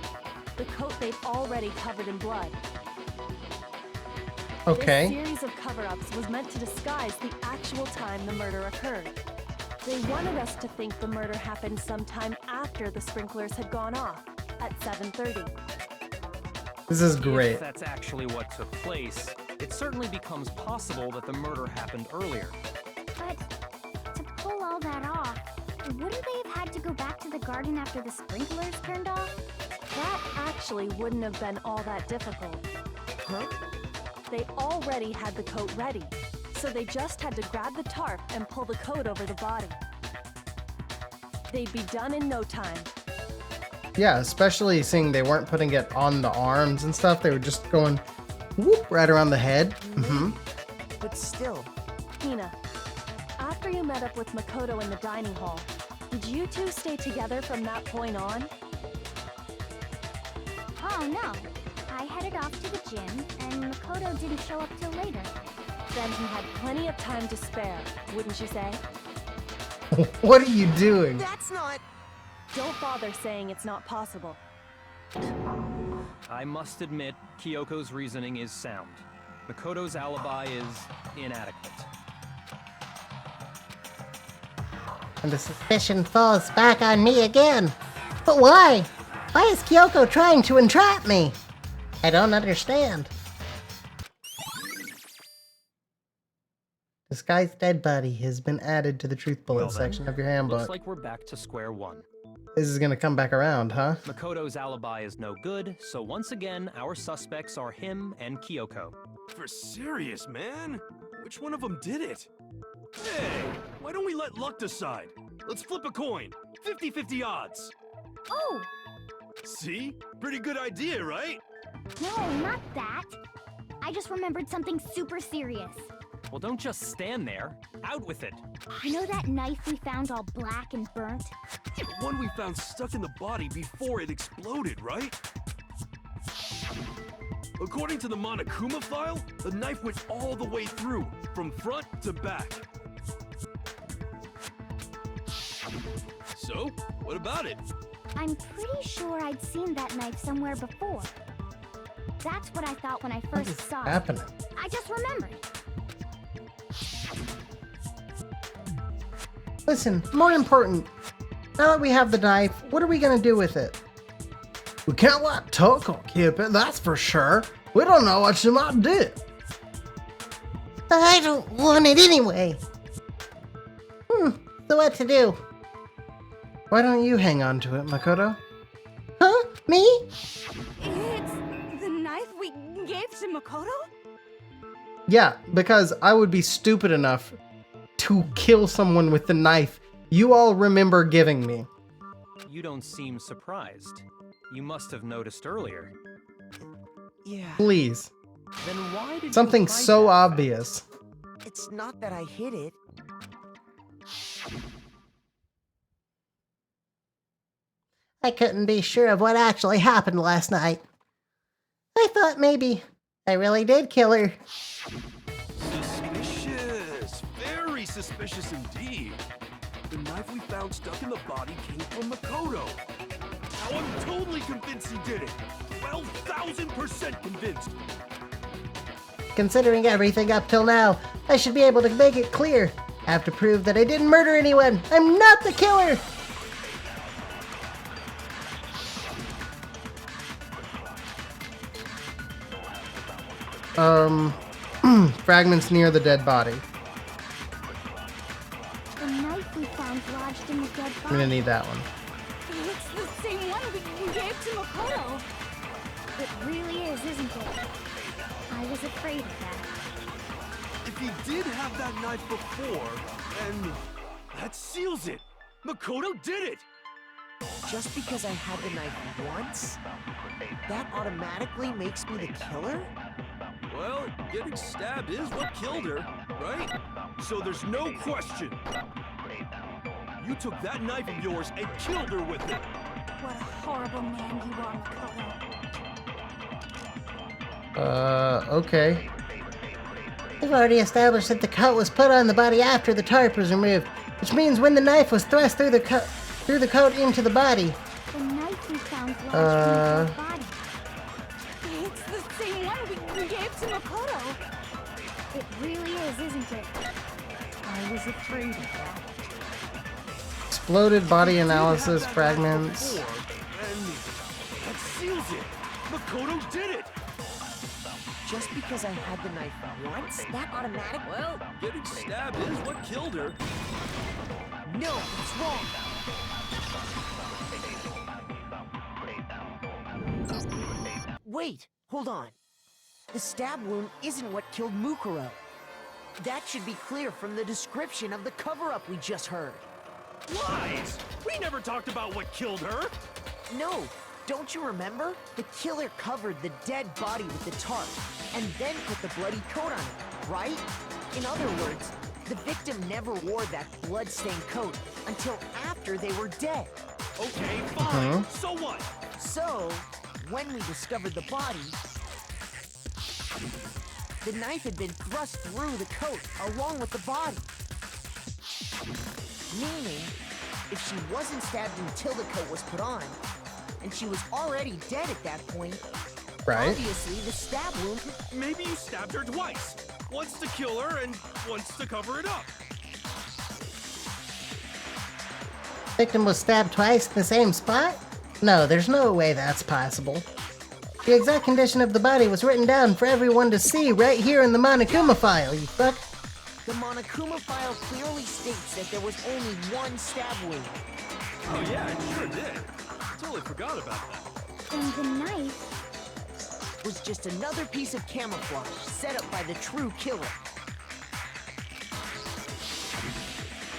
the coat they'd already covered in blood. Okay. This series of cover-ups was meant to disguise the actual time the murder occurred. They wanted us to think the murder happened sometime after the sprinklers had gone off, at 7:30. This is great. If that's actually what took place, it certainly becomes possible that the murder happened earlier. But to pull all that off, wouldn't they have had to go back to the garden after the sprinklers turned off? That actually wouldn't have been all that difficult. Huh? They already had the coat ready, so they just had to grab the tarp and pull the coat over the body. They'd be done in no time. Yeah, especially seeing they weren't putting it on the arms and stuff. They were just going whoop right around the head. Mm-hmm. But still. Hina, after you met up with Makoto in the dining hall, did you two stay together from that point on? Oh no, I headed off to the gym, and Makoto didn't show up till later. Then he had plenty of time to spare, wouldn't you say? What are you doing? That's not... Don't bother saying it's not possible. I must admit, Kyoko's reasoning is sound. Makoto's alibi is inadequate. And the suspicion falls back on me again. But why? Why is Kyoko trying to entrap me? I don't understand. Disguised dead body has been added to the truth bullet Well then, section of your handbook. Looks like we're back to square one. This is gonna come back around, huh? Makoto's alibi is no good, so once again, our suspects are him and Kyoko. For serious, man? Which one of them did it? Hey, why don't we let luck decide? Let's flip a coin. 50-50 odds. Oh, See? Pretty good idea, right? no, not that. I just remembered something super serious. Well, don't just stand there. Out with it. You know that knife we found all black and burnt? The one we found stuck in the body before it exploded, right? According to the Monokuma file, the knife went all the way through, from front to back. So, what about it? I'm pretty sure I'd seen that knife somewhere before. That's what I thought when I What first is saw happening? it. I just remembered. Listen, more important. Now that we have the knife, what are we gonna do with it? We can't let Toko keep it, that's for sure. We don't know what she might do. I don't want it anyway. So what to do? Why don't you hang on to it, Makoto? Huh? Me? It's the knife we gave to Makoto? Yeah, because I would be stupid enough to kill someone with the knife you all remember giving me. You don't seem surprised. You must have noticed earlier. Yeah. Please. Then why did Something you hide so that? obvious. It's not that I hid it. I couldn't be sure of what actually happened last night. I thought maybe I really did kill her. suspicious indeed. The knife we found stuck in the body came from Makoto. Now I'm totally convinced he did it. 12,000% convinced. Considering everything up till now, I should be able to make it clear. I have to prove that I didn't murder anyone. I'm not the killer. Fragments near the dead body. The knife we found lodged in the dead I'm gonna body. need that one. It's the same one we gave to Makoto. It really is, isn't it? I was afraid of that. If he did have that knife before, then that seals it. Makoto did it. Just because I had the knife once, that automatically makes me the killer? Well, getting stabbed is what killed her, right? So there's no question. You took that knife of yours and killed her with it. What a horrible man you are, Makoto. Okay. We've already established that the coat was put on the body after the tarp was removed, which means when the knife was thrust through the coat into the body. The knife we found lodged in the dead body. It's the same one we gave to Makoto. It really is, isn't it? I was afraid of that. Exploded body If he did have analysis that knife fragments. before, then that seals it. Makoto did it. Just because I had the knife once, that automatic? Well, getting stabbed is what killed her. No, it's wrong. Wait, hold on. The stab wound isn't what killed Mukuro. That should be clear from the description of the cover-up we just heard. Lies! We never talked about what killed her. No, don't you remember? The killer covered the dead body with the tarp, and then put the bloody coat on it, right? In other words, the victim never wore that blood-stained coat until after they were dead. Okay, fine. So what? So, when we discovered the body, the knife had been thrust through the coat along with the body. Meaning, if she wasn't stabbed until the coat was put on, and she was already dead at that point, Right. obviously the stab wound... Maybe you stabbed her twice. Once to kill her and once to cover it up. Victim was stabbed twice in the same spot? No, there's no way that's possible. The exact condition of the body was written down for everyone to see right here in the Monokuma file, you fuck. The Monokuma file clearly states that there was only one stab wound. Oh yeah, it sure did. Totally forgot about that. And the knife, Was just another piece of camouflage set up by the true killer.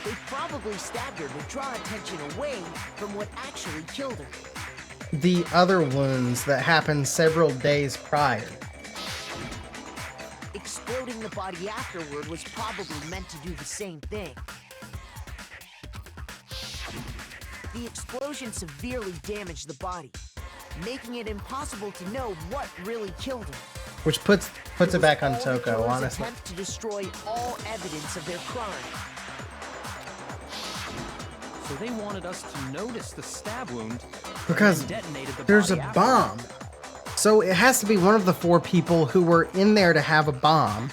They probably stabbed her to draw attention away from what actually killed her. The other wounds that happened several days prior. Exploding the body afterward was probably meant to do the same thing. The explosion severely damaged the body, making it impossible to know what really killed her. Which puts it back on All the Toko, killer's honestly. attempt to destroy all evidence of their crime. So they wanted us to notice the stab wound Because and detonated the there's a body bomb. So it has to be one of the 4 people who were in there to have a bomb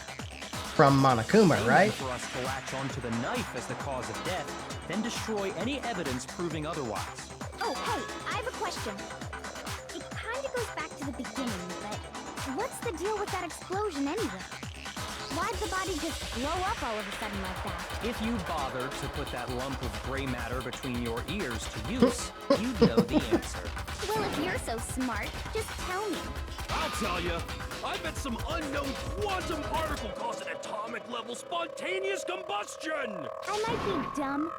from Monokuma, Aiming right? for us to latch onto the knife as the cause of death, then destroy any evidence proving otherwise. oh hey, I have a question. It kinda goes back to the beginning, but what's the deal with that explosion anyway? Why'd the body just blow up all of a sudden like that? If you bothered to put that lump of gray matter between your ears to use, you'd know the answer. Well, if you're so smart, just tell me. I'll tell you. I bet some unknown quantum particle caused an atomic level spontaneous combustion. I might be dumb,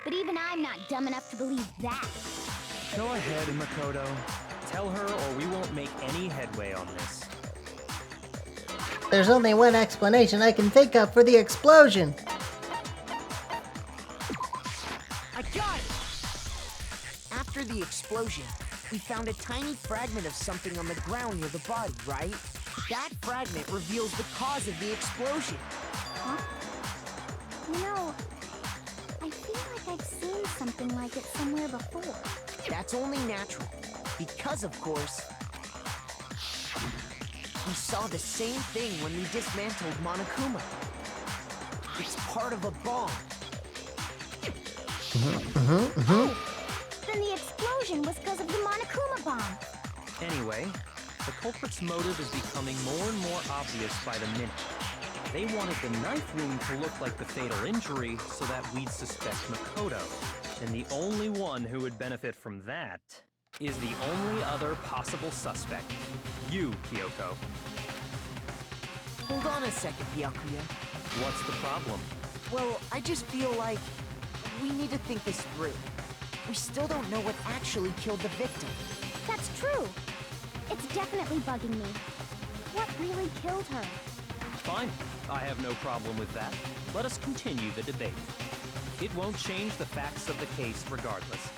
but even I'm not dumb enough to believe that. Go ahead, Makoto. Tell her or we won't make any headway on this. There's only one explanation I can think of for the explosion. I got it! After the explosion, we found a tiny fragment of something on the ground near the body, right? That fragment reveals the cause of the explosion. You know, I feel like I've seen something like it somewhere before. That's only natural. Because, of course, we saw the same thing when we dismantled Monokuma. It's part of a bomb. Oh, then the explosion was because of the Monokuma bomb. Anyway, the culprit's motive is becoming more and more obvious by the minute. They wanted the knife wound to look like the fatal injury so that we'd suspect Makoto. And the only one who would benefit from that is the only other possible suspect. You, Kyoko. Hold on a second, Byakuya. What's the problem? Well, I just feel like we need to think this through. We still don't know what actually killed the victim. That's true. It's definitely bugging me. What really killed her? Fine. I have no problem with that. Let us continue the debate. It won't change the facts of the case regardless.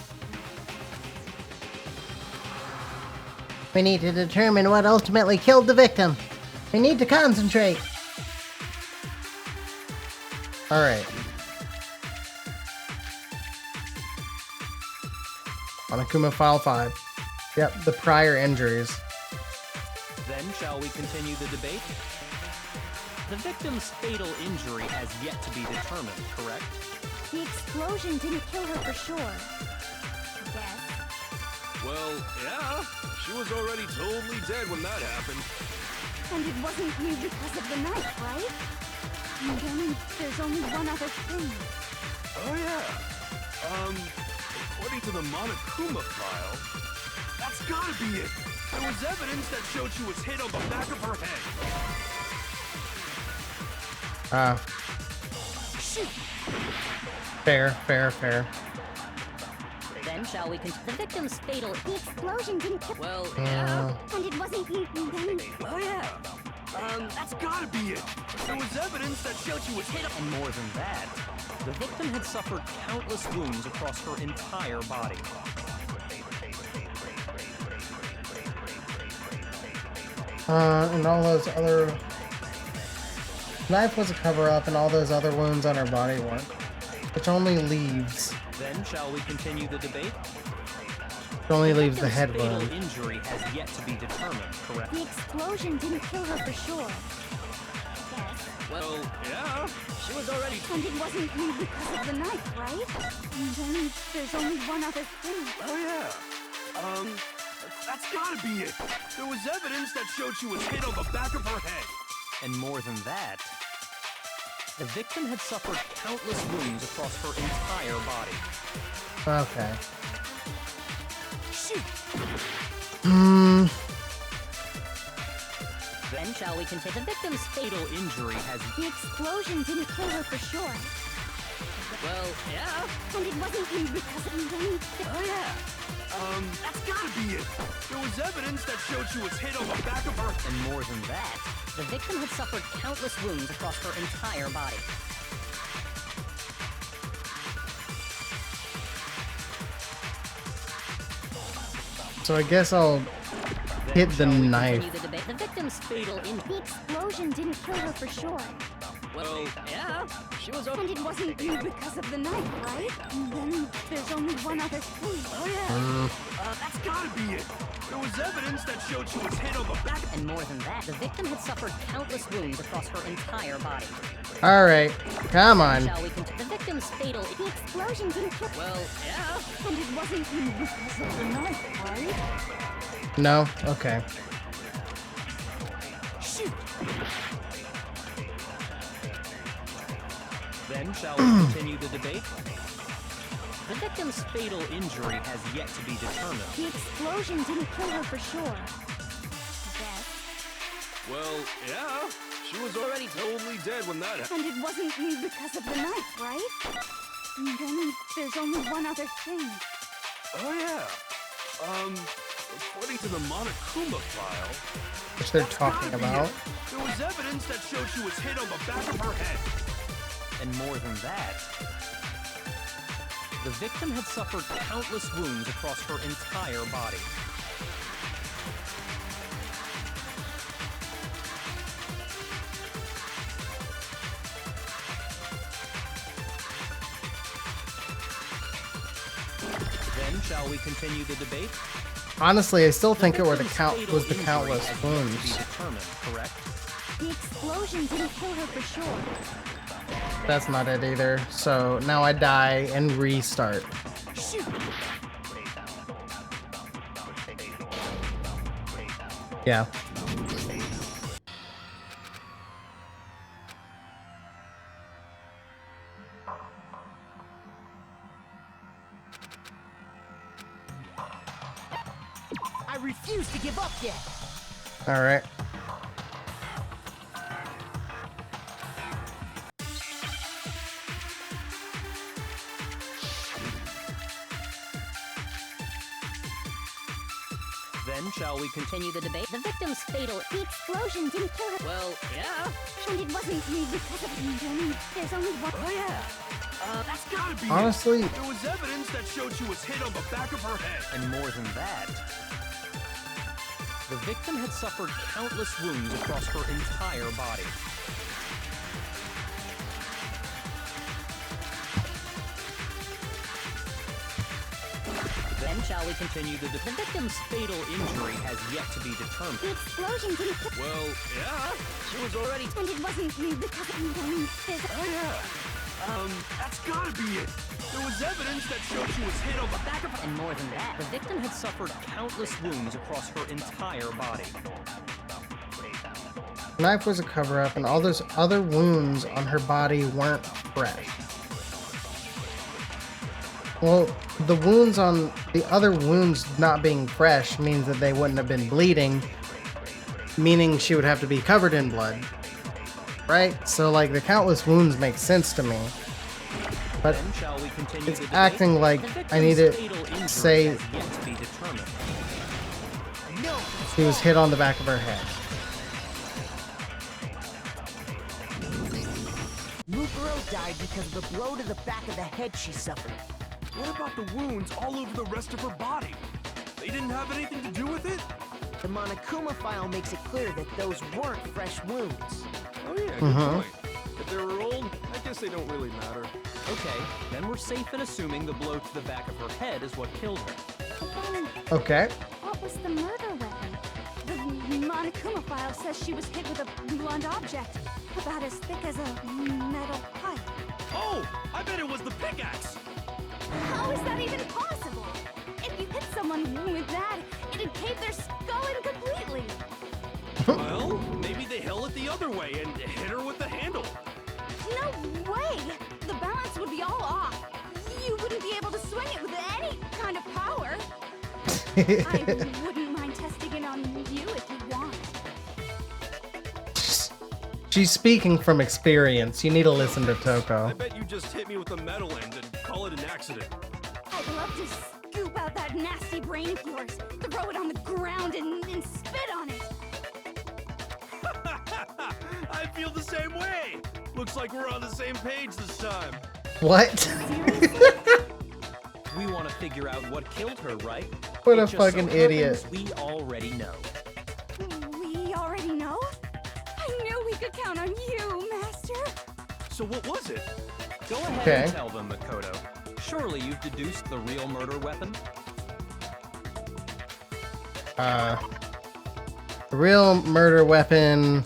We need to determine what ultimately killed the victim. We need to concentrate. Alright. Monokuma File 5. Yep, the prior injuries. Then shall we continue the debate? The victim's fatal injury has yet to be determined, correct? The explosion didn't kill her for sure. I guess. Well, yeah. She was already totally dead when that happened. And it wasn't you because of the knife, right? And then there's only one other thing. Oh, yeah. According to the Monokuma file, that's gotta be it. There was evidence that showed she was hit on the back of her head. Fair. Then shall we continue? The victim's fatal... The explosion didn't kill... Well, Yeah. And it wasn't you then... Oh, yeah. That's gotta be it. There was evidence that showed she was hit on. and more than that, the victim had suffered countless wounds across her entire body. And all those other... Knife was a cover-up and all those other wounds on her body weren't. Which only leaves... Then shall we continue the debate? It only leaves the head fatal wound. injury has yet to be determined, correct? The explosion didn't kill her for sure. Yes. Well, yeah. She was already... And it wasn't you because of the knife, right? And then there's only one other thing. Oh, yeah. That's gotta be it. There was evidence that showed she was hit on the back of her head. And more than that, the victim had suffered countless wounds across her entire body. Okay. Shoot! then shall we continue? The victim's Fatal injury has... The explosion didn't kill her for sure. Well, yeah. And it wasn't you because of then... Oh, yeah. That's gotta be it. There was evidence that showed she was hit on the back of her... And more than that, the victim had suffered countless wounds across her entire body. So I guess I'll hit the Shall we knife. continue the debate? The victim's fatal injury. The explosion didn't kill her for sure. Well, yeah. She was... And it wasn't you because of the knife, right? And then there's only one other thing. Oh, yeah. That's gotta be it. There was evidence that showed she was hit on the back... And more than that, the victim had suffered countless wounds across her entire body. Alright, come on. Shall we continue? The victim's fatal... The explosion didn't kill... Well, yeah. And it wasn't you because of the knife, right? No? Okay. Shoot! Then shall we continue the debate? The victim's fatal injury has yet to be determined. The explosion didn't kill her for sure. Yes. Well, yeah. She was already totally dead when that happened. And it wasn't you because of the knife, right? And then there's only one other thing. Oh, yeah. According to the Monokuma file... Which they're that's talking gotta be about. it. There was evidence that showed she was hit on the back of her head. And more than that, the victim had suffered countless wounds across her entire body. Then shall we continue the debate? Honestly, I still think it were the Victim's was the fatal countless injury has yet to be wounds. determined, correct? The explosion didn't kill her for sure. That's not it either. So now I die and restart. Yeah. I refuse to give up yet. All right. Then shall we continue the debate? The victim's fatal. The explosion didn't kill her. Well, yeah. And it wasn't me because of me. There's only one. Oh, yeah. That's gotta be Honestly, it. There was evidence that showed she was hit on the back of her head. And more than that, the victim had suffered countless wounds across her entire body. Then shall we continue the debate? The victim's fatal injury has yet to be determined. The explosion didn't kill her. Well, yeah. She was already. And it wasn't me because of me. There's Oh yeah. That's gotta be it. There was evidence that showed she was hit on the back of her. And more than that, the victim had suffered countless wounds across her entire body. knife was a cover-up, and all those other wounds on her body weren't fresh. Well, the wounds on the other wounds not being fresh means that they wouldn't have been bleeding, meaning she would have to be covered in blood. Right? So, like, the countless wounds make sense to me. But Then shall we continue it's the debate? acting like The I need to victim's fatal injury say has yet to be determined. No. she was hit on the back of her head. Mukuro died because of the blow to the back of the head she suffered. What about the wounds all over the rest of her body? They didn't have anything to do with it? The Monokuma file makes it clear that those weren't fresh wounds. Oh yeah, good point. If they were old, I guess they don't really matter. Okay, then we're safe in assuming the blow to the back of her head is what killed her. Then Okay. what was the murder weapon? The Monokuma file says she was hit with a blunt object, about as thick as a metal pipe. Oh, I bet it was the pickaxe. How is that even possible? If you hit someone with that, it'd cave their skull in completely. Well, maybe they held it the other way and hit her with the handle. No way! The balance would be all off. You wouldn't be able to swing it with any kind of power. I wouldn't mind testing it on you if you want. She's speaking from experience. You need to listen to I Toko. bet you just hit me with a metal end and call it an accident. I'd love to scoop out that nasty brain of yours, throw it on the ground, and spit on it. I feel the same way. Looks like we're on the same page this time. What? We want to figure out what killed her, right? What a It just fucking so idiot. happens we already know. We already know? I knew we could count on you, Master. So what was it? Go ahead Okay. and tell them, Makoto. Surely you've deduced the real murder weapon? The real murder weapon.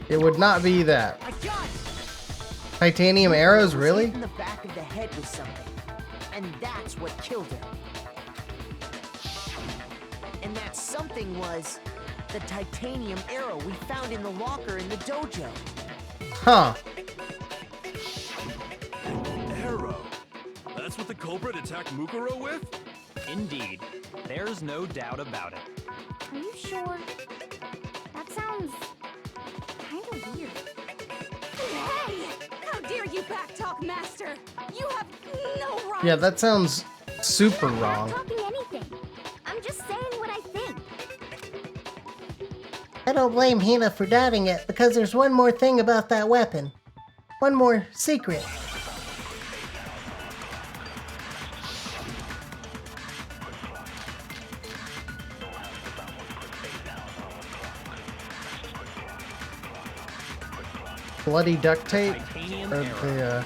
It would not be that. I got it! Titanium arrows, Was really? hit in the back of the head with something, and that's what killed her. And that something was the titanium arrow we found in the locker in the dojo. Huh. Arrow. That's what the culprit attacked Mukuro with? Indeed. There's no doubt about it. Are you sure? That sounds kind of weird. Hey! How dare you backtalk, Master? You have no right. Yeah, that sounds super I'm not wrong. talking anything. I'm just saying what I think. I don't blame Hina for doubting it, because there's one more thing about that weapon. one more secret. Bloody duct tape? Titanium Or arrow.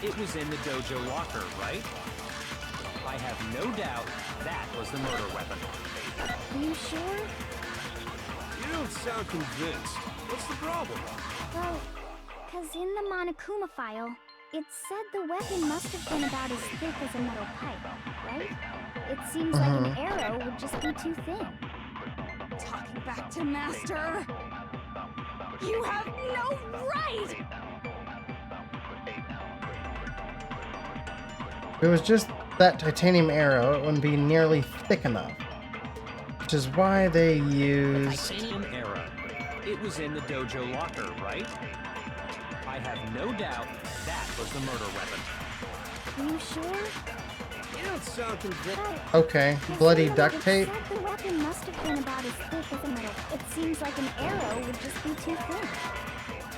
the, It was in the dojo locker, right? I have no doubt that was the murder weapon. Are you sure? You don't sound convinced. What's the problem? Well, because in the Monokuma file, it said the weapon must have been about as thick as a metal pipe, right? It seems like an arrow would just be too thin. Talking back to Master! You have no right! if it was just that titanium arrow, it wouldn't be nearly thick enough. Which is why they used... Titanium arrow. It was in the dojo locker, right? I have no doubt that was the murder weapon. Are you sure? You don't sound convinced. But Okay, bloody duct tape. it said the weapon must have been about as thick as a metal. It seems like an arrow would just be too thin.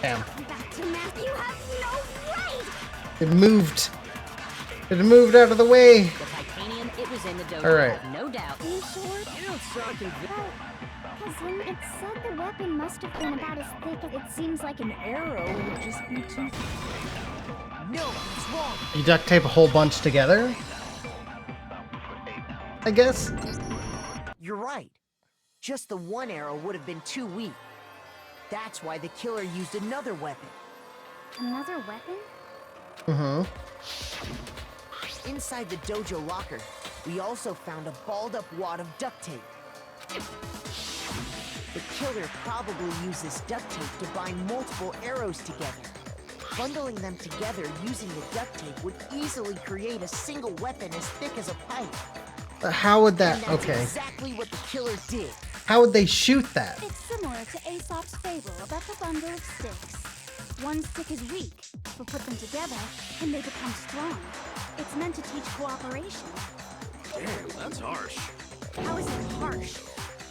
Damn. Back to Master. You have no right! It moved. It moved out of the way. The titanium, it was in the dojo. Alright. No doubt. Are you sure? You don't sound convinced. Because it said the weapon must have been about as thick as... It seems like an arrow would just be too thin. No, it's wrong. You duct tape a whole bunch together? I guess? You're right. Just the one arrow would have been too weak. That's why the killer used another weapon. Another weapon? Mm-hmm. Inside the dojo locker, we also found a balled-up wad of duct tape. The killer probably used this duct tape to bind multiple arrows together. Bundling them together using the duct tape would easily create a single weapon as thick as a pipe. How would that... And that's Okay. exactly what the killer did. How would they shoot that? It's similar to Aesop's fable about the bundle of sticks. One stick is weak, but put them together and they become strong. It's meant to teach cooperation. Damn, that's harsh. How is it harsh?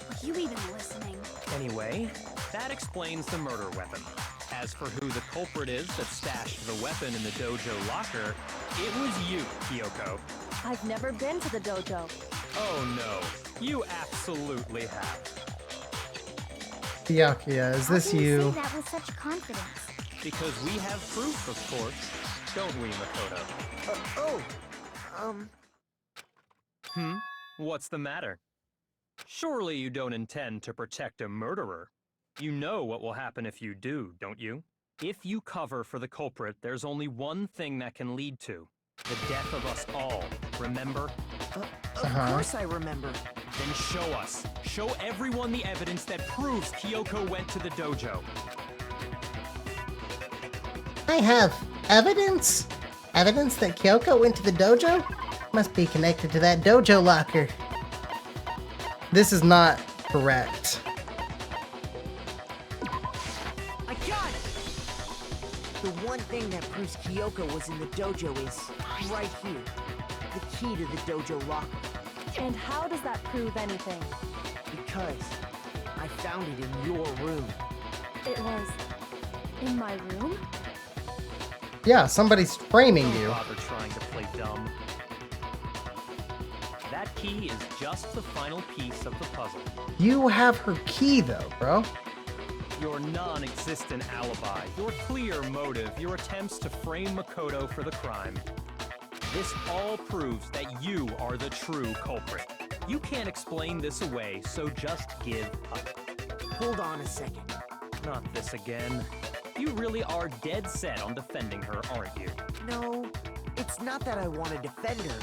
Are you even listening? Anyway, that explains the murder weapon. As for who the culprit is that stashed the weapon in the dojo locker, it was you, Kyoko. I've never been to the dojo. Oh no, you absolutely have. Byakuya, is this How can you you? say that with such confidence? Because we have proof, of course. Don't we, Makoto? What's the matter? Surely you don't intend to protect a murderer. You know what will happen if you do, don't you? If you cover for the culprit, there's only one thing that can lead to. The death of us all, remember? Of course I remember. Then show us. Show everyone the evidence that proves Kyoko went to the dojo. I have evidence? Evidence that Kyoko went to the dojo? Must be connected to that dojo locker. This is not correct. I got it! The one thing that proves Kyoko was in the dojo is right here. The key to the dojo locker. And how does that prove anything? Because I found it in your room. It was in my room? Yeah, somebody's framing Don't you. bother trying to play dumb. That key is just the final piece of the puzzle. You have her key though, bro. Your non-existent alibi, your clear motive, your attempts to frame Makoto for the crime. This all proves that you are the true culprit. You can't explain this away, so just give up. Hold on a second. Not this again. You really are dead set on defending her, aren't you? No, it's not that I want to defend her.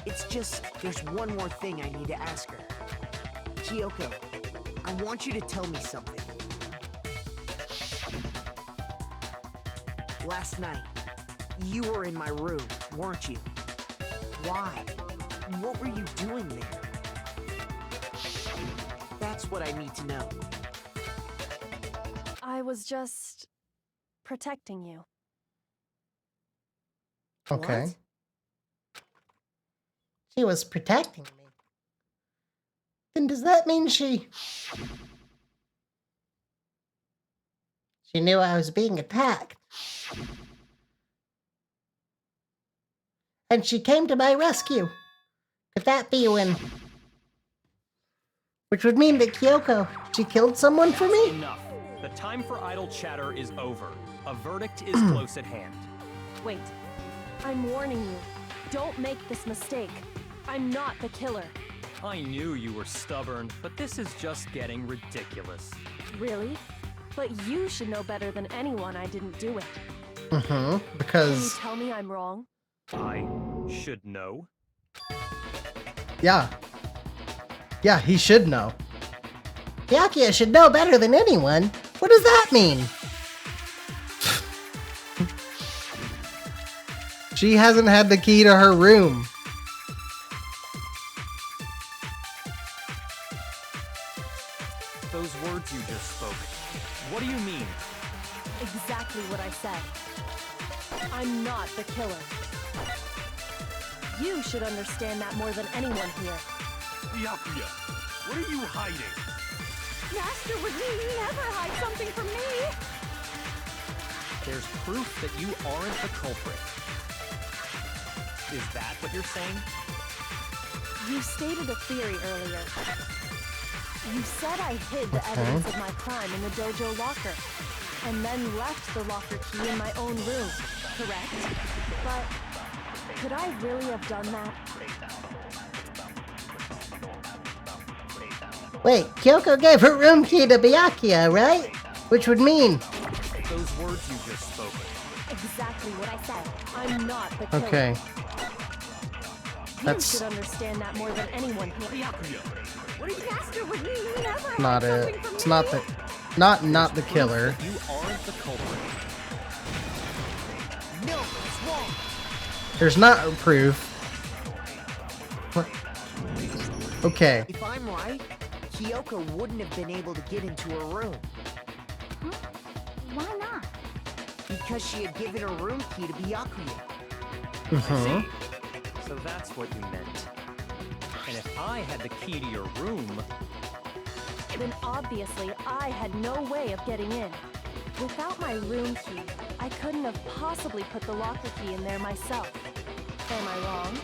It's just there's one more thing I need to ask her. Kyoko, I want you to tell me something. Last night, you were in my room, weren't you? Why? What were you doing there? That's what I need to know. I was just protecting you. Okay. What? She was protecting me. Then does that mean she knew I was being attacked? And she came to my rescue. Could that be when... Which would mean that Kyoko, she killed someone for me? Enough. The time for idle chatter is over. A verdict is close at hand. Wait. I'm warning you. Don't make this mistake. I'm not the killer. I knew you were stubborn, but this is just getting ridiculous. Really? But you should know better than anyone I didn't do it. Mm-hmm, Can you because... tell me I'm wrong? I should know. Yeah. Yeah, he should know. Byakuya should know better than anyone. What does that mean? She hasn't had the key to her room. Those words you just spoke. What do you mean? Exactly what I said. I'm not the killer. You should understand that more than anyone here. Byakuya, what are you hiding? Master would never hide something from me. There's proof that you aren't the culprit. Is that what you're saying? You stated a theory earlier. You said I hid the evidence of my crime in the dojo locker, and then left the locker key in my own room, correct? But could I really have done that? Wait, Kyoko gave her room key to Byakuya, right? Which would mean... Those words you just spoke. Exactly what I said. I'm not the killer. Okay. You That's should understand that more than anyone here. Master would never not hide it. something from It's me. not the... Not the killer. You aren't the culprit. No, it's wrong. There's not proof. What? Okay. If I'm right, Kyoko wouldn't have been able to get into her room Huh? Why not? because she had given her room key to Byakuya. Mhm. So that's what you meant. And if I had the key to your room, Then obviously I had no way of getting in. Without my room key, I couldn't have possibly put the locker key in there myself. Am I wrong?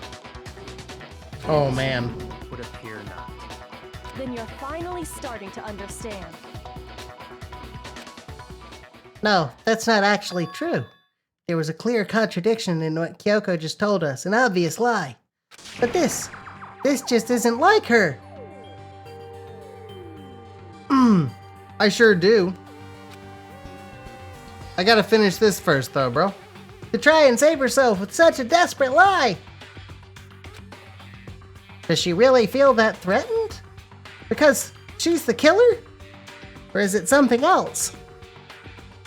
Oh man. would appear not. Then you're finally starting to understand. No, that's not actually true. There was a clear contradiction in what Kyoko just told us, an obvious lie. But this just isn't like her. I sure do. I gotta finish this first though, bro. To try and save herself with such a desperate lie. Does she really feel that threatened? Because she's the killer? Or is it something else?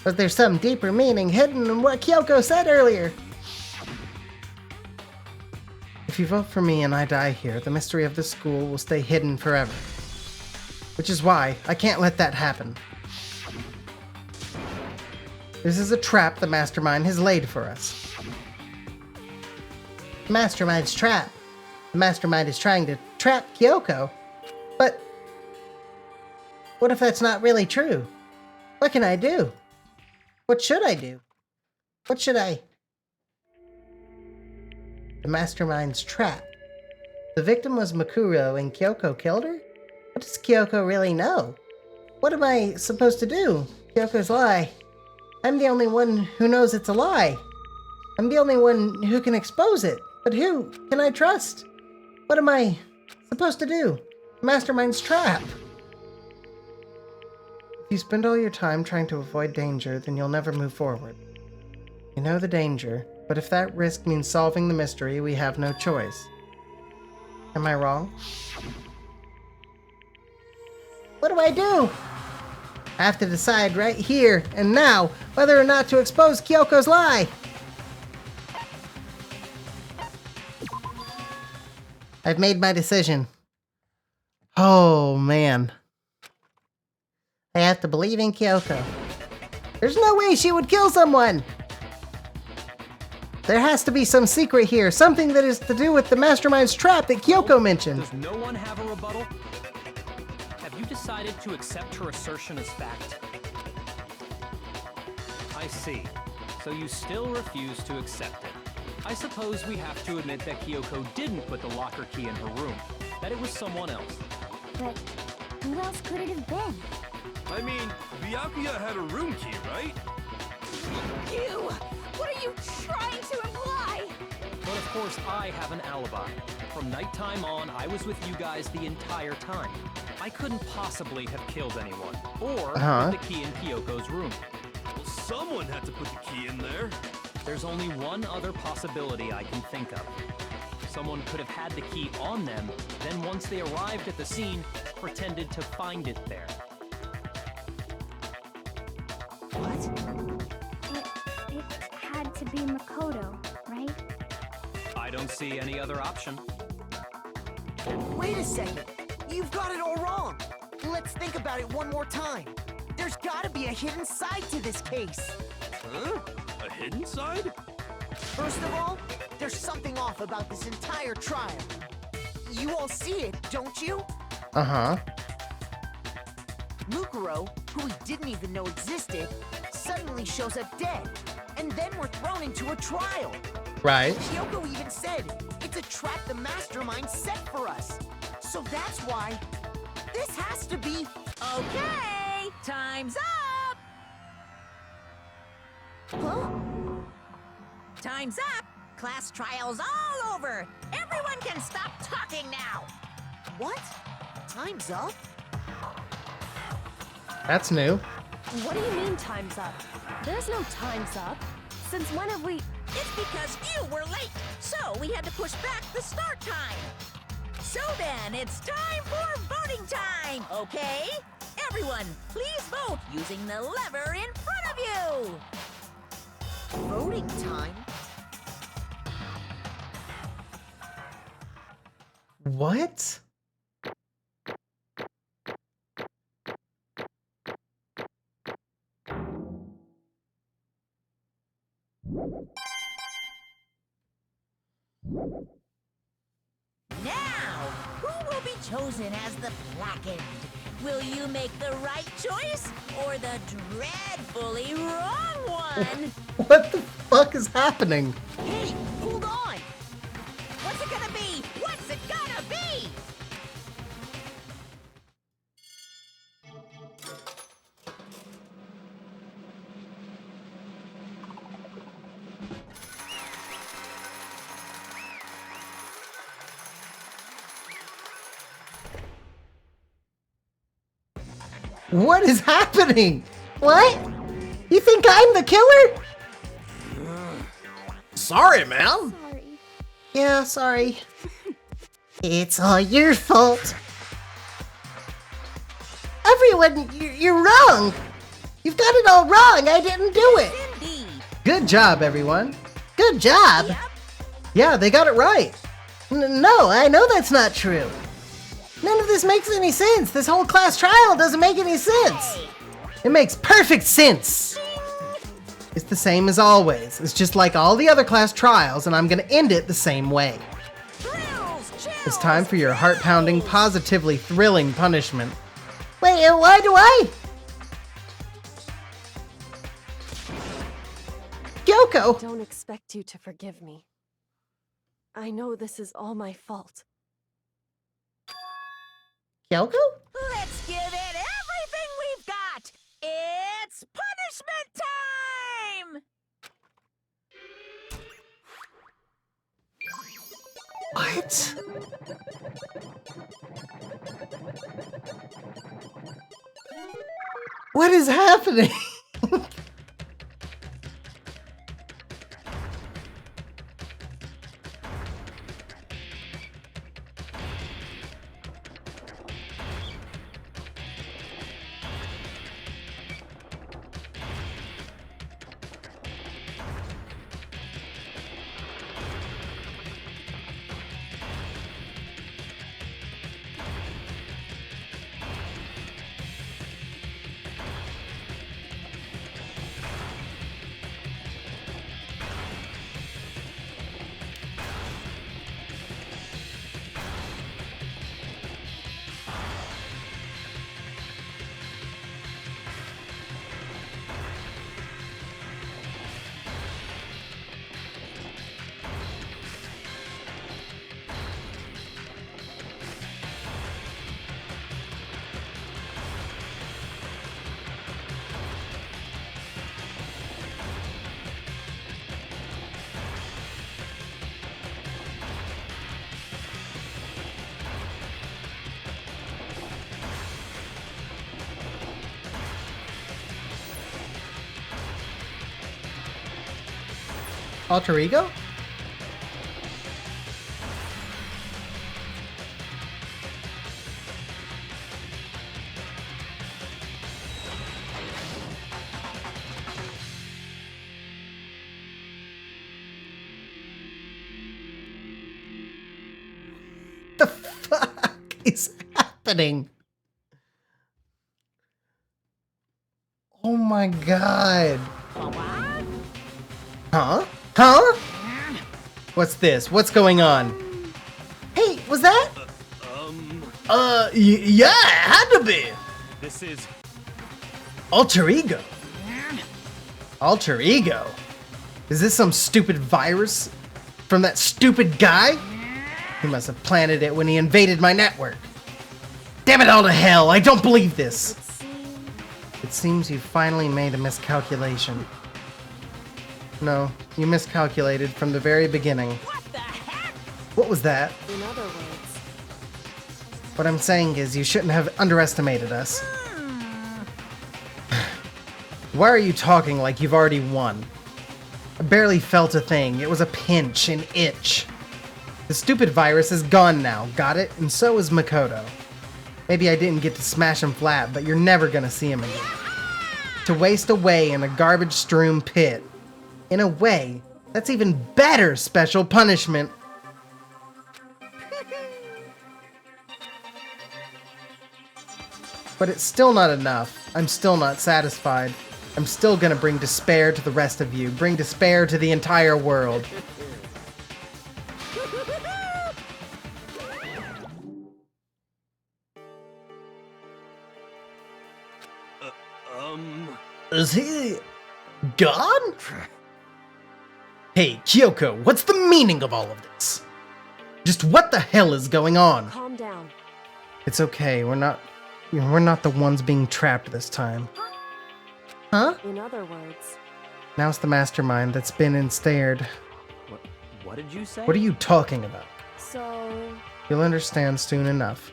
Or is there some deeper meaning hidden in what Kyoko said earlier? If you vote for me and I die here, the mystery of this school will stay hidden forever. Which is why I can't let that happen. This is a trap the Mastermind has laid for us. Mastermind's trap. The Mastermind is trying to trap Kyoko. But what if that's not really true? What can I do? What should I do? What should I... The Mastermind's trap. The victim was Makuro and Kyoko killed her? What does Kyoko really know? What am I supposed to do? Kyoko's lie. I'm the only one who knows it's a lie. I'm the only one who can expose it. But who can I trust? What am I supposed to do? Mastermind's trap. If you spend all your time trying to avoid danger, then you'll never move forward. You know the danger, but if that risk means solving the mystery, we have no choice. Am I wrong? What do I do? I have to decide right here and now whether or not to expose Kyoko's lie. I've made my decision. Oh, man. I have to believe in Kyoko. There's no way she would kill someone! There has to be some secret here, something that is to do with the Mastermind's trap that Kyoko mentioned. Does no one have a rebuttal? Have you decided to accept her assertion as fact? I see. So you still refuse to accept it. I suppose we have to admit that Kyoko didn't put the locker key in her room, that it was someone else. But who else could it have been? I mean, Byakuya had a room key, right? You! What are you trying to imply? But of course, I have an alibi. From nighttime on, I was with you guys the entire time. I couldn't possibly have killed anyone, or put the key in Kyoko's room. Well, someone had to put the key in there. There's only one other possibility I can think of. Someone could have had the key on them, then once they arrived at the scene, pretended to find it there. It had to be Makoto, right? I don't see any other option. Wait a second. You've got it all wrong. Let's think about it one more time. There's gotta be a hidden side to this case. Huh? A hidden side? First of all, there's something off about this entire trial. You all see it, don't you? Mukuro, who we didn't even know existed, suddenly shows up dead. And then we're thrown into a trial. Right. Kyoko even said, it's a trap the mastermind set for us. So that's why this has to be... Okay, time's up! Huh? Time's up! Class trial's all over! Everyone can stop talking now! What? Time's up? That's new. What do you mean time's up? There's no time's up. Since when have we... It's because you were late, so we had to push back the start time. So then, it's time for voting time, okay? Everyone, please vote using the lever in front of you! Voting time? What? Now, who will be chosen as the blackened? Will you make the right choice or the dreadfully wrong one? What the fuck is happening? Hey, hold on! What's it gonna be? What's it gonna be? What is happening? What? You think I'm the killer? Sorry, man. Sorry. Yeah, sorry. It's all your fault. Everyone, you're wrong. You've got it all wrong. I didn't do it. Indeed. Good job, everyone. Good job. Yep. Yeah, they got it right. No, I know that's not true. None of this makes any sense. This whole class trial doesn't make any sense. It makes perfect sense. It's the same as always. It's just like all the other class trials, and I'm gonna end it the same way. Thrills, chills, It's time for your heart-pounding, positively thrilling punishment. Wait, why do I? Kyoko! Don't expect you to forgive me. I know this is all my fault. Kyoko? Let's give it everything we've got! It's punishment time! What? What is happening? Alter ego? The fuck is happening? Oh my god. Huh? Huh? What's this? What's going on? Hey, was that? Yeah, it had to be. This is... Alter ego. Alter ego? Is this some stupid virus from that stupid guy? He must have planted it when he invaded my network. Damn it all to hell, I don't believe this. It seems you finally made a miscalculation. No, you miscalculated from the very beginning. What the heck? What was that? In other words, What I'm saying is you shouldn't have underestimated us. Why are you talking like you've already won? I barely felt a thing. It was a pinch, an itch. The stupid virus is gone now, got it? And so is Makoto. Maybe I didn't get to smash him flat, but you're never gonna see him again. To waste away in a garbage-strewn pit. In a way, that's even better special punishment. But it's still not enough. I'm still not satisfied. I'm still gonna bring despair to the rest of you. Bring despair to the entire world. Is he gone? Hey, Kyoko, what's the meaning of all of this? Just what the hell is going on? calm down. It's okay, we're not the ones being trapped this time. Huh? In other words, Now it's the mastermind that's been ensnared. What did you say? What are you talking about? so You'll understand soon enough.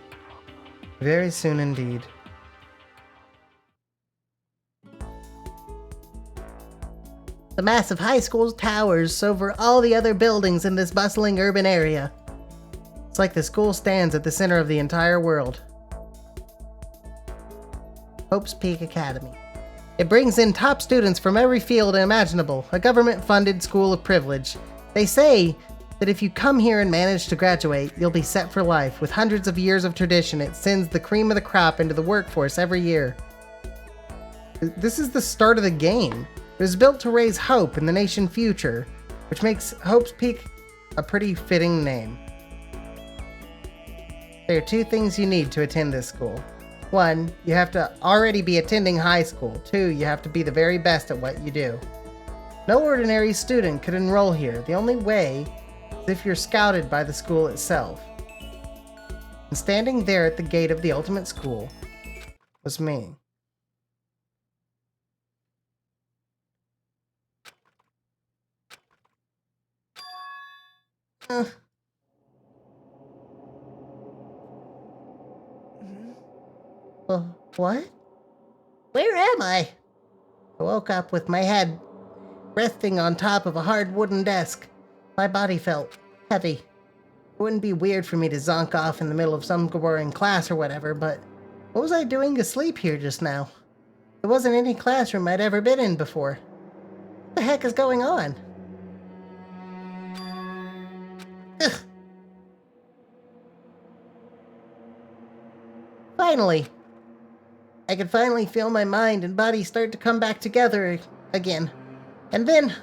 Very soon indeed. The massive high school towers over all the other buildings in this bustling urban area. It's like the school stands at the center of the entire world. Hope's Peak Academy. It brings in top students from every field imaginable, a government-funded school of privilege. They say that if you come here and manage to graduate, you'll be set for life. With hundreds of years of tradition, it sends the cream of the crop into the workforce every year. This is the start of the game. It was built to raise hope in the nation's future, which makes Hope's Peak a pretty fitting name. There are two things you need to attend this school. One, you have to already be attending high school. Two, you have to be the very best at what you do. No ordinary student could enroll here. The only way is if you're scouted by the school itself. And standing there at the gate of the ultimate school was me. What? Where am I? I woke up with my head resting on top of a hard wooden desk. My body felt heavy. It wouldn't be weird for me to zonk off in the middle of some boring class or whatever, but what was I doing asleep here just now? There wasn't any classroom I'd ever been in before. What the heck is going on? Ugh. Finally! I could finally feel my mind and body start to come back together again. And then,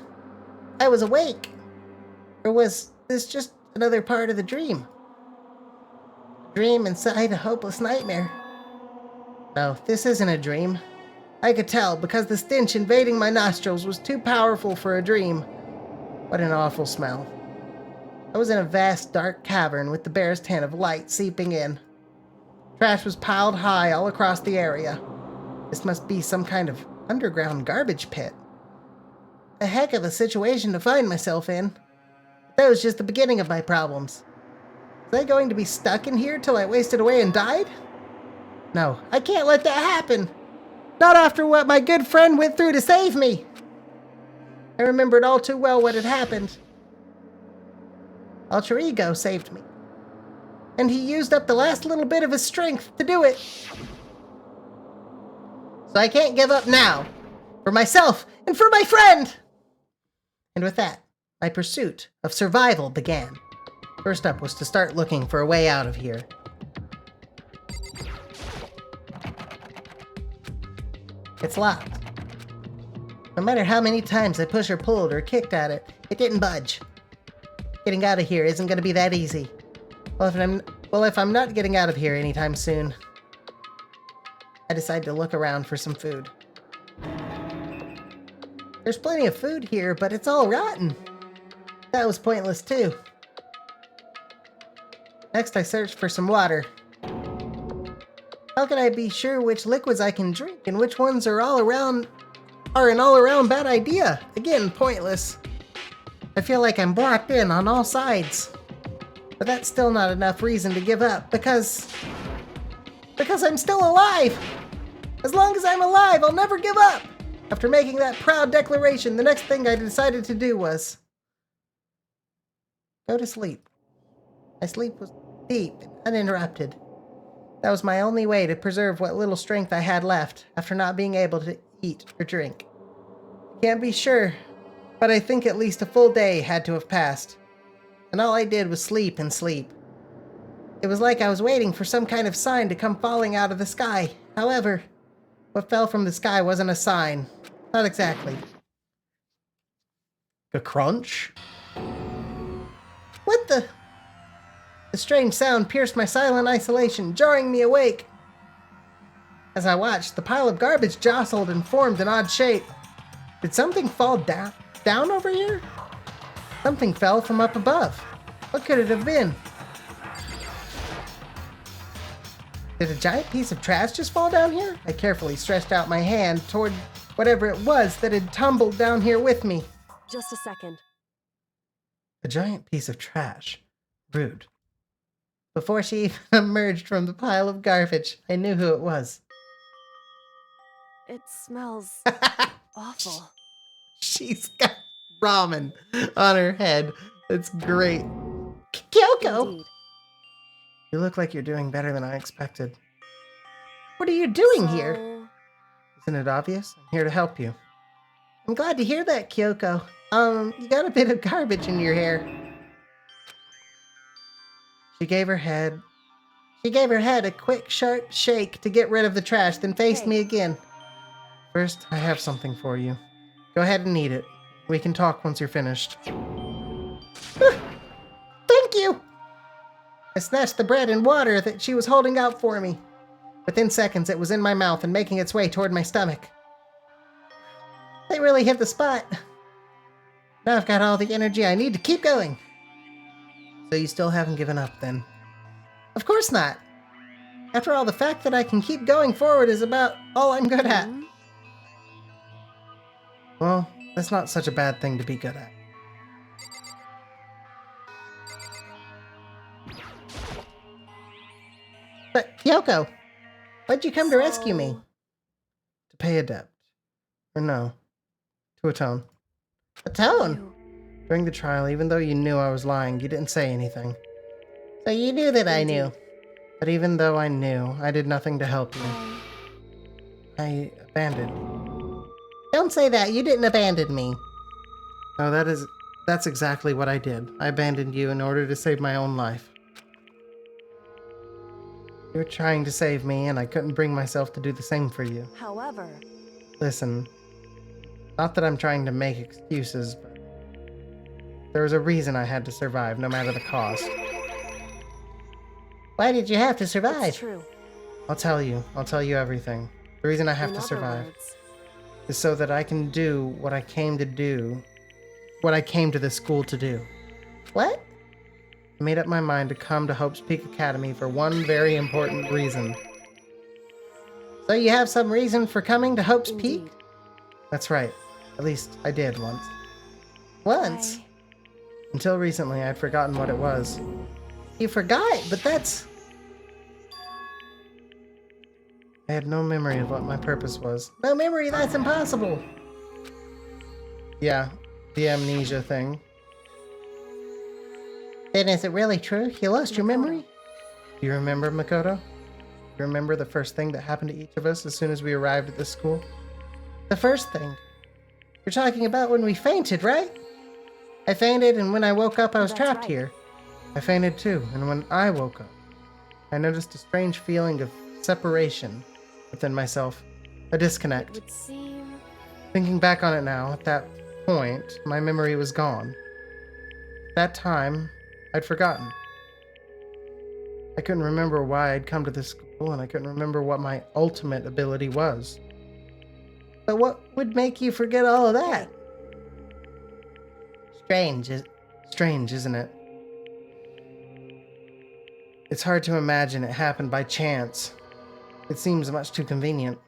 I was awake. Or was this just another part of the dream? A dream inside a hopeless nightmare. No, this isn't a dream. I could tell because the stench invading my nostrils was too powerful for a dream. What an awful smell. I was in a vast dark cavern with the barest hint of light seeping in. Trash was piled high all across the area. This must be some kind of underground garbage pit. A heck of a situation to find myself in. That was just the beginning of my problems. Was I going to be stuck in here till I wasted away and died? No, I can't let that happen. Not after what my good friend went through to save me. I remembered all too well what had happened. Alter Ego saved me. And he used up the last little bit of his strength to do it. So I can't give up now. For myself and for my friend! And with that, my pursuit of survival began. First up was to start looking for a way out of here. It's locked. No matter how many times I pushed or pulled or kicked at it, it didn't budge. Getting out of here isn't going to be that easy. Well, if I'm not getting out of here anytime soon, I decide to look around for some food. There's plenty of food here, but it's all rotten. That was pointless too. Next, I searched for some water. How can I be sure which liquids I can drink and which ones are an all-around bad idea? Again, pointless. I feel like I'm blocked in on all sides. But that's still not enough reason to give up, because I'm still alive! As long as I'm alive, I'll never give up! After making that proud declaration, the next thing I decided to do was go to sleep. My sleep was deep and uninterrupted. That was my only way to preserve what little strength I had left after not being able to eat or drink. Can't be sure, but I think at least a full day had to have passed. And all I did was sleep and sleep. It was like I was waiting for some kind of sign to come falling out of the sky. However, what fell from the sky wasn't a sign. Not exactly. A crunch? What the? The strange sound pierced my silent isolation, jarring me awake. As I watched, the pile of garbage jostled and formed an odd shape. Did something fall down over here? Something fell from up above. What could it have been? Did a giant piece of trash just fall down here? I carefully stretched out my hand toward whatever it was that had tumbled down here with me. Just a second. A giant piece of trash. Rude. Before she even emerged from the pile of garbage, I knew who it was. It smells awful. She's got ramen on her head. It's great. Kyoko! Indeed. You look like you're doing better than I expected. What are you doing here? So, Isn't it obvious? I'm here to help you. I'm glad to hear that, Kyoko. You got a bit of garbage in your hair. She gave her head a quick, sharp shake to get rid of the trash, then faced me again. First, I have something for you. Go ahead and eat it. We can talk once you're finished. Thank you! I snatched the bread and water that she was holding out for me. Within seconds, it was in my mouth and making its way toward my stomach. They really hit the spot. Now I've got all the energy I need to keep going. So you still haven't given up, then? Of course not. After all, the fact that I can keep going forward is about all I'm good at. Well, that's not such a bad thing to be good at. But, Kyoko, why'd you come to rescue me? To pay a debt. Or no. To atone. Atone? During the trial, even though you knew I was lying, you didn't say anything. So you knew that I knew. But even though I knew, I did nothing to help you. I abandoned you. Don't say that. You didn't abandon me. No, that's exactly what I did. I abandoned you in order to save my own life. You were trying to save me, and I couldn't bring myself to do the same for you. however, Listen, not that I'm trying to make excuses, but there was a reason I had to survive, no matter the cost. Why did you have to it's survive? true. I'll tell you everything. The reason I have In to other survive words, is so that I can do what I came to this school to do. What? I made up my mind to come to Hope's Peak Academy for one very important reason. So you have some reason for coming to Hope's Peak? indeed. That's right. At least I did once. Once? I- Until recently, I'd forgotten what it was. You forgot, but that's... I had no memory of what my purpose was. No memory, that's impossible. Yeah, the amnesia thing. Then is it really true? You lost your memory? Do you remember, Makoto? You remember the first thing that happened to each of us as soon as we arrived at this school? The first thing. You're talking about when we fainted, right? I fainted, and when I woke up, I was That's trapped right. here. I fainted too, and when I woke up, I noticed a strange feeling of separation within myself, a It disconnect. would seem. Thinking back on it now, at that point, my memory was gone. That time, I'd forgotten. I couldn't remember why I'd come to this school, and I couldn't remember what my ultimate ability was. But what would make you forget all of that? Strange, isn't it? It's hard to imagine it happened by chance. It seems much too convenient.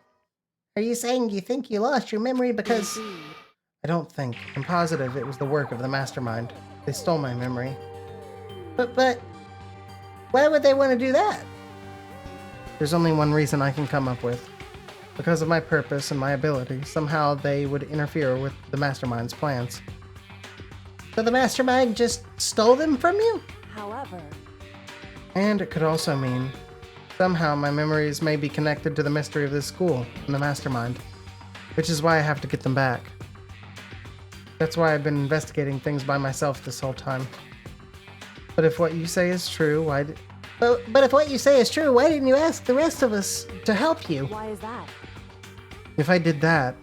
Are you saying you think you lost your memory because... Indeed. I don't think. I'm positive it was the work of the mastermind. They stole my memory. But... Why would they want to do that? There's only one reason I can come up with. Because of my purpose and my ability, somehow they would interfere with the mastermind's plans. So the mastermind just stole them from you? However, And it could also mean somehow my memories may be connected to the mystery of this school and the mastermind, which is why I have to get them back. That's why I've been investigating things by myself this whole time. But if what you say is true, But if what you say is true, why didn't you ask the rest of us to help you? why is that? if I did that,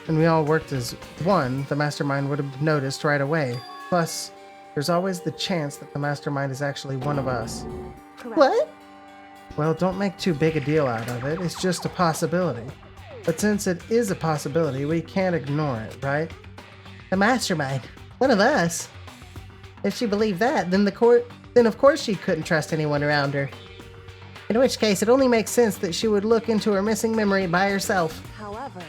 and we all worked as one, the mastermind would have noticed right away. Plus, there's always the chance that the mastermind is actually one of us. Correct. What? Well, don't make too big a deal out of it. It's just a possibility. But since it is a possibility, we can't ignore it, right? The mastermind. One of us. If she believed that, then of course she couldn't trust anyone around her. In which case, it only makes sense that she would look into her missing memory by herself. However,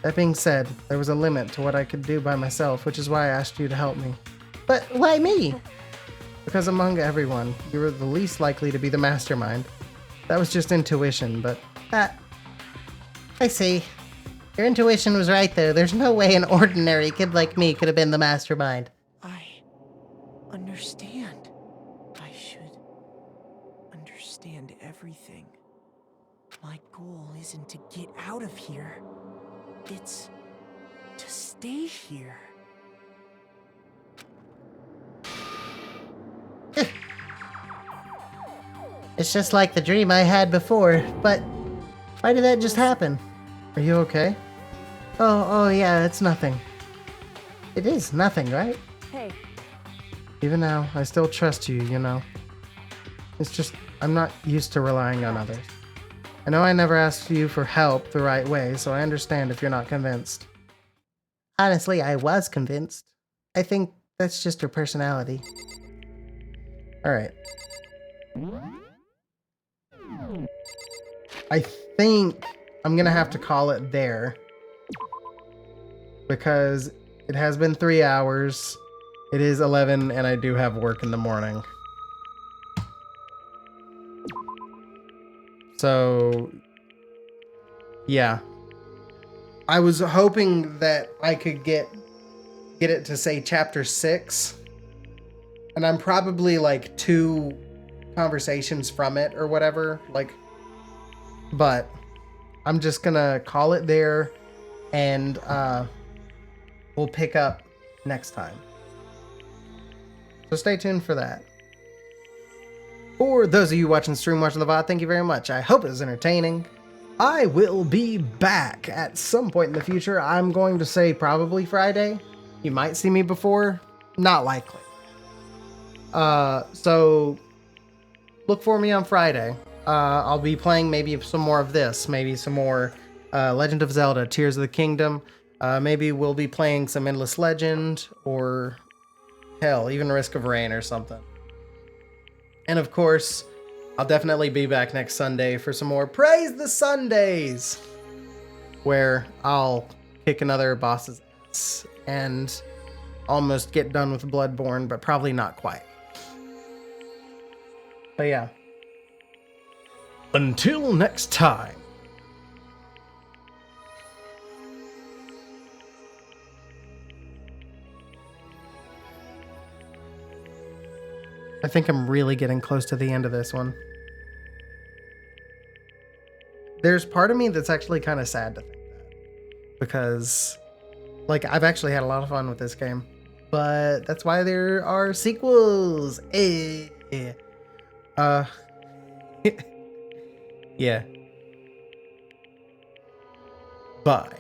That being said, there was a limit to what I could do by myself, which is why I asked you to help me. But why me? Because among everyone, you were the least likely to be the mastermind. That was just intuition, but I see. Your intuition was right there. There's no way an ordinary kid like me could have been the mastermind. I understand. I should understand everything. My goal isn't to get out of here. It's to stay here. It's just like the dream I had before, but why did that just happen? are you okay? Oh yeah, it's nothing. It is nothing, right? hey, Even now, I still trust you, you know. It's just, I'm not used to relying on others. I know I never asked you for help the right way, so I understand if you're not convinced. Honestly, I was convinced. I think that's just her personality. Alright. I think I'm gonna have to call it there. Because it has been 3 hours. It is 11 and I do have work in the morning. So, yeah. I was hoping that I could get it to say chapter 6. And I'm probably like 2 conversations from it or whatever. But I'm just gonna call it there and we'll pick up next time. So stay tuned for that. For those of you watching the stream, watching the VOD, thank you very much. I hope it was entertaining. I will be back at some point in the future. I'm going to say probably Friday. You might see me before. Not likely. So look for me on Friday. I'll be playing maybe some more of this. Maybe some more Legend of Zelda, Tears of the Kingdom. Maybe we'll be playing some Endless Legend or hell, even Risk of Rain or something. And of course, I'll definitely be back next Sunday for some more Praise the Sundays, where I'll kick another boss's ass and almost get done with Bloodborne, but probably not quite. But yeah. Until next time. I think I'm really getting close to the end of this one. There's part of me that's actually kind of sad to think that. Because, like, I've actually had a lot of fun with this game. But that's why there are sequels. Yeah. Bye.